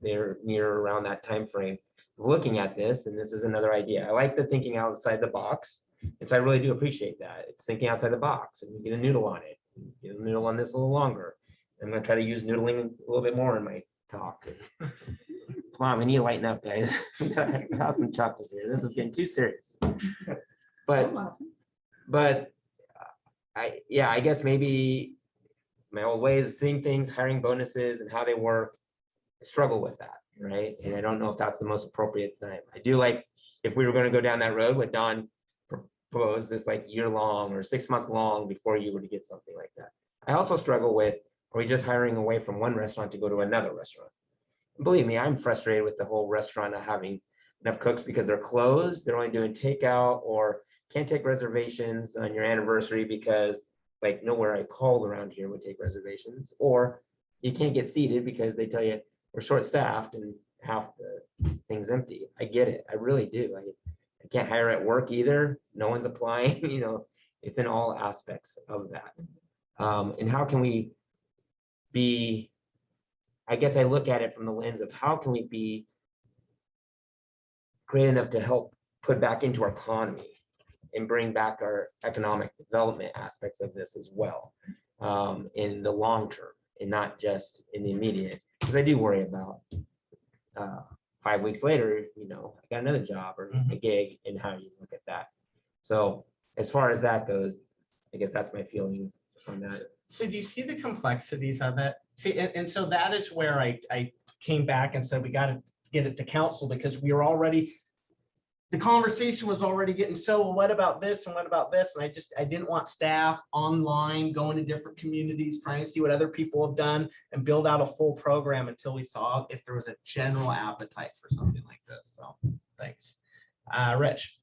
near around that time frame, looking at this, and this is another idea. I like the thinking outside the box, and so I really do appreciate that. It's thinking outside the box, and you get a noodle on it. Get a noodle on this a little longer. I'm going to try to use noodling a little bit more in my talk. Come on, we need to lighten up, guys. Have some chocolates here. This is getting too serious. But I guess maybe my old ways of seeing things, hiring bonuses and how they work, I struggle with that, right? And I don't know if that's the most appropriate time. I do like, if we were going to go down that road, what Don proposed, this like year-long or 6 month long before you were to get something like that. I also struggle with, are we just hiring away from one restaurant to go to another restaurant? Believe me, I'm frustrated with the whole restaurant not having enough cooks because they're closed. They're only doing takeout, or can't take reservations on your anniversary because like nowhere I called around here would take reservations, or you can't get seated because they tell you we're short-staffed and half the thing's empty. I get it. I really do. I can't hire at work either. No one's applying, it's in all aspects of that. And how can we be, I guess I look at it from the lens of how can we be great enough to help put back into our economy and bring back our economic development aspects of this as well, in the long term and not just in the immediate. Because I do worry about 5 weeks later, I got another job or a gig, and how you look at that. So as far as that goes, I guess that's my feeling on that. So do you see the complexities of it? See, and so that is where I came back and said, we got to get it to council, because we were already, the conversation was already getting, so well, what about this and what about this? And I didn't want staff online going to different communities, trying to see what other people have done and build out a full program until we saw if there was a general appetite for something like this. So thanks. Rich.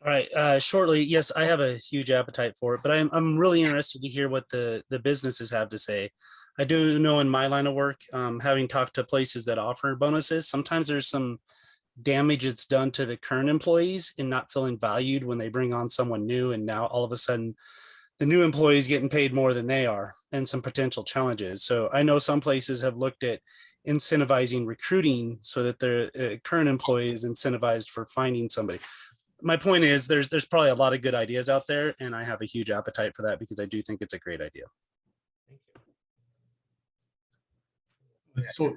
All right, shortly, yes, I have a huge appetite for it, but I'm really interested to hear what the businesses have to say. I do know in my line of work, having talked to places that offer bonuses, sometimes there's some damage it's done to the current employees in not feeling valued when they bring on someone new, and now all of a sudden the new employees getting paid more than they are, and some potential challenges. So I know some places have looked at incentivizing recruiting so that their current employees incentivized for finding somebody. My point is there's probably a lot of good ideas out there, and I have a huge appetite for that because I do think it's a great idea. So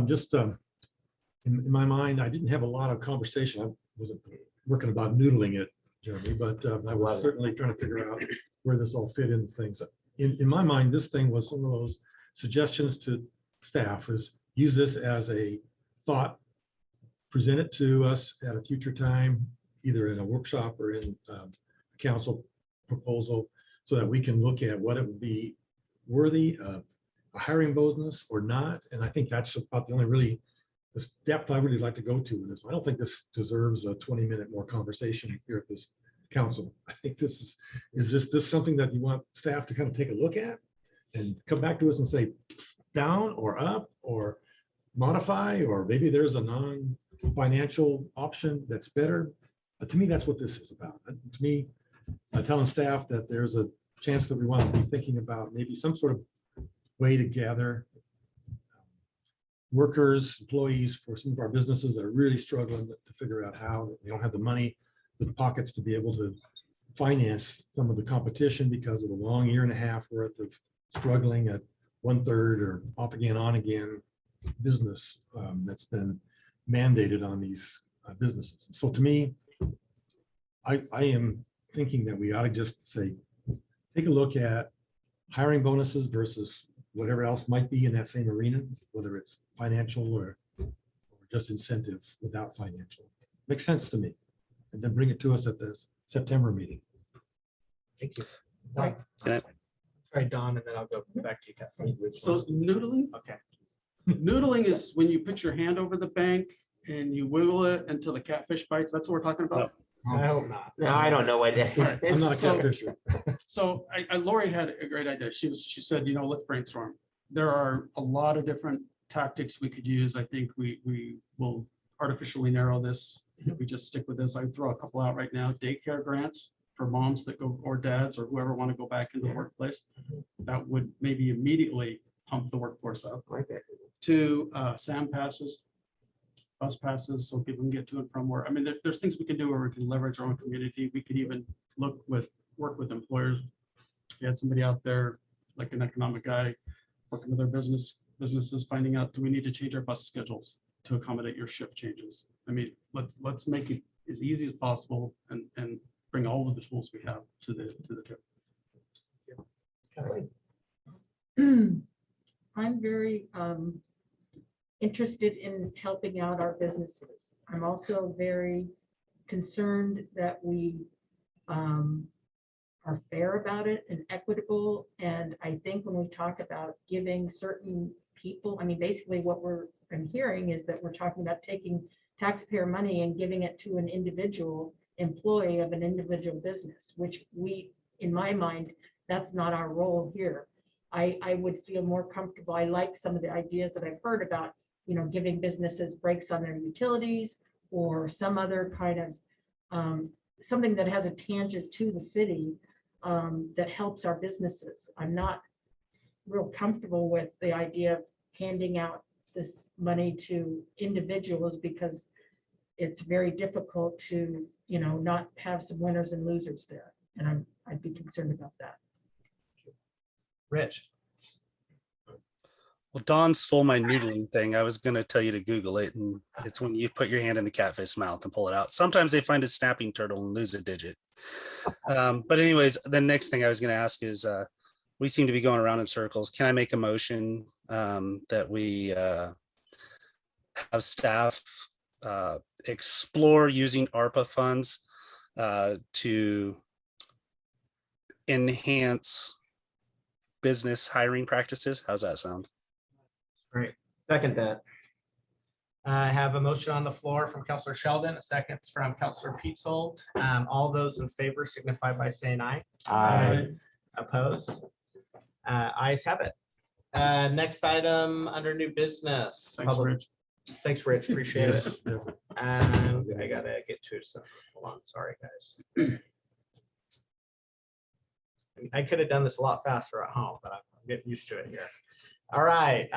just in my mind, I didn't have a lot of conversation. I wasn't working about noodling it, Jeremy, but I was certainly trying to figure out where this all fit into things. In my mind, this thing was one of those suggestions to staff, is use this as a thought, present it to us at a future time, either in a workshop or in a council proposal, so that we can look at what it would be worthy of a hiring bonus or not. And I think that's about the only really the depth I really like to go to in this. I don't think this deserves a 20-minute more conversation here at this council. I think this is this something that you want staff to kind of take a look at and come back to us and say down or up or modify, or maybe there's a non-financial option that's better. To me, that's what this is about. To me, telling staff that there's a chance that we want to be thinking about maybe some sort of way to gather workers, employees for some of our businesses that are really struggling to figure out how they don't have the money, the pockets to be able to finance some of the competition because of the long year and a half worth of struggling at 1/3 or off again, on again business that's been mandated on these businesses. So to me, I am thinking that we ought to just say, take a look at hiring bonuses versus whatever else might be in that same arena, whether it's financial or just incentive without financial. Makes sense to me. And then bring it to us at the September meeting. Thank you. Right. Can I- Sorry, Don, and then I'll go back to you, Kathleen. So noodling, Okay. noodling is when you put your hand over the bank and you wiggle it until the catfish bites. That's what we're talking about. I hope not. No, I don't know what it Alright, I'm not a is. So- catfisher. So Lori had a great idea. She said, let's brainstorm. There are a lot of different tactics we could use. I think we will artificially narrow this. If we just stick with this, I'd throw a couple out right now. Daycare grants for moms that go, or dads, or whoever want to go back into the workplace. That would maybe immediately pump the workforce up. To SAM passes, bus passes, so people can get to and from work. I mean, there's things we can do where we can leverage our own community. We could even work with employers. We had somebody out there, like an economic guy, working with their businesses, finding out, do we need to change our bus schedules to accommodate your shift changes? I mean, let's make it as easy as possible and bring all of the tools we have to the tip. Kathleen? I'm very interested in helping out our businesses. I'm also very concerned that we are fair about it and equitable. And I think when we talk about giving certain people, I mean, basically what I'm hearing is that we're talking about taking taxpayer money and giving it to an individual employee of an individual business, which in my mind, that's not our role here. I would feel more comfortable. I like some of the ideas that I've heard about, giving businesses breaks on their utilities or some other kind of something that has a tangent to the city that helps our businesses. I'm not real comfortable with the idea of handing out this money to individuals because it's very difficult to, not have some winners and losers there. And I'd be concerned about that. Rich? Well, Don stole my noodling thing. I was going to tell you to Google it, and it's when you put your hand in the catfish mouth and pull it out. Sometimes they find a snapping turtle and lose a digit. But anyways, the next thing I was going to ask is, we seem to be going around in circles. Can I make a motion that we have staff explore using ARPA funds to enhance business hiring practices? How's that sound? Great. Second that. I have a motion on the floor from Counselor Sheldon, a second from Counselor Petzold. All those in favor signify by saying aye. Aye. Opposed? Ayes have it. Next item under new business. Thanks, Rich. Thanks, Rich. Appreciate it. Yes, definitely. I gotta get to some, hold on, sorry, guys. I could have done this a lot faster at home, but I'm getting used to it here. All right.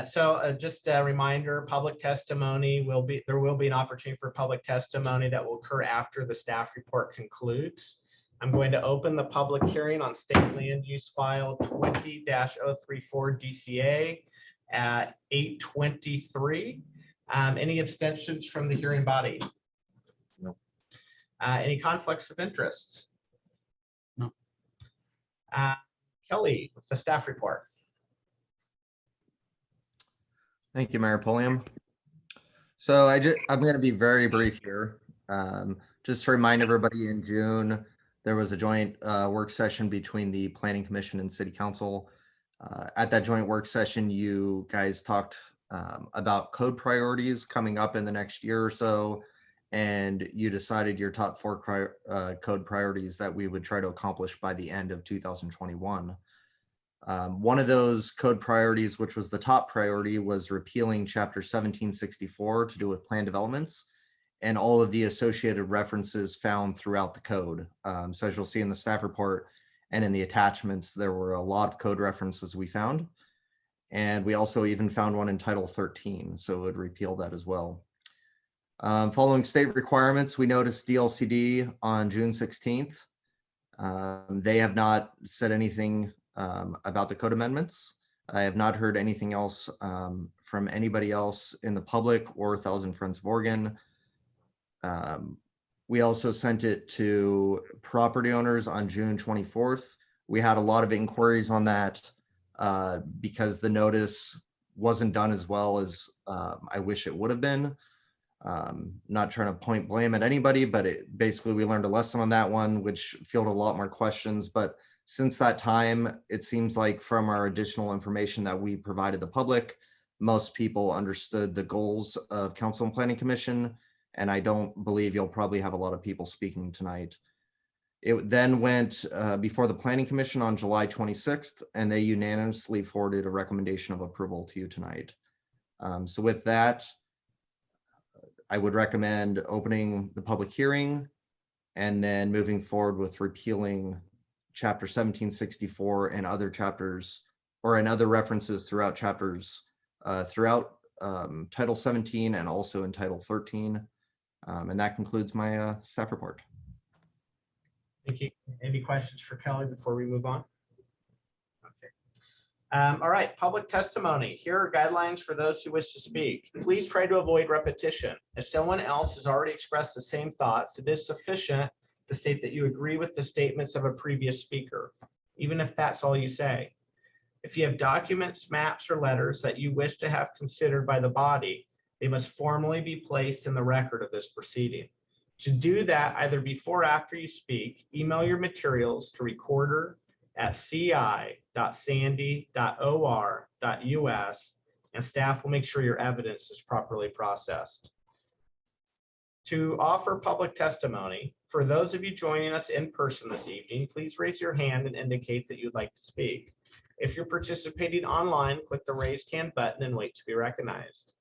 So just a reminder, public testimony there will be an opportunity for public testimony that will occur after the staff report concludes. I'm going to open the public hearing on state land use file 20-034 DCA at 8:23. Any abstentions from the hearing body? No. Any conflicts of interest? No. Kelly with the staff report. Thank you, Mayor Pulliam. So I'm going to be very brief here. Just to remind everybody, in June, there was a joint work session between the Planning Commission and City Council. At that joint work session, you guys talked about code priorities coming up in the next year or so, and you decided your top 4 code priorities that we would try to accomplish by the end of 2021. One of those code priorities, which was the top priority, was repealing Chapter 1764 to do with plan developments and all of the associated references found throughout the code. So as you'll see in the staff report and in the attachments, there were a lot of code references we found. And we also even found one in Title 13, so it would repeal that as well. Following state requirements, we noticed DLCD on June 16th. They have not said anything about the code amendments. I have not heard anything else from anybody else in the public or Thousand Friends of Oregon. We also sent it to property owners on June 24th. We had a lot of inquiries on that because the notice wasn't done as well as I wish it would have been. Not trying to point blame at anybody, but basically we learned a lesson on that one, which fielded a lot more questions. But since that time, it seems like from our additional information that we provided the public, most people understood the goals of Council and Planning Commission, and I don't believe you'll probably have a lot of people speaking tonight. It then went before the Planning Commission on July 26th, and they unanimously forwarded a recommendation of approval to you tonight. So with that, I would recommend opening the public hearing and then moving forward with repealing Chapter 1764 and other chapters, or in other references throughout chapters, throughout Title 17 and also in Title 13. And that concludes my staff report. Thank you. Any questions for Kelly before we move on? Okay. All right, public testimony. Here are guidelines for those who wish to speak. Please try to avoid repetition. If someone else has already expressed the same thoughts, it is sufficient to state that you agree with the statements of a previous speaker, even if that's all you say. If you have documents, maps, or letters that you wish to have considered by the body, they must formally be placed in the record of this proceeding. To do that, either before or after you speak, email your materials to recorder@ci.sandy.or.us, and staff will make sure your evidence is properly processed. To offer public testimony, for those of you joining us in person this evening, please raise your hand and indicate that you'd like to speak. If you're participating online, click the raised hand button and wait to be recognized.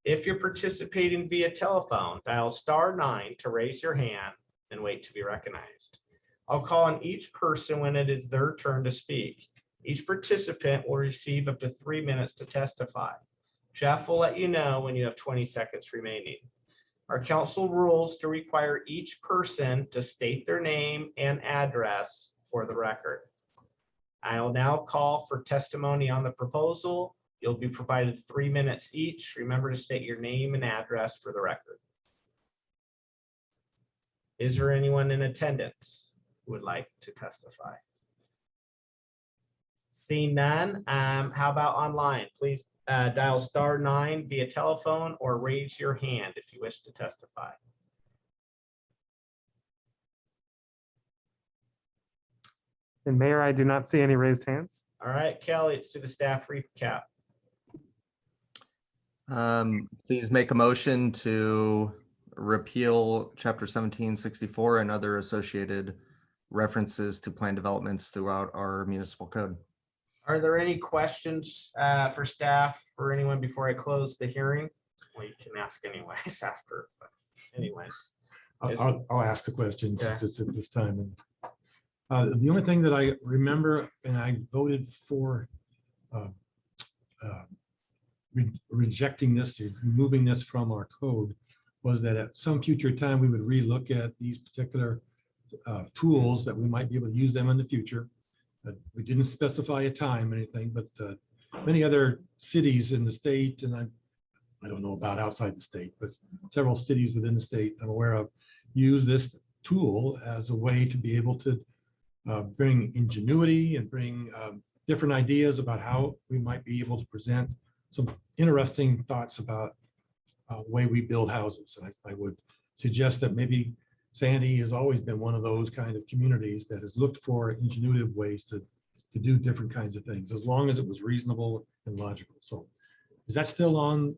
If you're participating via telephone, dial *9 to raise your hand and wait to be recognized. I'll call on each person when it is their turn to speak. Each participant will receive up to 3 minutes to testify. Jeff will let you know when you have 20 seconds remaining. Our council rules to require each person to state their name and address for the record. I'll now call for testimony on the proposal. You'll be provided 3 minutes each. Remember to state your name and address for the record. Is there anyone in attendance who would like to testify? Seeing none, how about online? Please dial *9 via telephone or raise your hand if you wish to testify. And Mayor, I do not see any raised hands. All right, Kelly, let's do the staff recap. Please make a motion to repeal Chapter 1764 and other associated references to plan developments throughout our municipal code. Are there any questions for staff or anyone before I close the hearing? Well, you can ask anyways after, but anyways. I'll ask a question since Okay. it's at this time. And the only thing that I remember, and I voted for rejecting this, removing this from our code, was that at some future time, we would relook at these particular tools that we might be able to use them in the future. We didn't specify a time or anything, but many other cities in the state, and I don't know about outside the state, but several cities within the state I'm aware of, use this tool as a way to be able to bring ingenuity and bring different ideas about how we might be able to present some interesting thoughts about the way we build houses. And I would suggest that maybe Sandy has always been one of those kind of communities that has looked for ingenuitive ways to do different kinds of things, as long as it was reasonable and logical. So is that still on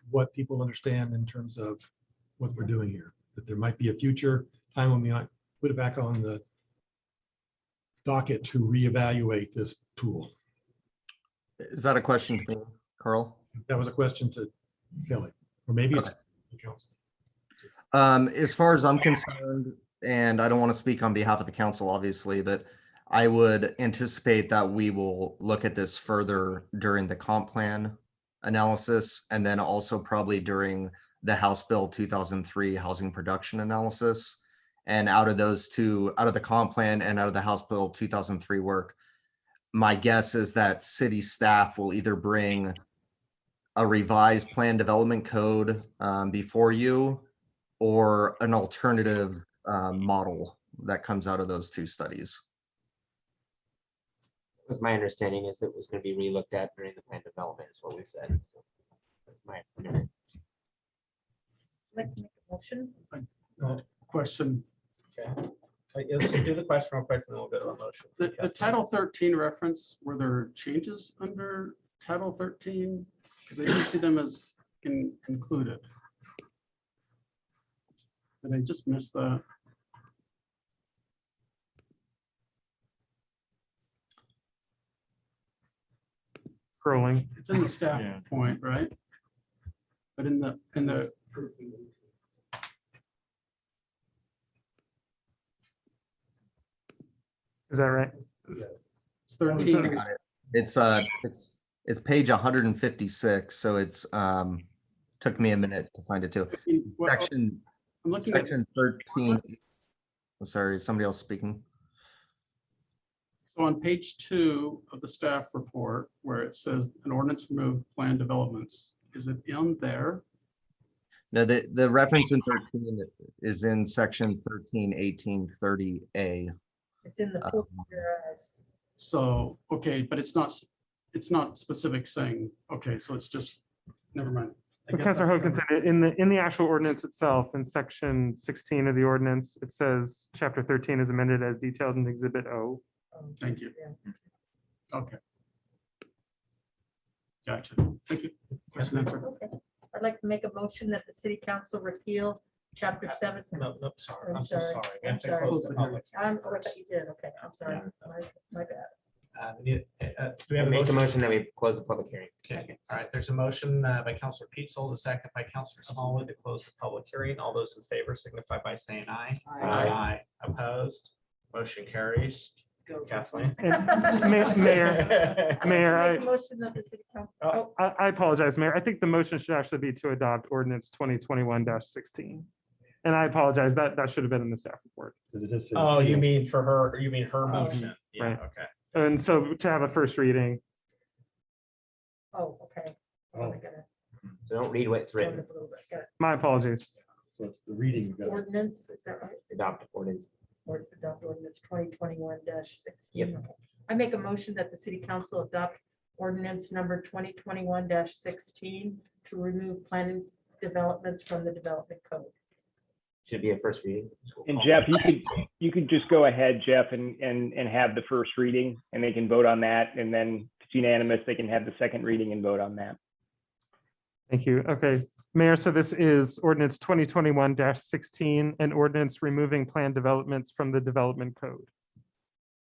what people understand in terms of what we're doing here? That there might be a future time when we might put it back on the docket to reevaluate this tool? Is that a question to me, Carl? That was a question to Kelly, or maybe it's Okay. the council. As far as I'm concerned, and I don't want to speak on behalf of the council, obviously, but I would anticipate that we will look at this further during the comp plan analysis, and then also probably during the House Bill 2003 housing production analysis. And out of those two, out of the comp plan and out of the House Bill 2003 work, my guess is that city staff will either bring a revised plan development code before you, or an alternative model that comes out of those two studies. Was my understanding is it was going to be relooked at during the plan development is what we said. So, that's my opinion. Like to make a motion? Question, Okay. Let's do the question real quick and then we'll go to a motion. the Title 13 reference, were there changes under Title 13? Because I didn't see them as included. Did I just miss that? Scrolling. It's in the staff Yeah. point, right? But in the, Is that right? it's 13. Got it. It's page 156, so it's took me a minute to find it too. Well, Section I'm looking at, section 13. I'm sorry, is somebody else speaking? so on page 2 of the staff report, where it says an ordinance remove plan developments, is it in there? No, the reference in 13 is in section 13, 18, 30A. It's in the full whereas. So, okay, but it's not specific saying, okay, so it's just, never mind. I guess Councilor that's Hoganson, in the actual ordinance itself, in section 16 of the ordinance, it says chapter 13 is amended as detailed in Exhibit O. Thank you. Yeah. Okay. Gotcha. Thank you. Question answered. Okay. I'd like to make a motion that the city council repeal chapter 7. No, sorry. I'm I'm so sorry. sorry. We I'm have to sorry. close the public. I thought you did. Okay, I'm sorry. Yeah. My bad. Do we have a Make the motion? motion that we close the public hearing. Okay. All right, there's a motion by Counselor Peatzel, a second by Counselor Smallwood to close the public hearing. All those in favor signify by saying aye. Aye. Opposed? Motion carries. Kathleen? And Mayor, I'd like to Mayor, make a motion that the city council. Oh. Oh, I apologize, Mayor. I think the motion should actually be to adopt ordinance 2021-16. And I apologize, that should have been in the staff report. Oh, you mean for her, you mean her motion? Yeah, Right. okay. And so to have a first reading, oh, okay. Oh, I gotta So don't read what's go in written. the blue, but got my apologies. So it's the reading. Ordinance, is that right? Adopt ordinance. Or adopt ordinance 2021-16. Yep. I make a motion that the city council adopt ordinance number 2021-16 to remove planning developments from the development code. Should be a first reading. And Jeff, you could just go ahead, Jeff, and have the first reading, and they can vote on that, and then if it's unanimous, they can have the second reading and vote on that. Thank you. Okay, Mayor, so this is ordinance 2021-16, an ordinance removing planned developments from the development code.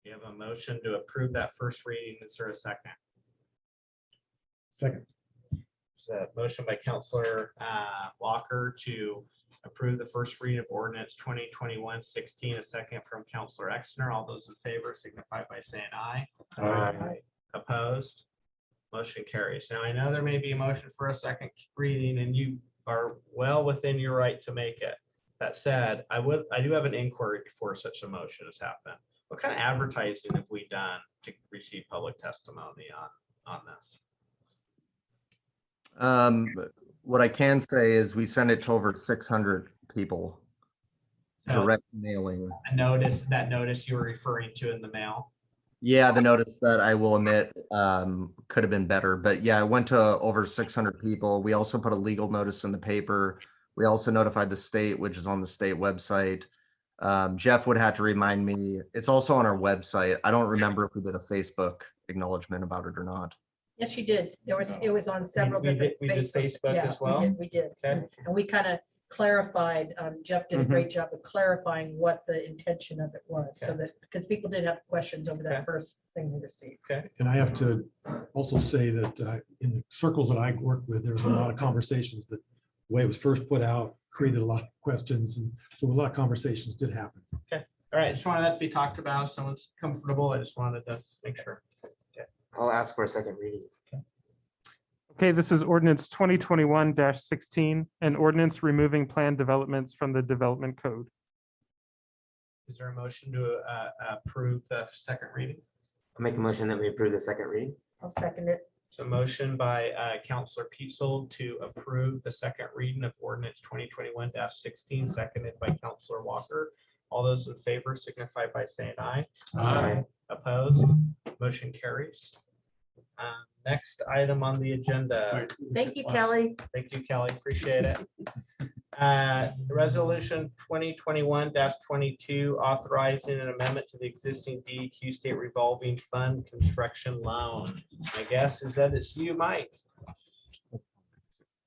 You have a motion to approve that first reading. Is there a second? Second. So motion by Counselor Walker to approve the first read of ordinance 2021-16, a second from Counselor Exner. All those in favor signify by saying aye. Aye. Opposed? Motion carries. Now, I know there may be a motion for a second reading and you are well within your right to make it. That said, I do have an inquiry before such a motion has happened. What kind of advertising have we done to receive public testimony on this? What I can say is we sent it to over 600 people. Oh. Direct mailing. That notice you were referring to in the mail. Yeah, the notice that I will admit could have been better, but yeah, it went to over 600 people. We also put a legal notice in the paper. We also notified the state, which is on the state website. Jeff would have to remind me. It's also on our website. I don't remember if we did a Facebook acknowledgement about it or not. Yes, you did. It was on several We different. did Facebook Yeah, as well? We did. Okay. And we kind of clarified, Jeff did a great job of clarifying what the intention of it was, so that, because people did have questions over Okay. that first thing we received. And I have to also say that in the circles that I work with, there's a lot of conversations that the way it was first put out created a lot of questions. And so a lot of conversations did happen. All right, just wanted that to be talked about. If someone's comfortable. I just wanted to make sure. I'll ask for a second reading. Okay, this is ordinance 2021-16, an ordinance removing planned developments from the development code. Is there a motion to approve the second reading? I'll make a motion that we approve the second reading. I'll second it. So motion by Counselor Pietzel to approve the second reading of ordinance 2021-16, seconded by Counselor Walker. All those in favor signify by saying aye. Aye. Opposed? Motion carries. Next item on the agenda. Thank you, Kelly. Thank you, Kelly. Appreciate it. Resolution 2021-22, authorizing an amendment to the existing DEQ state revolving fund construction loan. My guess is that it's you, Mike.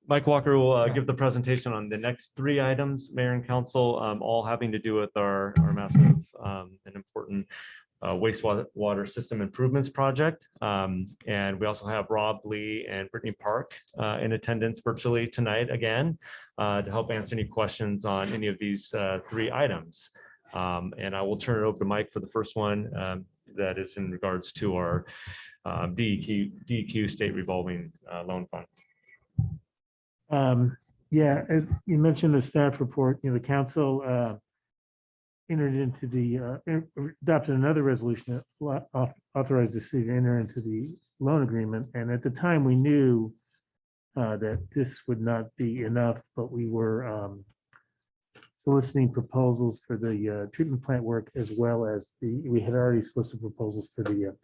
Mike Walker will give the presentation on the next three items, Mayor and Council, all having to do with our massive and important wastewater system improvements project. And we also have Rob Lee and Brittany Park in attendance virtually tonight again to help answer any questions on any of these three items. And I will turn it over to Mike for the first one that is in regards to our DEQ state revolving loan fund. Yeah, as you mentioned, the staff report, the council entered into the, adopted another resolution that authorized the city to enter into the loan agreement. And at the time, we knew that this would not be enough, but we were soliciting proposals for the treatment plant work, as well as we had already solicited proposals for the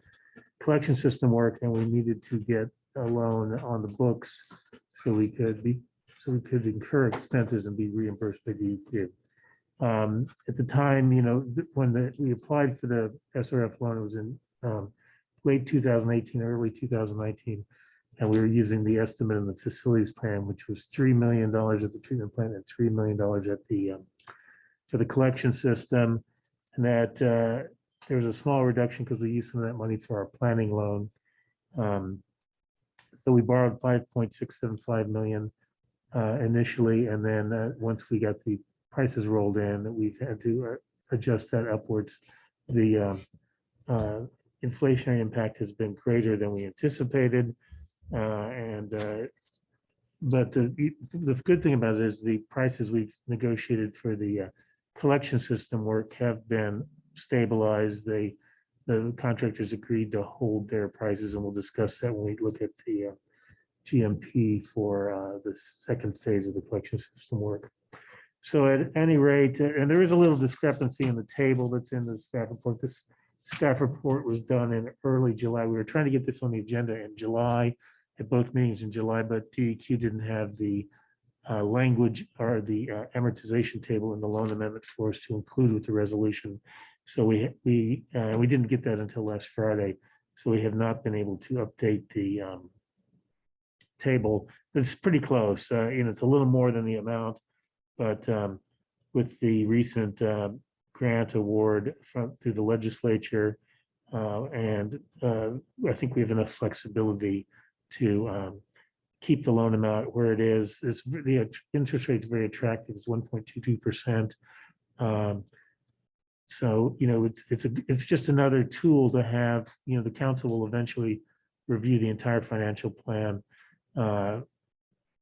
collection system work, and we needed to get a loan on the books so we could incur expenses and be reimbursed by DEQ. At the time, when we applied for the SRF loan, it was in late 2018, early 2019. And we were using the estimate in the facilities plan, which was $3 million at the treatment plant and $3 million at the for the collection system. And that there was a small reduction because we used some of that money for our planning loan. So we borrowed $5.675 million initially, and then once we got the prices rolled in, we've had to adjust that upwards. The inflationary impact has been greater than we anticipated. But the good thing about it is the prices we've negotiated for the collection system work have been stabilized. The contractors agreed to hold their prices, and we'll discuss that when we look at the GMP for the second phase of the collection system work. So at any rate, and there is a little discrepancy in the table that's in the staff report. This staff report was done in early July. We were trying to get this on the agenda in July, at both meetings in July, but DEQ didn't have the language or the amortization table in the loan amendment for us to include with the resolution. So we didn't get that until last Friday. So we have not been able to update the table. It's pretty close. It's a little more than the amount, but with the recent grant award through the legislature, and I think we have enough flexibility to keep the loan amount where it is. The interest rate is very attractive. It's 1.22%. So it's just another tool to have. The council will eventually review the entire financial plan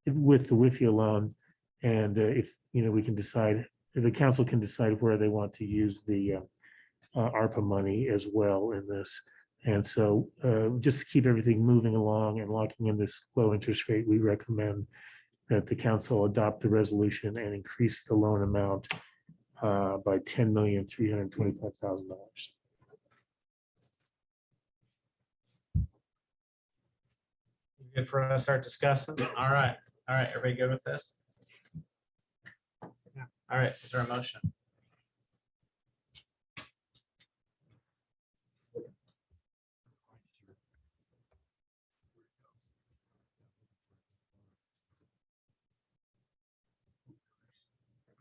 with the WIFIA loan, and if we can decide, the council can decide where they want to use the ARPA money as well in this. And so just to keep everything moving along and locking in this low interest rate, we recommend that the council adopt the resolution and increase the loan amount by $10,325,000. Good for us to start discussing. All right. Everybody good with this? Yeah. All right. Is there a motion?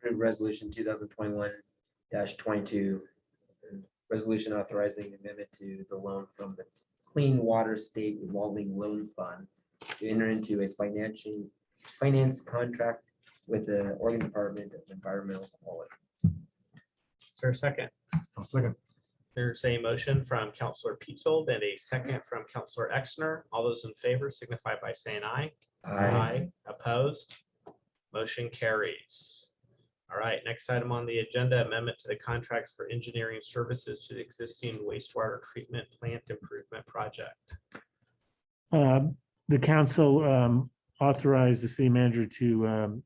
Approved resolution 2021-22. Resolution authorizing amendment to the loan from the Clean Water State Revolving Loan Fund to enter into a finance contract with the Oregon Department of Environmental Quality. Is there a second? I'll second. There's a motion from Counselor Pietzold and a second from Counselor Exner. All those in favor signify by saying aye. Opposed? Motion carries. All right, next item on the agenda, amendment to the contract for engineering services to the existing wastewater treatment plant improvement project. The council authorized the city manager to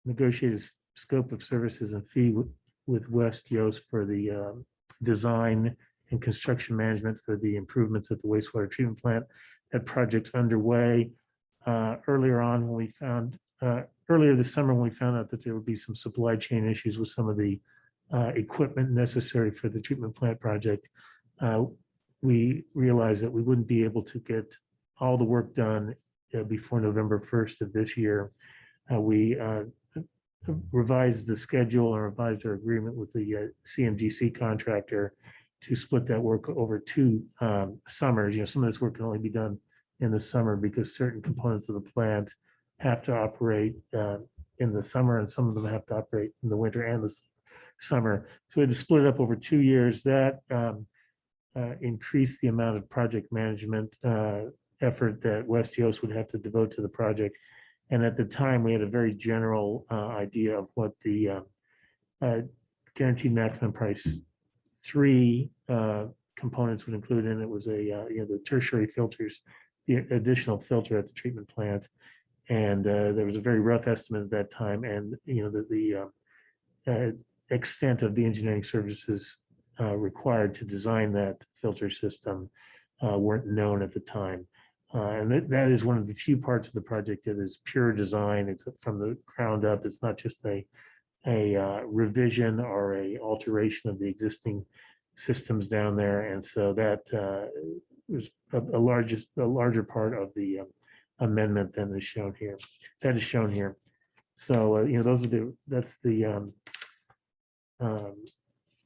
negotiate a scope of services and fee with West Yost for the design and construction management for the improvements at the wastewater treatment plant. That project's underway. Earlier this summer, when we found out that there would be some supply chain issues with some of the equipment necessary for the treatment plant project, we realized that we wouldn't be able to get all the work done before November 1st of this year. We revised the schedule and revised our agreement with the CMGC contractor to split that work over 2 summers. Some of this work can only be done in the summer because certain components of the plant have to operate in the summer, and some of them have to operate in the winter and the summer. So we had to split it up over 2 years. That increased the amount of project management effort that West Yost would have to devote to the project. And at the time, we had a very general idea of what the guaranteed maximum price 3 components would include. And it was the tertiary filters, the additional filter at the treatment plant. And there was a very rough estimate at that time. And the extent of the engineering services required to design that filter system weren't known at the time. And that is one of the few parts of the project that is pure design. It's from the ground up. It's not just a revision or a alteration of the existing systems down there. And so that was a larger part of the amendment than is shown here. That is shown here. So that's the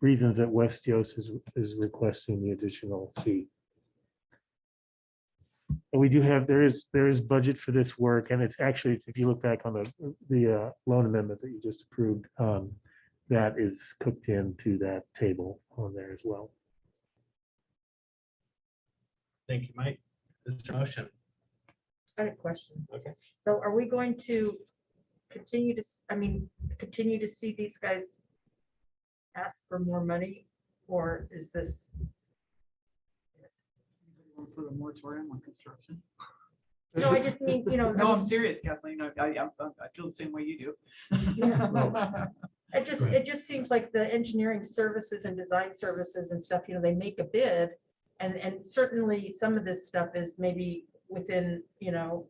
reasons that West Yost is requesting the additional fee. And we do have, there is budget for this work, and it's actually, if you look back on the loan amendment that you just approved, that is cooked into that table on there as well. Thank you, Mike. Is there a motion? I had a question. Okay. So are we going to continue to see these guys ask for more money, or is this? For the moratorium on construction. No, I just mean, No, I'm serious, Kathleen. I feel the same way you do. It just seems like the engineering services and design services and stuff, they make a bid, and certainly some of this stuff is maybe within, good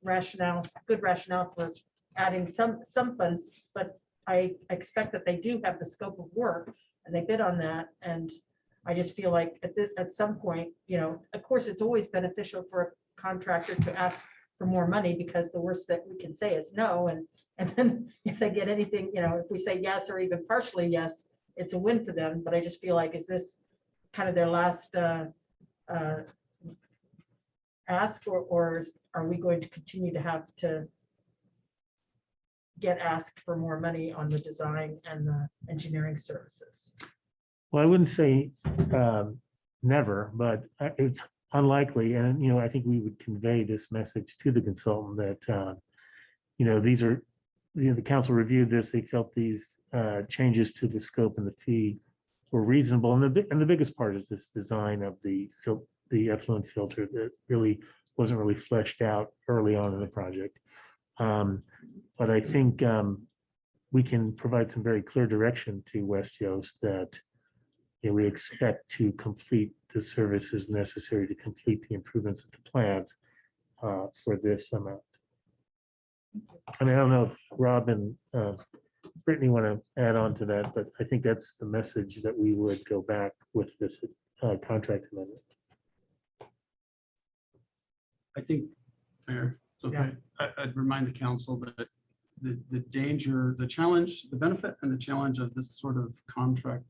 rationale for adding some funds, but I expect that they do have the scope of work and they bid on that. And I just feel like at some point, of course, it's always beneficial for a contractor to ask for more money, because the worst that we can say is no. And then if they get anything, if we say yes or even partially yes, it's a win for them. But I just feel like, is this kind of their last ask, or are we going to continue to have to get asked for more money on the design and the engineering services? Well, I wouldn't say never, but it's unlikely. And, I think we would convey this message to the consultant that, these are, the council reviewed this. They felt these changes to the scope and the fee were reasonable. And the biggest part is this design of the effluent filter that really wasn't really fleshed out early on in the project. But I think we can provide some very clear direction to West Yost that we expect to complete the services necessary to complete the improvements at the plant for this amount. I don't know if Rob and Brittany want to add on to that, but I think that's the message that we would go back with this contract amendment. I think fair. It's okay. I'd remind the council that the danger, the challenge, the benefit and the challenge of this sort of contract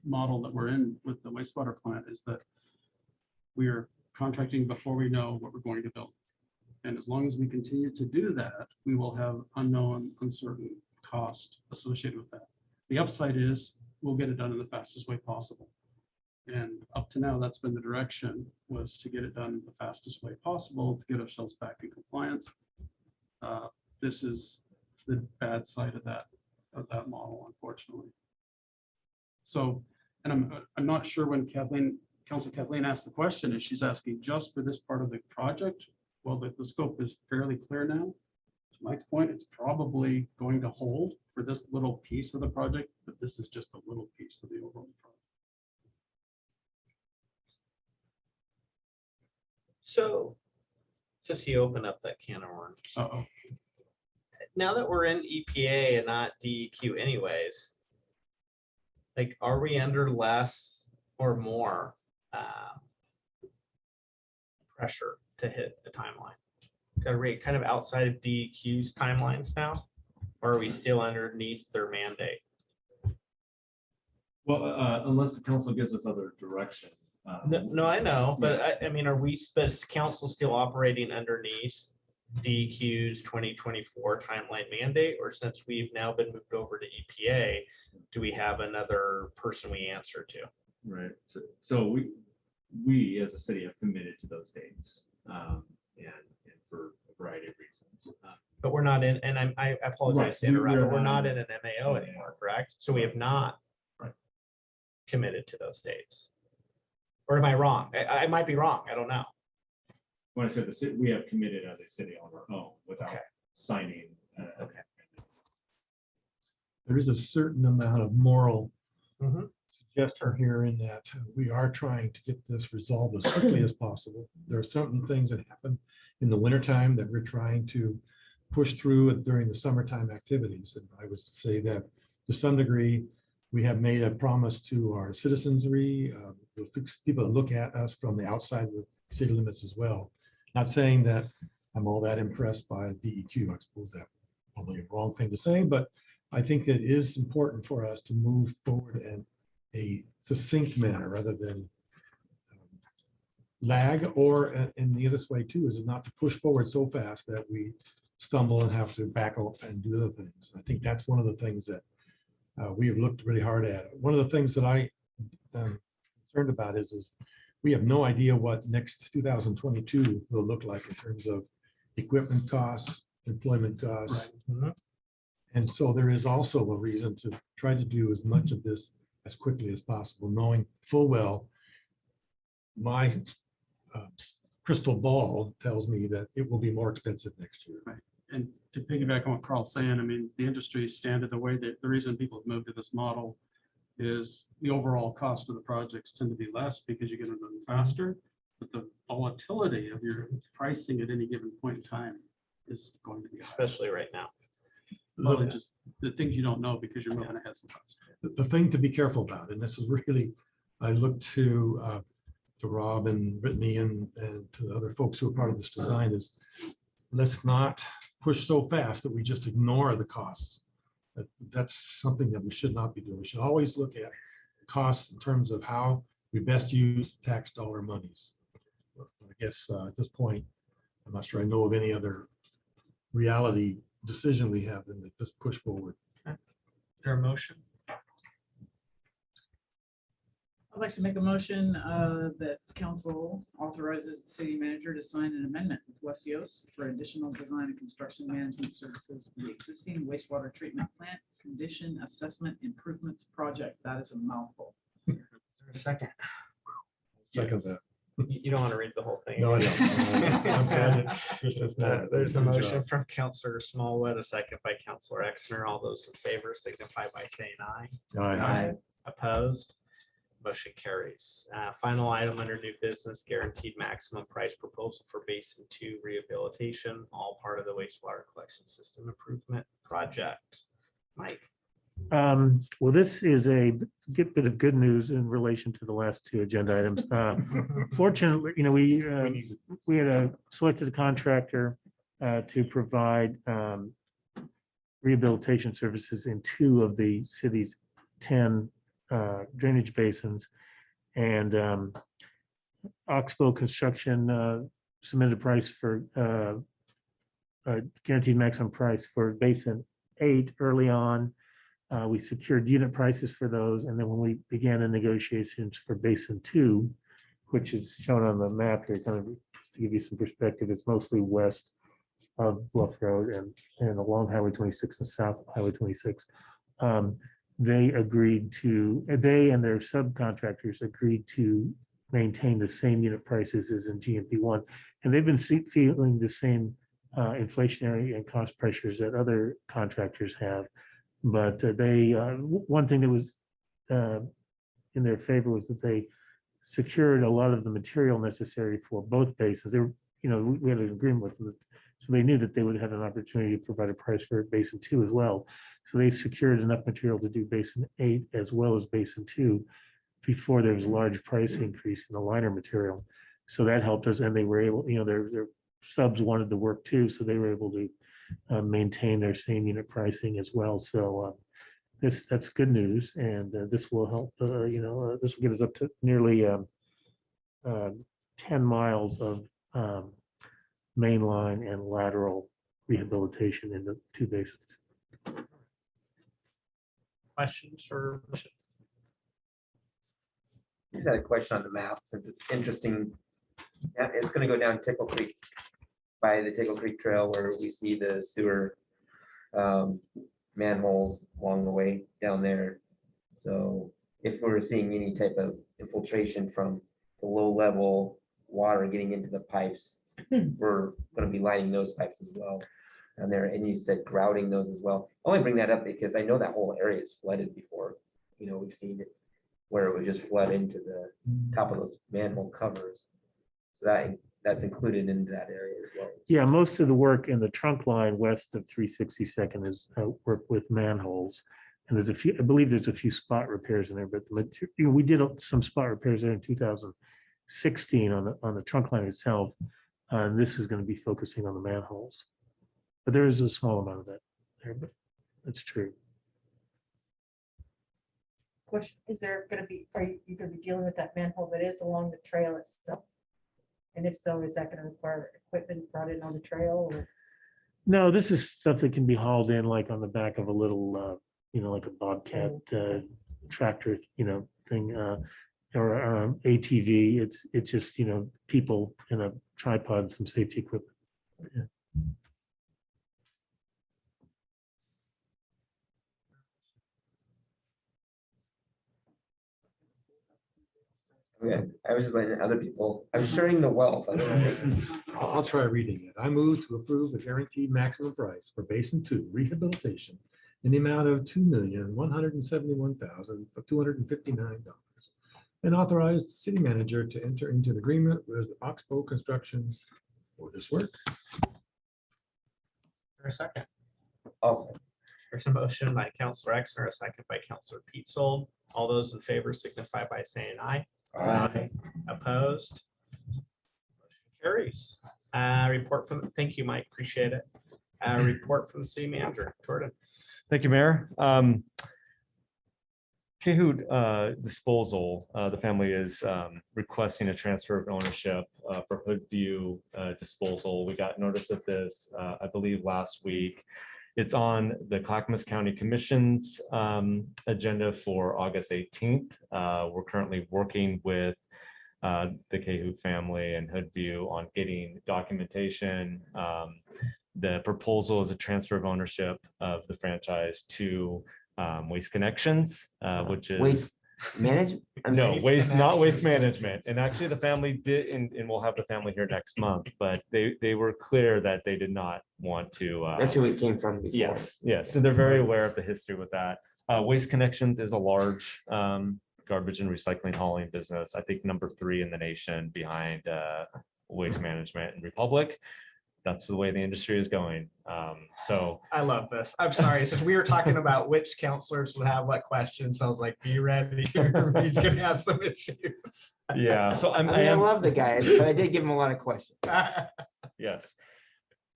model that we're in with the wastewater plant is that we are contracting before we know what we're going to build. And as long as we continue to do that, we will have unknown, uncertain cost associated with that. The upside is we'll get it done in the fastest way possible. And up to now, that's been the direction, was to get it done in the fastest way possible to get ourselves back in compliance. This is the bad side of that. of that model, unfortunately. So, and I'm not sure when Council Kathleen asked the question, is she's asking just for this part of the project? Well, the scope is fairly clear now. To Mike's point, it's probably going to hold for this little piece of the project, but this is just a little piece of the overall project. So, since you open up that can of worms, Uh-oh. now that we're in EPA and not DEQ anyways, like, are we under less or more pressure to hit the timeline? Are we kind of outside of DEQ's timelines now? Or are we still underneath their mandate? Well, unless the council gives us other direction. No, I know, but I mean, are we, is the council still operating underneath DEQ's 2024 timeline mandate? Or since we've now been moved over to EPA, do we have another person we answer to? Right. So we as a city have committed to those dates, and for a variety of reasons. But we're not in, and I apologize to Right, interrupt, but we're not not in- in an MAO anymore, correct? So we have not committed to those dates. Or am I wrong? I might be wrong. I don't know. When I said the city, we have committed as a city on our own without Okay. signing. Okay. There is a certain amount of moral Mhm. suggestion here in that we are trying to get this resolved as quickly as possible. There are certain things that happen in the wintertime that we're trying to push through during the summertime activities. And I would say that to some degree, we have made a promise to our citizenry, the people that look at us from the outside of the city limits as well. Not saying that I'm all that impressed by DEQ. I suppose that probably a wrong thing to say, but I think it is important for us to move forward in a succinct manner rather than lag, or in the other way too, is not to push forward so fast that we stumble and have to back up and do other things. I think that's one of the things that we have looked really hard at. One of the things that I am concerned about is we have no idea what next 2022 will look like in terms of equipment costs, employment costs. Mhm. And so there is also a reason to try to do as much of this as quickly as possible, knowing full well my crystal ball tells me that it will be more expensive next year. Right. And to piggyback on what Carl's saying, I mean, the industry standard, the way that the reason people have moved to this model is the overall cost of the projects tend to be less because you get them done faster, but the volatility of your pricing at any given point in time is going to be high. Especially right now. Well, it's just the things you don't know because you're moving ahead sometimes. The thing to be careful about, and this is really, I look to Rob and Brittany and to the other folks who are part of this design, is let's not push so fast that we just ignore the costs. That's something that we should not be doing. We should always look at costs in terms of how we best use tax dollar monies. I guess at this point, I'm not sure I know of any other reality decision we have than to just push forward. Is there a motion? I'd like to make a motion that council authorizes the city manager to sign an amendment with West Yost for additional design and construction management services for the existing wastewater treatment plant condition assessment improvements project. That is a mouthful. Is there a second? Second that. You don't want to read the whole thing. No, I don't. I'm glad that- There's a Good motion job. from Counselor Smallwood, a second by Counselor Exner. All those in favor signify by saying aye. Aye. Opposed? Motion carries. Final item under new business, guaranteed maximum price proposal for Basin 2 rehabilitation, all part of the wastewater collection system improvement project. Mike. Well, this is a bit of good news in relation to the last two agenda items. Fortunately, we had selected a contractor to provide rehabilitation services in 2 of the city's 10 drainage basins, and Oxbow Construction submitted a price for a guaranteed maximum price for Basin 8 early on. We secured unit prices for those, and then when we began the negotiations for Basin 2, which is shown on the map here, kind of to give you some perspective, it's mostly west of Bluff Road and along Highway 26 and south of Highway 26. they agreed to, they and their subcontractors agreed to maintain the same unit prices as in GMP1. And they've been feeling the same inflationary and cost pressures that other contractors have. But one thing that was in their favor was that they secured a lot of the material necessary for both basins. They were, we had an agreement with them, so they knew that they would have an opportunity to provide a price for Basin 2 as well. So they secured enough material to do Basin 8 as well as Basin 2 before there was a large price increase in the liner material. So that helped us, and they were able, their subs wanted to work too, so they were able to maintain their same unit pricing as well. So that's good news, and this will help. This will get us up to nearly 10 miles of mainline and lateral rehabilitation in the two basins. Questions or? I just had a question on the map, since it's interesting. Yeah, it's going to go down Tickle Creek by the Tickle Creek Trail, where we see the sewer manholes along the way down there. So if we're seeing any type of infiltration from the low level water getting into the pipes, we're going to be lining those pipes as well down there. And you said grouting those as well. I only bring that up because I know that whole area is flooded before. We've seen it where it would just flood into the top of those manhole covers. So that's included in that area as well. Yeah, most of the work in the trunk line west of 362nd is work with manholes. And there's a few, I believe there's a few spot repairs in there, but we did some spot repairs there in 2016 on the trunk line itself. And this is going to be focusing on the manholes. But there is a small amount of that there, but that's true. Question, are you going to be dealing with that manhole that is along the trail itself? And if so, is that going to require equipment brought in on the trail? Or? No, this is stuff that can be hauled in like on the back of a little, like a Bobcat tractor, thing, or ATV. It's just, people in a tripod, some safety equipment. Yeah. Yeah, I was just letting other people, I was sharing the wealth. I don't know. I'll try reading it. I move to approve the guaranteed maximum price for Basin 2 rehabilitation in the amount of $2,171,259 and authorize the city manager to enter into an agreement with Oxbow Construction for this work. For a second. Also, There's a motion by Counselor Exner, a second by Counselor Pietzold. All those in favor signify by saying aye. Aye. Opposed? Motion carries. Report from, thank you, Mike, appreciate it. Report from the city manager, Jordan. Thank you, Mayor. Cahoot Disposal, the family is requesting a transfer of ownership for Hoodview Disposal. We got notice of this, I believe, last week. It's on the Clackamas County Commission's agenda for August 18th. We're currently working with the Cahoot family and Hoodview on getting documentation. The proposal is a transfer of ownership of the franchise to Waste Connections, which is waste management. not waste management. And actually the family did, and we'll have the family here next month, but they were clear that they did not want to. That's who it came from before. Yes, so they're very aware of the history with that. Waste Connections is a large garbage and recycling hauling business. I think number 3 in the nation behind Waste Management and Republic. That's the way the industry is going. So I love this. I'm sorry, since we were talking about which counselors would have what questions, I was like, be ready. He's gonna have some issues. yeah, so I love the guy, but I did give him a lot of questions. Yes.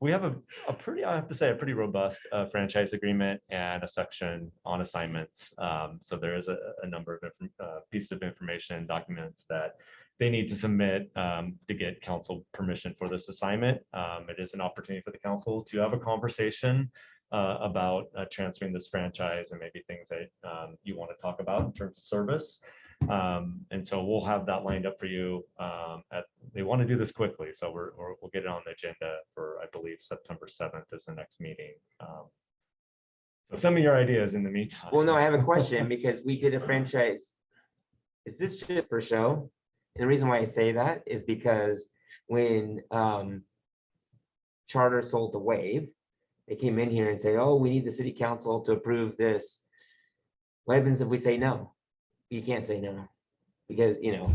We have a pretty, I have to say, a pretty robust franchise agreement and a section on assignments. So there is a number of pieces of information, documents that they need to submit to get council permission for this assignment. It is an opportunity for the council to have a conversation about transferring this franchise and maybe things that you want to talk about in terms of service. And so we'll have that lined up for you. They want to do this quickly, so we'll get it on the agenda for, I believe, September 7th is the next meeting. So some of your ideas in the meantime. Well, no, I have a question because we did a franchise. Is this just for show? And the reason why I say that is because when Charter sold the Wave, they came in here and said, oh, we need the city council to approve this. What happens if we say no? You can't say no because, you know,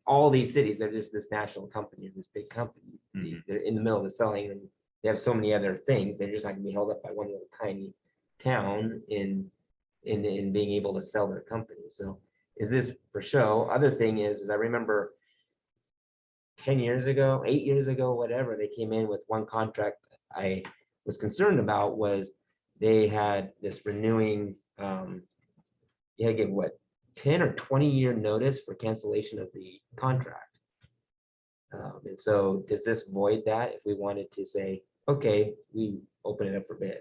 all these cities, they're just this national company, this big company. They're in the middle of the selling and they have so many other things. They're just not gonna be held up by one little tiny town in being able to sell their company. So is this for show? Other thing is I remember 10 years ago, 8 years ago, whatever, they came in with one contract I was concerned about was they had this renewing, you had to give what, 10 or 20-year notice for cancellation of the contract. And so does this void that if we wanted to say, okay, we open it up for bid?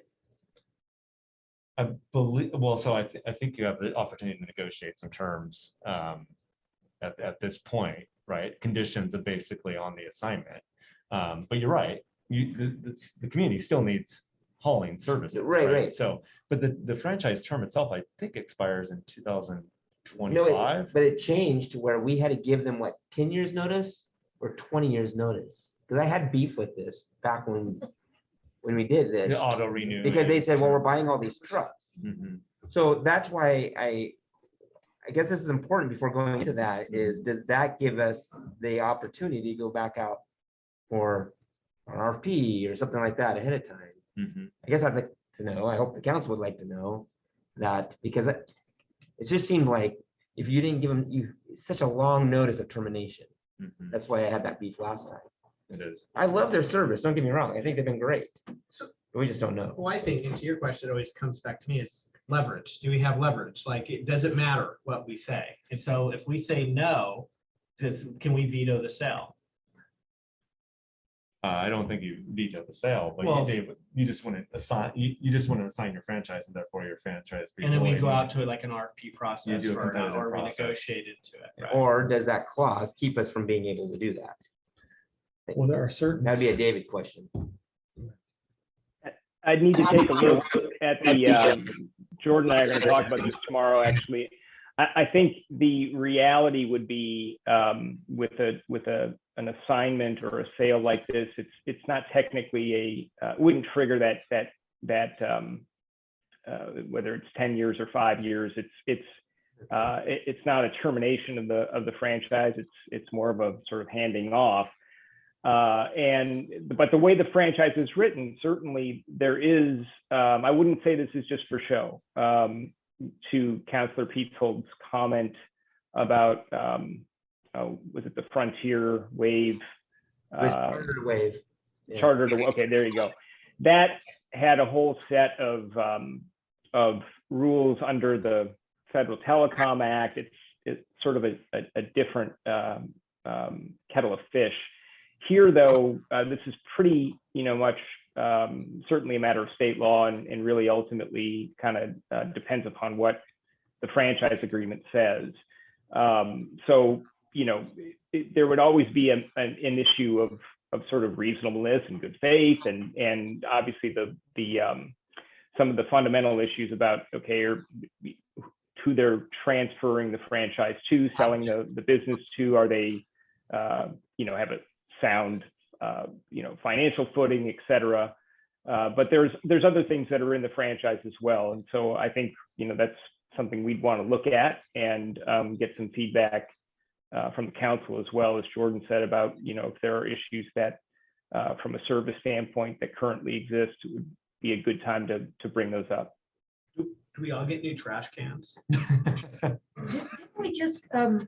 I believe, well, so I think you have the opportunity to negotiate some terms at this point, right? Conditions are basically on the assignment. But you're right, the community still needs hauling services. Right. So, but the franchise term itself, I think expires in 2025. No, but it changed to where we had to give them what, 10 years notice or 20 years notice? Because I had beef with this back when we did this. The auto renew. Because they said, well, we're buying all these trucks. Mhm. So that's why I guess this is important before going into that is, does that give us the opportunity to go back out for an RFP or something like that ahead of time? Mhm. I guess I'd like to know, I hope the council would like to know that, because it just seemed like if you didn't give them such a long notice of termination. Mhm. That's why I had that beef last time. It is. I love their service, don't get me wrong, I think they've been great. So- We just don't know. Well, I think, and to your question, it always comes back to me, it's leverage. Do we have leverage? Like, it doesn't matter what we say. And so if we say no, can we veto the sale? I don't think you veto the sale, but Well- you just want to assign, you just want to assign your franchise and therefore your franchise. be And then we void. go out to like an RFP process do a or competitive we process. negotiate into it. Right? Or does that clause keep us from being able to do that? Well, there are certain. That'd be a David question. I'd need to take a look at the, Jordan and I are going to talk about this tomorrow, actually. I think the reality would be with an assignment or a sale like this, it's not technically wouldn't trigger that whether it's 10 years or 5 years, it's not a termination of the franchise. It's more of a sort of handing off. But the way the franchise is written, certainly there is, I wouldn't say this is just for show. To Councillor Peathold's comment about, was it the Frontier Wave? Charter to Wave. Yeah. Charter to, okay, there you go. That had a whole set of rules under the Federal Telecom Act. It's sort of a different kettle of fish. Here, though, this is pretty, much certainly a matter of state law and really ultimately kind of depends upon what the franchise agreement says. So, there would always be an issue of sort of reasonableness and good faith, and obviously some of the fundamental issues about, okay, or who they're transferring the franchise to, selling the business to, are they, have a sound, financial footing, et cetera. But there's other things that are in the franchise as well. And so I think, that's something we'd want to look at and get some feedback from the council as well, as Jordan said, about, if there are issues that from a service standpoint that currently exist, it would be a good time to bring those up. Do we all get new trash cans? Didn't we just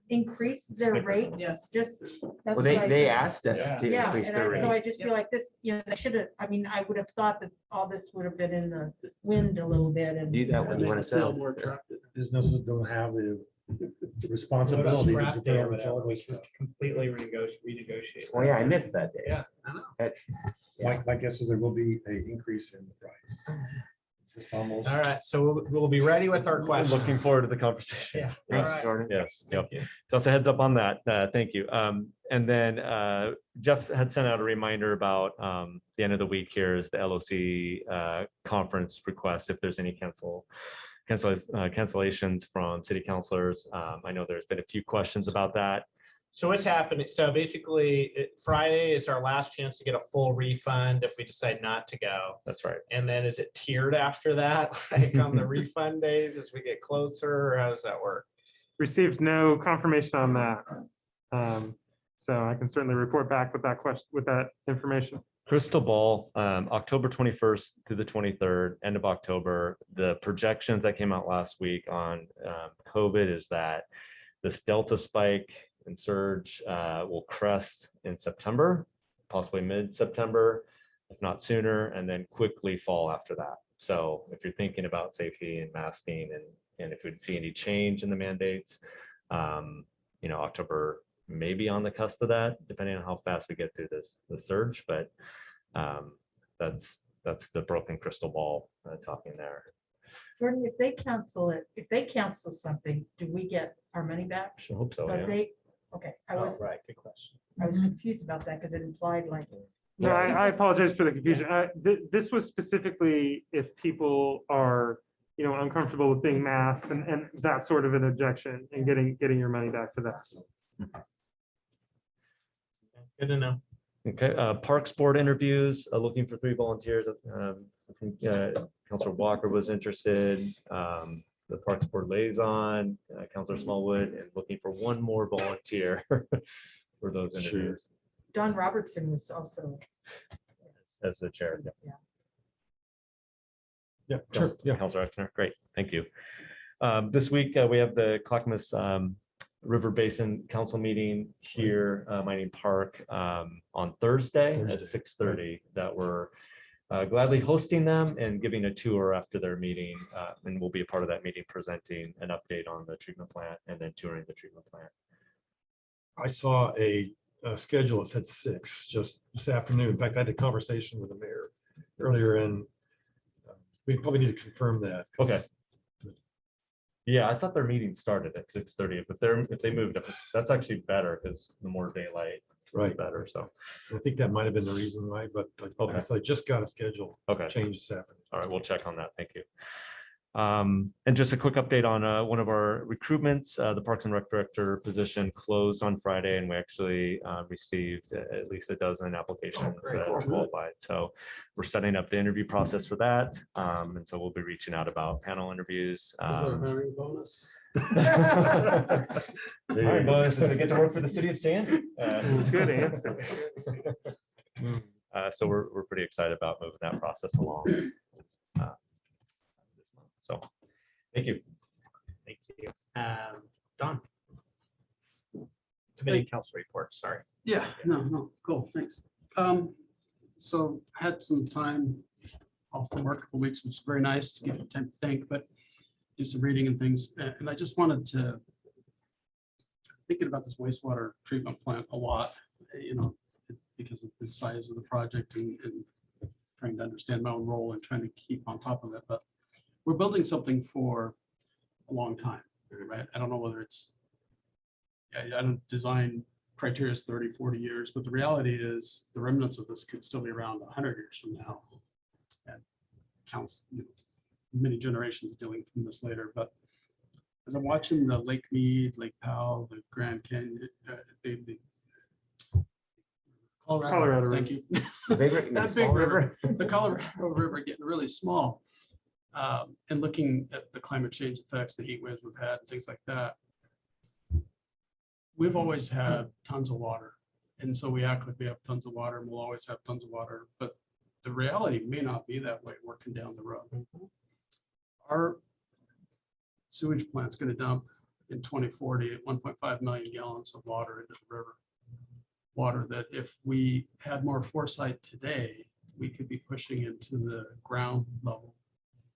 increase their rates? Yes. Just. that's Well, they what I- asked us to Yeah, increase and the so rate. I just feel like this, I should have, I would have thought that all this would have been in the wind a little bit and. Do that when you want to sell. More truck. Businesses don't have the What responsibility to scrap day or prepare all whatever, we this can stuff. completely renegotiate. Oh, yeah, I missed that day. Yeah, I know. My guess is there will be an increase in the price. Just almost. All right, so we'll be ready with our questions. Looking forward to the conversation. Yeah. Thanks, All right. Jordan. Yes, yep. Thank you. So it's a heads up on that. Thank you. And then Jeff had sent out a reminder about the end of the week here is the LOC conference request. If there's any cancellations from city councilors. I know there's been a few questions about that. So what's happening? So basically, Friday is our last chance to get a full refund if we decide not to go. That's right. And then is it tiered after that? Like on the refund days as we get closer, or how does that work? Received no confirmation on that. So I can certainly report back with that question, with that information. Crystal ball, October 21st through the 23rd, end of October. The projections that came out last week on COVID is that this Delta spike and surge will crest in September, possibly mid-September, if not sooner, and then quickly fall after that. So if you're thinking about safety and masking and if we'd see any change in the mandates, October may be on the cusp of that, depending on how fast we get through the surge. But that's the broken crystal ball talking there. Jordan, if they cancel something, do we get our money back? I hope so. So Yeah. Okay, Right, good question. I was confused about that because it implied like. No, I apologize for the confusion. This was specifically if people are, uncomfortable with being masked and that sort of an objection and getting your money back for that. Good to know. Okay, Parks Board interviews, looking for 3 volunteers. I think Councilor Walker was interested. The Parks Board liaison, Councilor Smallwood, and looking for 1 more volunteer for those interviews. Don Robertson was also. As the chair. Yeah. Yeah, sure. Yeah. Councilor Exner, great, thank you. This week, we have the Clackamas River Basin Council meeting here, Mining Park, on Thursday at 6:30 that we're gladly hosting them and giving a tour after their meeting. And we'll be a part of that meeting, presenting an update on the treatment plant and then touring the treatment plant. I saw a schedule that said 6 just this afternoon. In fact, I had a conversation with the mayor earlier, and we probably need to confirm that. Okay. Yeah, I thought their meeting started at 6:30, but if they moved up, that's actually better because the more daylight, Right. better. So I think that might have been the reason why, but Okay. so I just got a schedule okay. change this afternoon. All right, we'll check on that. Thank you. And just a quick update on one of our recruitments. The Parks and Rec Director position closed on Friday, and we actually received at least a dozen applications that are qualified. So we're setting up the interview process for that. And so we'll be reaching out about panel interviews. Is there a hiring bonus? Hiring bonus is to get to work for the city of Sandy. Good answer. So we're pretty excited about moving that process along. So, thank you. Thank you. Don. Committee council report, sorry. Yeah, no, cool, thanks. So I had some time off from work a couple weeks, which is very nice to give you time to think, but do some reading and things. And I just wanted to thinking about this wastewater treatment plant a lot, because of the size of the project and trying to understand my own role and trying to keep on top of it. But we're building something for a long time, right? I don't know whether I don't design criteria is 30, 40 years, but the reality is the remnants of this could still be around 100 years from now. And counts many generations dealing from this later. But as I'm watching the Lake Mead, Lake Powell, the Grand Canyon, the Colorado, thank you. That big river, the Colorado River getting really small. And looking at the climate change effects, the heat waves we've had, things like that. We've always had tons of water. And so we act like we have tons of water and we'll always have tons of water, but the reality may not be that way working down the road. Our sewage plant's going to dump in 2040 at 1.5 million gallons of water into the river. Water that if we had more foresight today, we could be pushing into the ground level,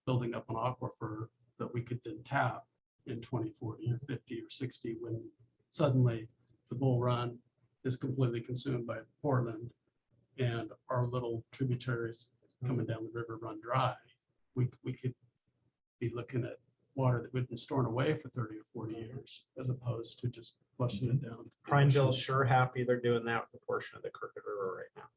building up an aquifer that we could then tap in 2040 or 50 or 60 when suddenly the Bull Run is completely consumed by Portland and our little tributaries coming down the river run dry. We could be looking at water that we've been storing away for 30 or 40 years, as opposed to just flushing it down. to the Prineville's ocean. sure happy they're doing that with a portion of the Crooked River right now,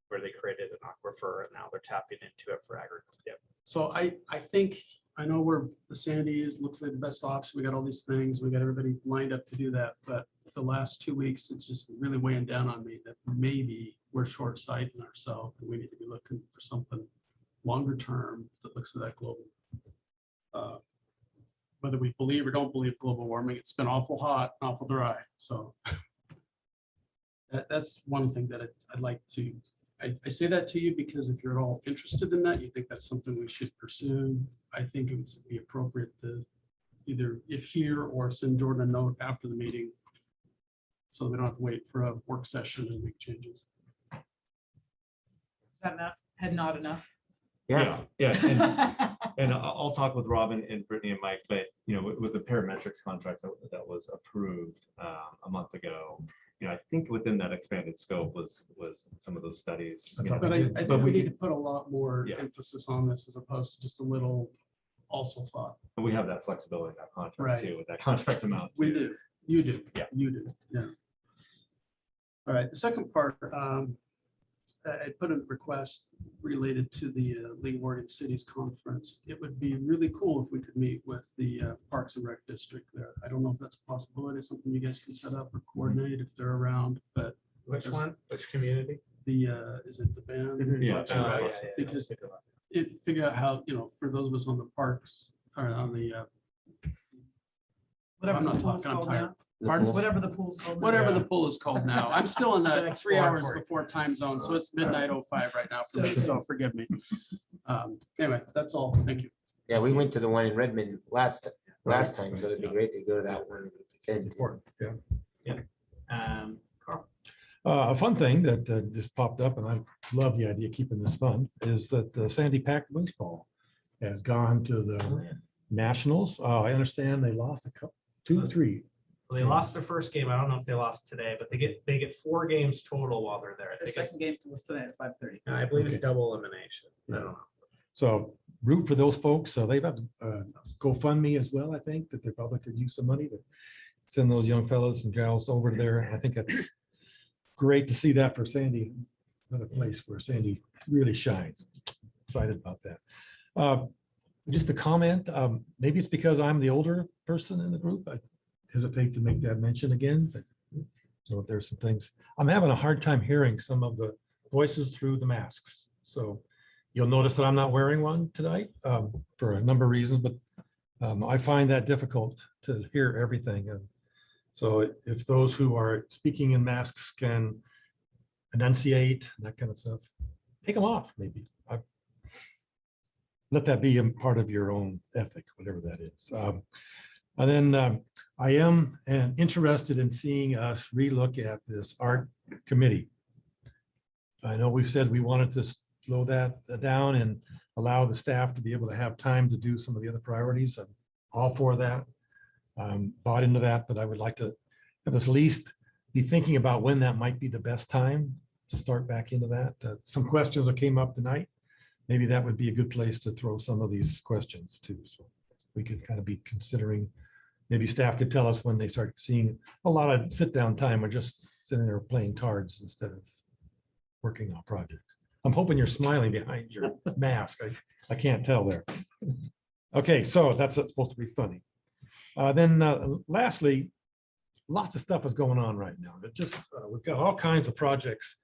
where they created an aquifer and now they're tapping into it for agriculture. Yep. So I think, I know where the Sandy is, looks like the best option. We got all these things, we got everybody lined up to do that, but the last 2 weeks, it's just really weighing down on me that maybe we're short-sighted ourselves and we need to be looking for something longer term that looks at that global. Whether we believe or don't believe global warming, it's been awful hot, awful dry, so. That's one thing that I'd like to, I say that to you because if you're at all interested in that, you think that's something we should pursue, I think it would be appropriate to either if here or send Jordan a note after the meeting, so we don't have to wait for a work session and make changes. Is that enough? Head nod enough? Yeah. And I'll talk with Robin and Brittany and Mike, but with the parametrics contract that was approved a month ago, I think within that expanded scope was some of those studies. But I think we need to put a lot more Yeah. emphasis on this as opposed to just a little also thought. And we have that flexibility in that contract Right. too, with that contract amount. We too. do, you do. Yeah. You do, yeah. All right, the second part, I put a request related to the League of Oregon Cities Conference. It would be really cool if we could meet with the Parks and Rec District there. I don't know if that's a possibility, something you guys can set up or coordinate if they're around, but Which one? Which community? the, is it the band? Yeah. Parks and Rec? Oh, Because figure out how, for those of us on the parks or on the, Whatever I'm the not pool's talking, I'm called tired. now. Pardon? Whatever the pool's called. now. Whatever the pool is called now. I'm still in that It's 3 hours exploratory. before time zone, so it's midnight 05 right now for me, so forgive me. Anyway, that's all. Thank you. Yeah, we went to the one in Redmond last time, so it'd be great to go to that one. And Important, yeah. Carl. A fun thing that just popped up, and I love the idea of keeping this fun, is that the Sandy Pack baseball has gone to the Nationals. I understand they lost a couple, 2, 3. Well, they lost their first game. I don't know if they lost today, but they get 4 games total while they're there. I Their think second game was today at 5:30. I believe it's Okay. double elimination. I Yeah. don't know. So root for those folks. So they've got GoFundMe as well. I think that they probably could use some money to send those young fellows and gals over there. I think that's great to see that for Sandy, another place where Sandy really shines. Excited about that. Just a comment, maybe it's because I'm the older person in the group. I hesitate to make that mention again. But, so if there's some things, I'm having a hard time hearing some of the voices through the masks. So you'll notice that I'm not wearing one tonight for a number of reasons, but I find that difficult to hear everything. And so if those who are speaking in masks can enunciate, that kind of stuff, take them off maybe. Let that be a part of your own ethic, whatever that is. And then I am interested in seeing us relook at this art committee. I know we've said we wanted to slow that down and allow the staff to be able to have time to do some of the other priorities. I'm all for that. Bought into that, but I would like to have us at least be thinking about when that might be the best time to start back into that. Some questions that came up tonight. Maybe that would be a good place to throw some of these questions too. So we could kind of be considering, maybe staff could tell us when they start seeing a lot of sit down time or just sitting there playing cards instead of working on projects. I'm hoping you're smiling behind your mask. I can't tell there. Okay, so that's supposed to be funny. Then lastly, lots of stuff is going on right now. It just we've got all kinds of projects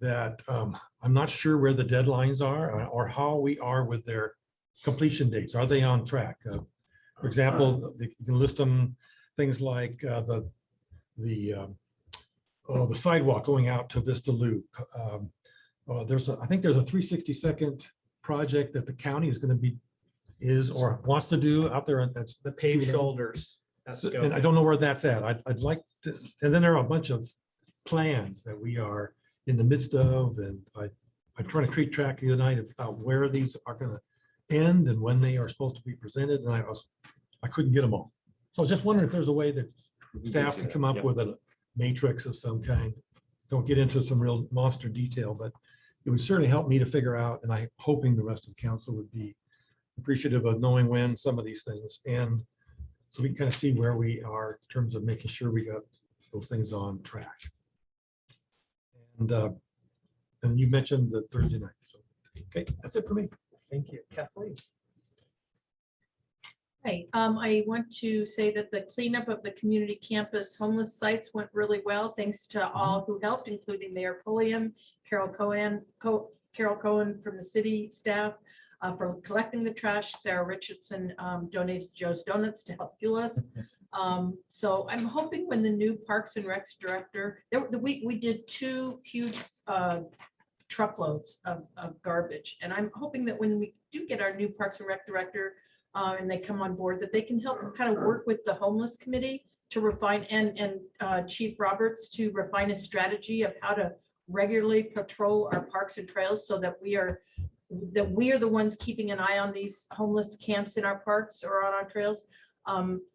that I'm not sure where the deadlines are or how we are with their completion dates. Are they on track? For example, you can list them things like the sidewalk going out to Vista Loop. I think there's a 362nd project that the county is going to be or wants to do out there. That's The paved shoulders. That's so- go. and I don't know where that's at. I'd like to, and then there are a bunch of plans that we are in the midst of, and I'm trying to keep track the other night about where these are going to end and when they are supposed to be presented, and I couldn't get them all. So I was just wondering if there's a way that staff can come up Yep. with a matrix of some kind. Don't get into some real monster detail, but it would certainly help me to figure out, and I'm hoping the rest of the council would be appreciative of knowing when some of these things, and so we can kind of see where we are in terms of making sure we got those things on track. And you mentioned the Thursday night, so, okay, that's it for me. Thank you. Kathleen? Hey, I want to say that the cleanup of the community campus homeless sites went really well, thanks to all who helped, including Mayor Pulliam, Carol Cohen from the city staff, for collecting the trash. Sarah Richardson donated Joe's Donuts to help fuel us. So I'm hoping when the new Parks and Recs director, we did 2 huge truckloads of garbage. And I'm hoping that when we do get our new Parks and Rec director and they come on board, that they can help kind of work with the homeless committee to refine and Chief Roberts to refine a strategy of how to regularly patrol our parks and trails so that we are the ones keeping an eye on these homeless camps in our parks or on our trails,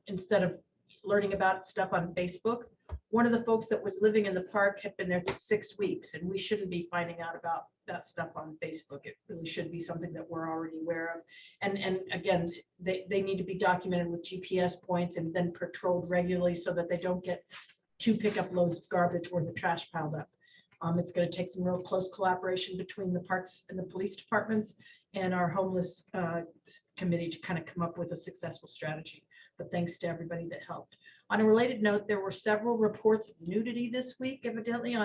instead of learning about stuff on Facebook. One of the folks that was living in the park had been there for 6 weeks, and we shouldn't be finding out about that stuff on Facebook. It really should be something that we're already aware of. And again, they need to be documented with GPS points and then patrolled regularly so that they don't get 2 pickup loads of garbage or the trash piled up. It's going to take some real close collaboration between the parks and the police departments and our homeless committee to kind of come up with a successful strategy. But thanks to everybody that helped. On a related note, there were several reports of nudity this week, evidently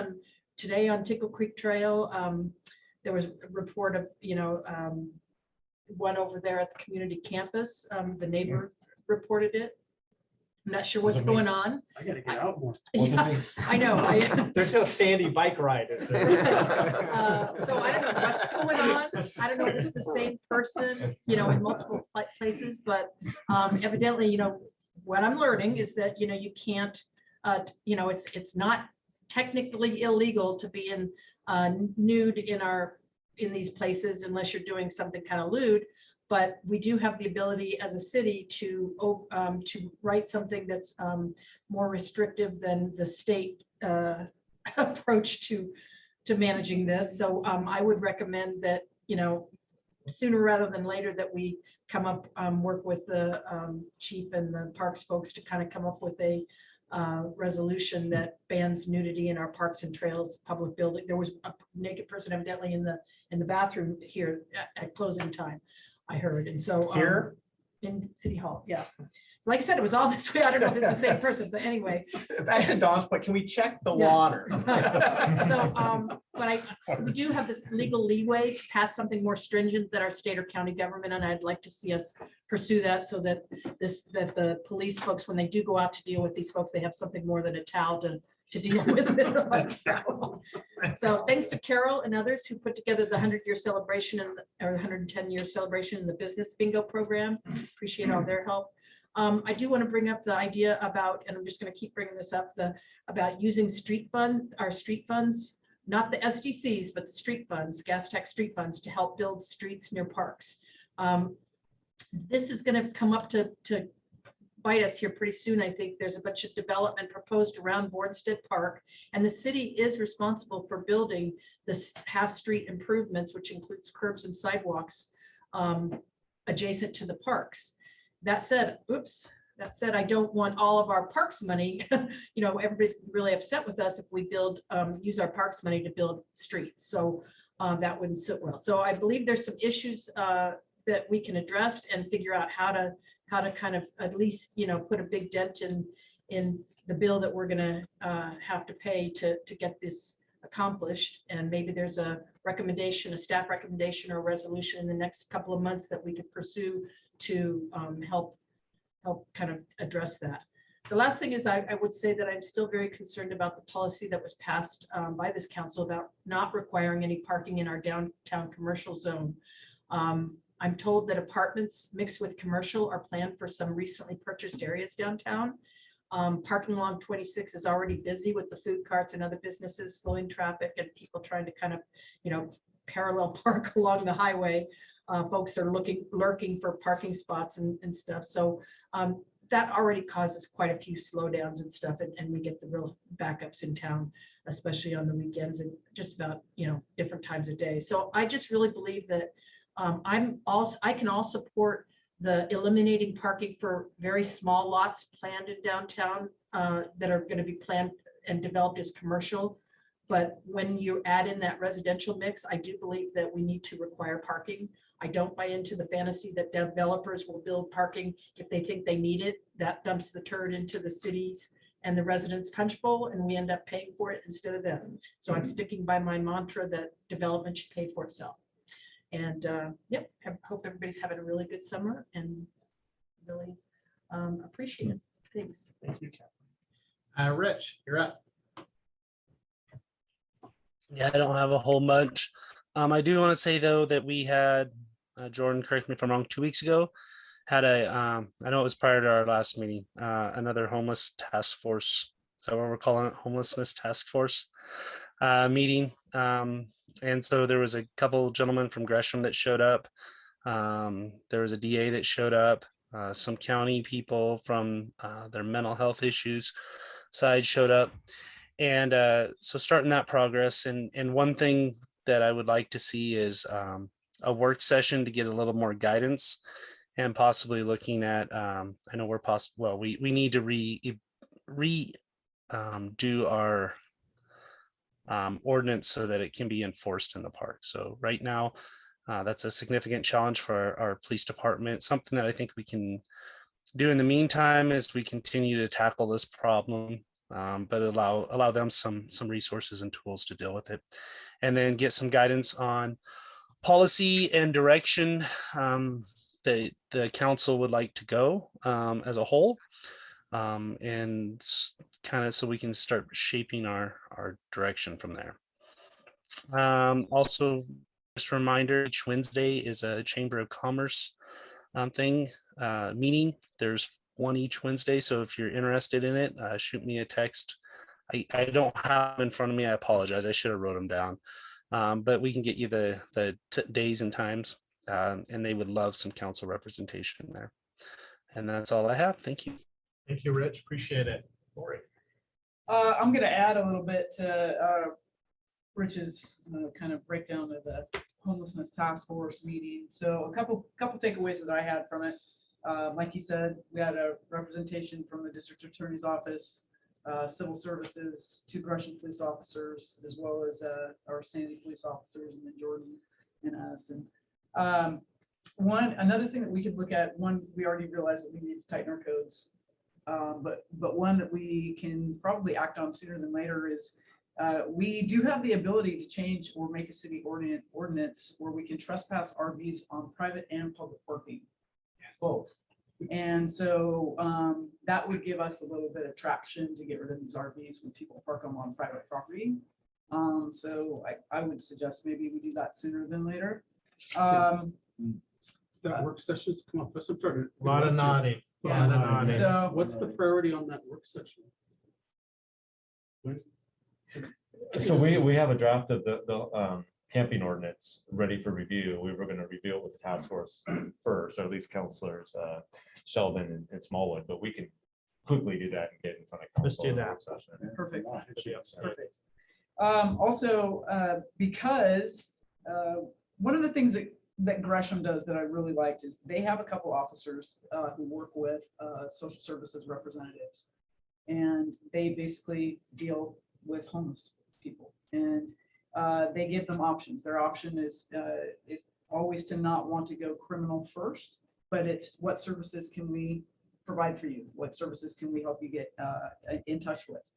today on Tickle Creek Trail. There was a report of, one over there at the community campus. The neighbor reported it. I'm not sure what's going on. I gotta get out more. Yeah, I know. There's no Sandy bike ride, is there? So I don't know what's going on. I don't know if it's the same person, in multiple places, but evidently, what I'm learning is that, you can't, it's not technically illegal to be in nude in these places unless you're doing something kind of lewd. But we do have the ability as a city to write something that's more restrictive than the state approach to managing this. So I would recommend that, sooner rather than later, that we come up, work with the chief and the parks folks to kind of come up with a resolution that bans nudity in our parks and trails, public building. There was a naked person evidently in the bathroom here at closing time, I heard. And so Here? In City Hall, yeah. So like I said, it was all this way. I don't know if it's the same person, but anyway. Back to Dawn's, but can we check the Yeah. water? So, but we do have this legal leeway to pass something more stringent than our state or county government, and I'd like to see us pursue that so that that the police folks, when they do go out to deal with these folks, they have something more than a towel to deal with it. So thanks to Carol and others who put together the 100-year celebration or the 110-year celebration in the business bingo program. Appreciate all their help. I do want to bring up the idea about, and I'm just going to keep bringing this up, about using our street funds, not the SDCs, but the street funds, gas tax street funds, to help build streets near parks. This is going to come up to bite us here pretty soon. I think there's a bunch of development proposed around Bornstead Park, and the city is responsible for building this half-street improvements, which includes curbs and sidewalks adjacent to the parks. That said, I don't want all of our parks money. Everybody's really upset with us if we use our parks money to build streets. So that wouldn't sit well. So I believe there's some issues that we can address and figure out how to kind of at least, put a big dent in the bill that we're going to have to pay to get this accomplished. And maybe there's a recommendation, a staff recommendation or a resolution in the next couple of months that we could pursue to help kind of address that. The last thing is I would say that I'm still very concerned about the policy that was passed by this council about not requiring any parking in our downtown commercial zone. I'm told that apartments mixed with commercial are planned for some recently purchased areas downtown. Parking along 26 is already busy with the food carts and other businesses slowing traffic and people trying to kind of, parallel park along the highway. Folks are lurking for parking spots and stuff. So that already causes quite a few slowdowns and stuff. And we get the real backups in town, especially on the weekends and just about, different times of day. So I just really believe that I can all support the eliminating parking for very small lots planned in downtown that are going to be planned and developed as commercial. But when you add in that residential mix, I do believe that we need to require parking. I don't buy into the fantasy that developers will build parking if they think they need it. That dumps the turd into the cities and the residents' punch bowl, and we end up paying for it instead of them. So I'm sticking by my mantra that development should pay for itself. And yep, I hope everybody's having a really good summer and really appreciate it. Thanks. Thank you, Kathleen. Rich, you're up. Yeah, I don't have a whole bunch. I do want to say though that we had Jordan, correct me if I'm wrong, 2 weeks ago, had I know it was prior to our last meeting, another homeless task force. So what we're calling it, homelessness task force meeting. And so there was a couple gentlemen from Gresham that showed up. There was a DA that showed up. Some county people from their mental health issues side showed up. And so starting that progress, and one thing that I would like to see is a work session to get a little more guidance, and possibly looking at, I know we're we need to do our ordinance so that it can be enforced in the park. So right now, that's a significant challenge for our police department. Something that I think we can do in the meantime as we continue to tackle this problem, but allow them some resources and tools to deal with it, and then get some guidance on policy and direction that the council would like to go as a whole, and kind of so we can start shaping our direction from there. Also, just a reminder, each Wednesday is a Chamber of Commerce meeting. There's one each Wednesday, so if you're interested in it, shoot me a text. I don't have them in front of me. I apologize. I should have wrote them down, but we can get you the days and times, and they would love some council representation there. And that's all I have. Thank you. Thank you, Rich. Appreciate it. Lori. I'm going to add a little bit to Rich's kind of breakdown of the homelessness task force meeting. So a couple takeaways that I had from it. Like you said, we had a representation from the district attorney's office, civil services, 2 Gresham police officers, as well as our Sandy police officers, and then Jordan and us. And another thing that we could look at, we already realized that we need to tighten our codes. But one that we can probably act on sooner than later is we do have the ability to change or make a city ordinance where we can trespass RVs on private and public parking. Yes. Both. And so that would give us a little bit of traction to get rid of these RVs when people park them on private property. So I would suggest maybe we do that sooner than later. That work session's come up. A lot of nodding. Yeah. So What's the priority on that work session? So we have a draft of the camping ordinance ready for review. We were going to review it with the task force first, or at least councilors Sheldon and Smallwood, but we can quickly do that and get in front of council. Let's do that. Perfect. Perfect. Also, because one of the things that Gresham does that I really liked is they have a couple officers who work with social services representatives, and they basically deal with homeless people, and they give them options. Their option is always to not want to go criminal first, but it's what services can we provide for you? What services can we help you get in touch with?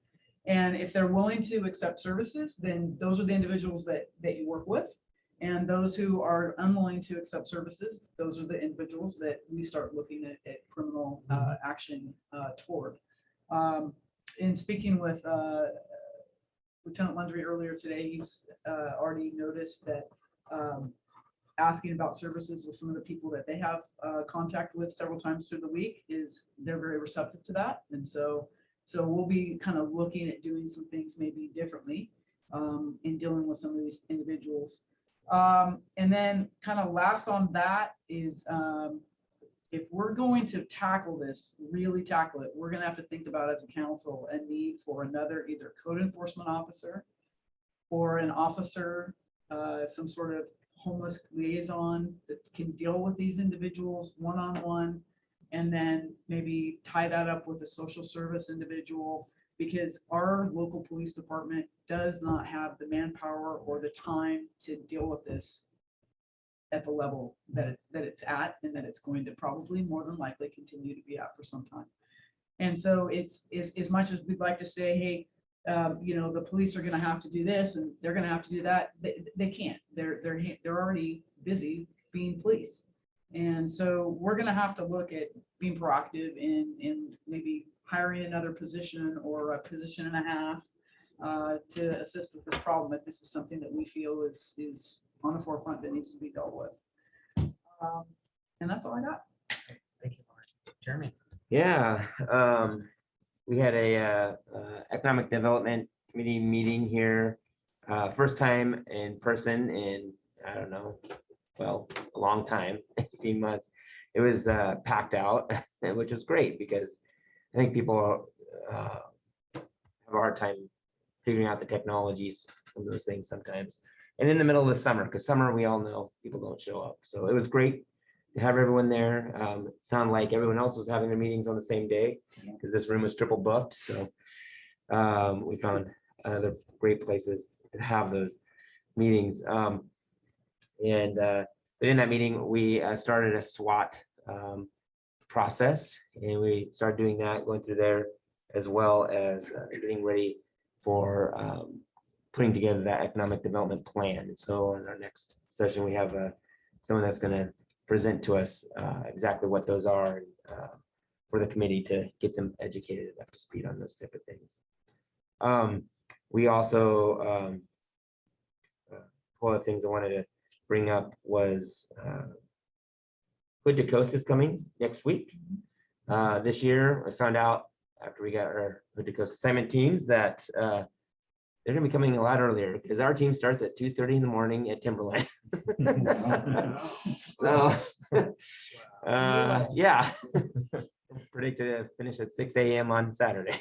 And if they're willing to accept services, then those are the individuals that you work with. And those who are unwilling to accept services, those are the individuals that we start looking at criminal action toward. In speaking with Lieutenant Landry earlier today, he's already noticed that asking about services with some of the people that they have contact with several times through the week they're very receptive to that. And so we'll be kind of looking at doing some things maybe differently in dealing with some of these individuals. And then kind of last on that is if we're going to tackle this, really tackle it, we're going to have to think about as a council a need for another either code enforcement officer or an officer, some sort of homeless liaison that can deal with these individuals one-on-one, and then maybe tie that up with a social service individual, because our local police department does not have the manpower or the time to deal with this at the level that it's at, and that it's going to probably more than likely continue to be at for some time. And so it's as much as we'd like to say, hey, you know, the police are going to have to do this and they're going to have to do that. They can't. They're already busy being police. And so we're going to have to look at being proactive in maybe hiring another position or a position and a half to assist with this problem, if this is something that we feel is on the forefront that needs to be dealt with. And that's all I got. Thank you, Mark. Jeremy. Yeah, we had a economic development committee meeting here, first time in person in, I don't know, well, a long time, 18 months. It was packed out, which was great because I think people have a hard time figuring out the technologies of those things sometimes. And in the middle of the summer, because summer, we all know people don't show up. So it was great to have everyone there. It sounded like everyone else was having their meetings on the same day because this room was triple booked. So we found other great places to have those meetings. And within that meeting, we started a SWOT process, and we started doing that, going through there, as well as getting ready for putting together that economic development plan. And so in our next session, we have someone that's going to present to us exactly what those are for the committee to get them educated and up to speed on those type of things. We also, one of the things I wanted to bring up was Hood to Coast is coming next week. This year, I found out after we got our Hood to Coast assignment teams that they're going to be coming a lot earlier because our team starts at 2:30 in the morning at Timberland. So, yeah, predicted to finish at 6 a.m. on Saturday.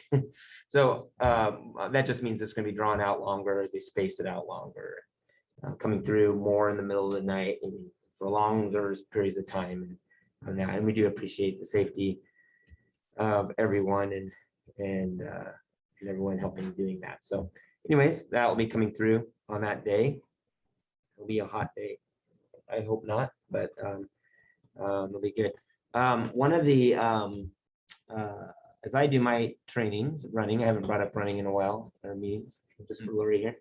So that just means it's going to be drawn out longer as they space it out longer, coming through more in the middle of the night and for long periods of time. And we do appreciate the safety of everyone and everyone helping doing that. So anyways, that will be coming through on that day. It'll be a hot day. I hope not, but it'll be good. One of the, as I do my trainings, running, I haven't brought up running in a while, our meetings, just for Lori here.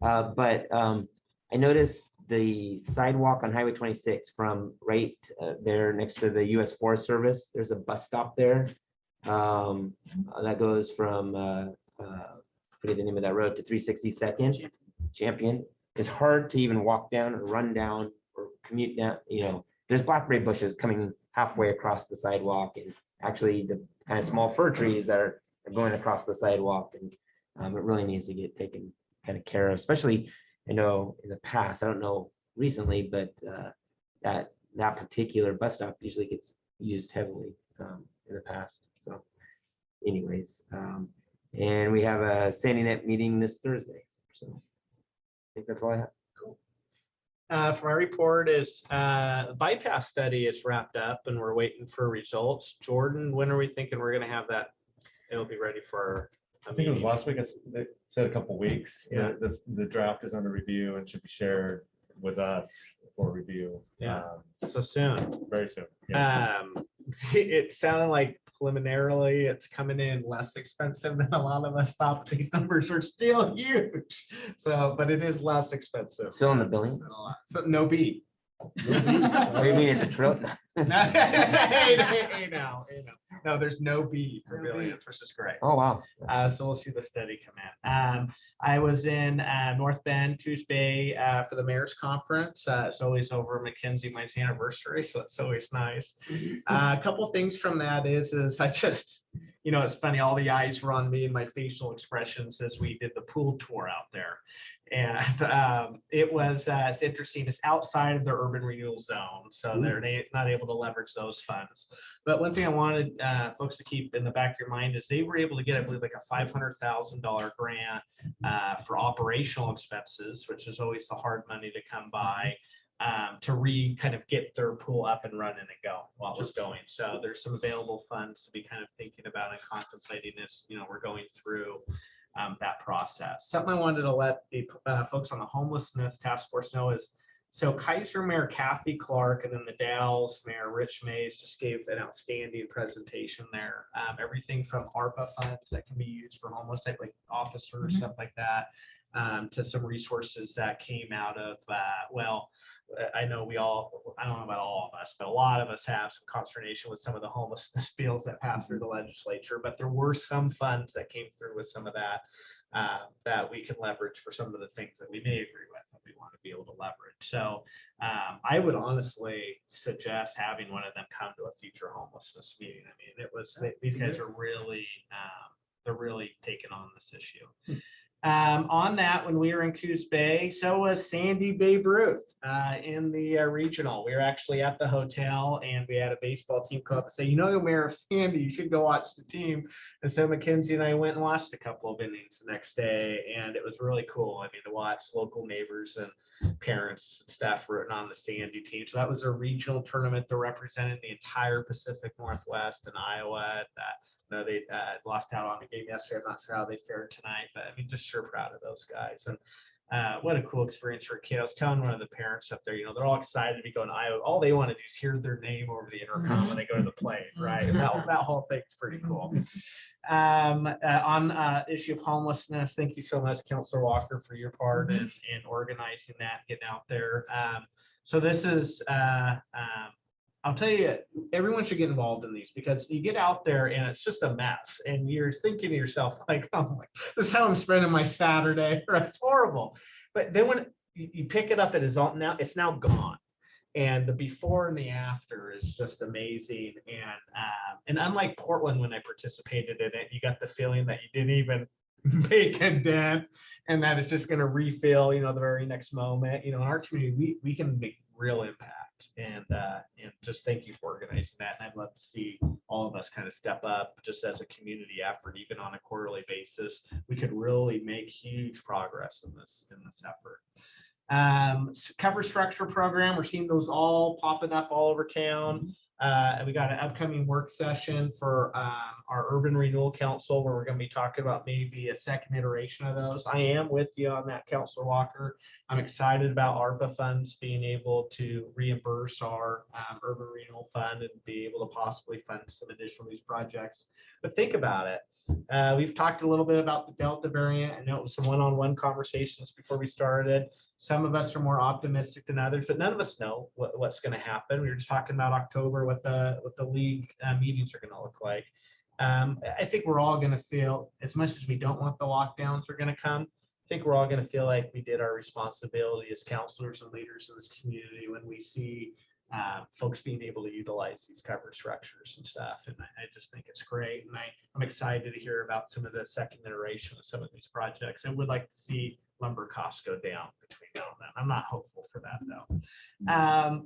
But I noticed the sidewalk on Highway 26 from right there next to the U.S. Forest Service, there's a bus stop there that goes from, forget the name of that road, to 362nd Champion. It's hard to even walk down or run down or commute down. You know, there's blackberry bushes coming halfway across the sidewalk, and actually the kind of small fir trees that are going across the sidewalk, and it really needs to get taken kind of care of. Especially, I know in the past, I don't know recently, but that particular bus stop usually gets used heavily in the past. So, anyways, and we have a Sandy Net meeting this Thursday. So I think that's all I have. Cool. For my report is the bypass study is wrapped up and we're waiting for results. Jordan, when are we thinking we're going to have that? It'll be ready for. I think it was last week. They said a couple weeks. Yeah. The draft is under review and should be shared with us for review. Yeah. So soon. Very soon. It sounded like preliminarily it's coming in less expensive than a lot of us thought. These numbers are still huge. So, but it is less expensive. Still in the billions. So no beat. What do you mean it's a trillion? Hey, no, there's no B for billions, which is great. Oh, wow. So we'll see the study come in. I was in North Bend, Coos Bay for the mayor's conference. It's always over Mackenzie, mine's anniversary, so it's always nice. A couple things from that is I just, you know, it's funny, all the eyes were on me and my facial expressions as we did the pool tour out there. And it was it's interesting. It's outside of the urban renewal zone, so they're not able to leverage those funds. But one thing I wanted folks to keep in the back of your mind is they were able to get, I believe, like a $500,000 grant for operational expenses, which is always the hard money to come by. to kind of get their pool up and running and go while it was going. So there's some available funds to be kind of thinking about and contemplating this, we're going through that process. Something I wanted to let the folks on the homelessness task force know is, so Kaiser Mayor Kathy Clark and then the Dalles Mayor Rich Mays just gave an outstanding presentation there. Everything from ARPA funds that can be used for homeless type like officers, stuff like that, to some resources that came out of, I know I don't know about all of us, but a lot of us have some consternation with some of the homelessness bills that passed through the legislature, but there were some funds that came through with some of that, that we can leverage for some of the things that we may agree with that we want to be able to leverage. So I would honestly suggest having one of them come to a future homelessness meeting. I mean, these guys are really, they're really taking on this issue. On that, when we were in Coos Bay, so was Sandy Babe Ruth in the regional. We were actually at the hotel and we had a baseball team come up and say, Mayor of Sandy, you should go watch the team. And so Mackenzie and I went and watched a couple of innings the next day, and it was really cool. I mean, to watch local neighbors and parents and staff rooting on the Sandy team. So that was a regional tournament that represented the entire Pacific Northwest and Iowa. They lost out on the game yesterday. I'm not sure how they fared tonight, but I mean, just sure proud of those guys. And what a cool experience for a kid. I was telling one of the parents up there, they're all excited to be going to Iowa. All they want to do is hear their name over the intercom when they go to the plate, right? And that whole thing's pretty cool. On issue of homelessness, thank you so much, Councilor Walker, for your part in organizing that, getting out there. So this is, I'll tell you, everyone should get involved in these because you get out there and it's just a mess. And you're thinking to yourself, like, oh, this is how I'm spending my Saturday. Right? It's horrible. But then when you pick it up, it's now gone. And the before and the after is just amazing. And unlike Portland, when I participated in it, you got the feeling that you didn't even make a dent and that it's just going to refill, the very next moment. In our community, we can make real impact. And just thank you for organizing that. And I'd love to see all of us kind of step up just as a community effort, even on a quarterly basis. We could really make huge progress in this effort. Cover structure program, we're seeing those all popping up all over town. And we got an upcoming work session for our Urban Renewal Council where we're going to be talking about maybe a second iteration of those. I am with you on that, Councilor Walker. I'm excited about ARPA funds being able to reimburse our Urban Renewal Fund and be able to possibly fund some additional of these projects. But think about it. We've talked a little bit about the Delta variant. I know it was some one-on-one conversations before we started. Some of us are more optimistic than others, but none of us know what's going to happen. We were just talking about October, what the league meetings are going to look like. I think we're all going to feel, as much as we don't want the lockdowns are going to come, I think we're all going to feel like we did our responsibility as counselors and leaders in this community when we see folks being able to utilize these cover structures and stuff. And I just think it's great. And I'm excited to hear about some of the second iteration of some of these projects. I would like to see lumber costs go down between now and then. I'm not hopeful for that though.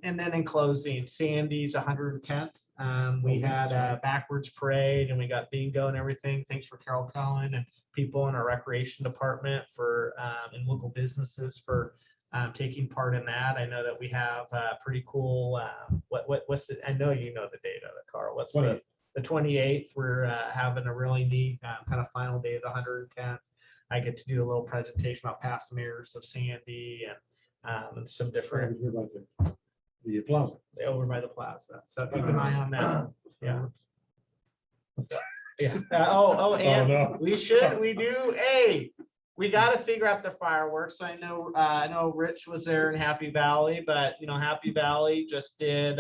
And then in closing, Sandy's 110th. We had a backwards parade and we got bingo and everything. Thanks for Carol Cohen and people in our recreation department for and local businesses for taking part in that. I know that we have pretty cool, what's it? I know you know the date of it, Carl. What's the 28th? We're having a really neat kind of final day of the 110th. I get to do a little presentation about past mayors of Sandy and some different. The plaza. Over by the plaza. So keep an eye on that. Yeah. And we got to figure out the fireworks. I know Rich was there in Happy Valley, but Happy Valley just did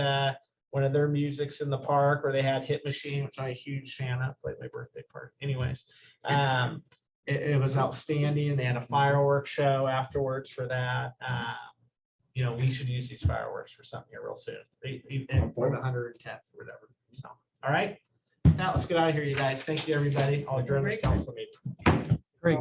one of their musics in the park where they had Hit Machine, which I'm a huge fan of, played my birthday party. Anyways, it was outstanding. And they had a fireworks show afterwards for that. We should use these fireworks for something here real soon. For the 110th or whatever. So, all right. Now let's get out of here, you guys. Thank you, everybody. I'll adjourn this council meeting. Great.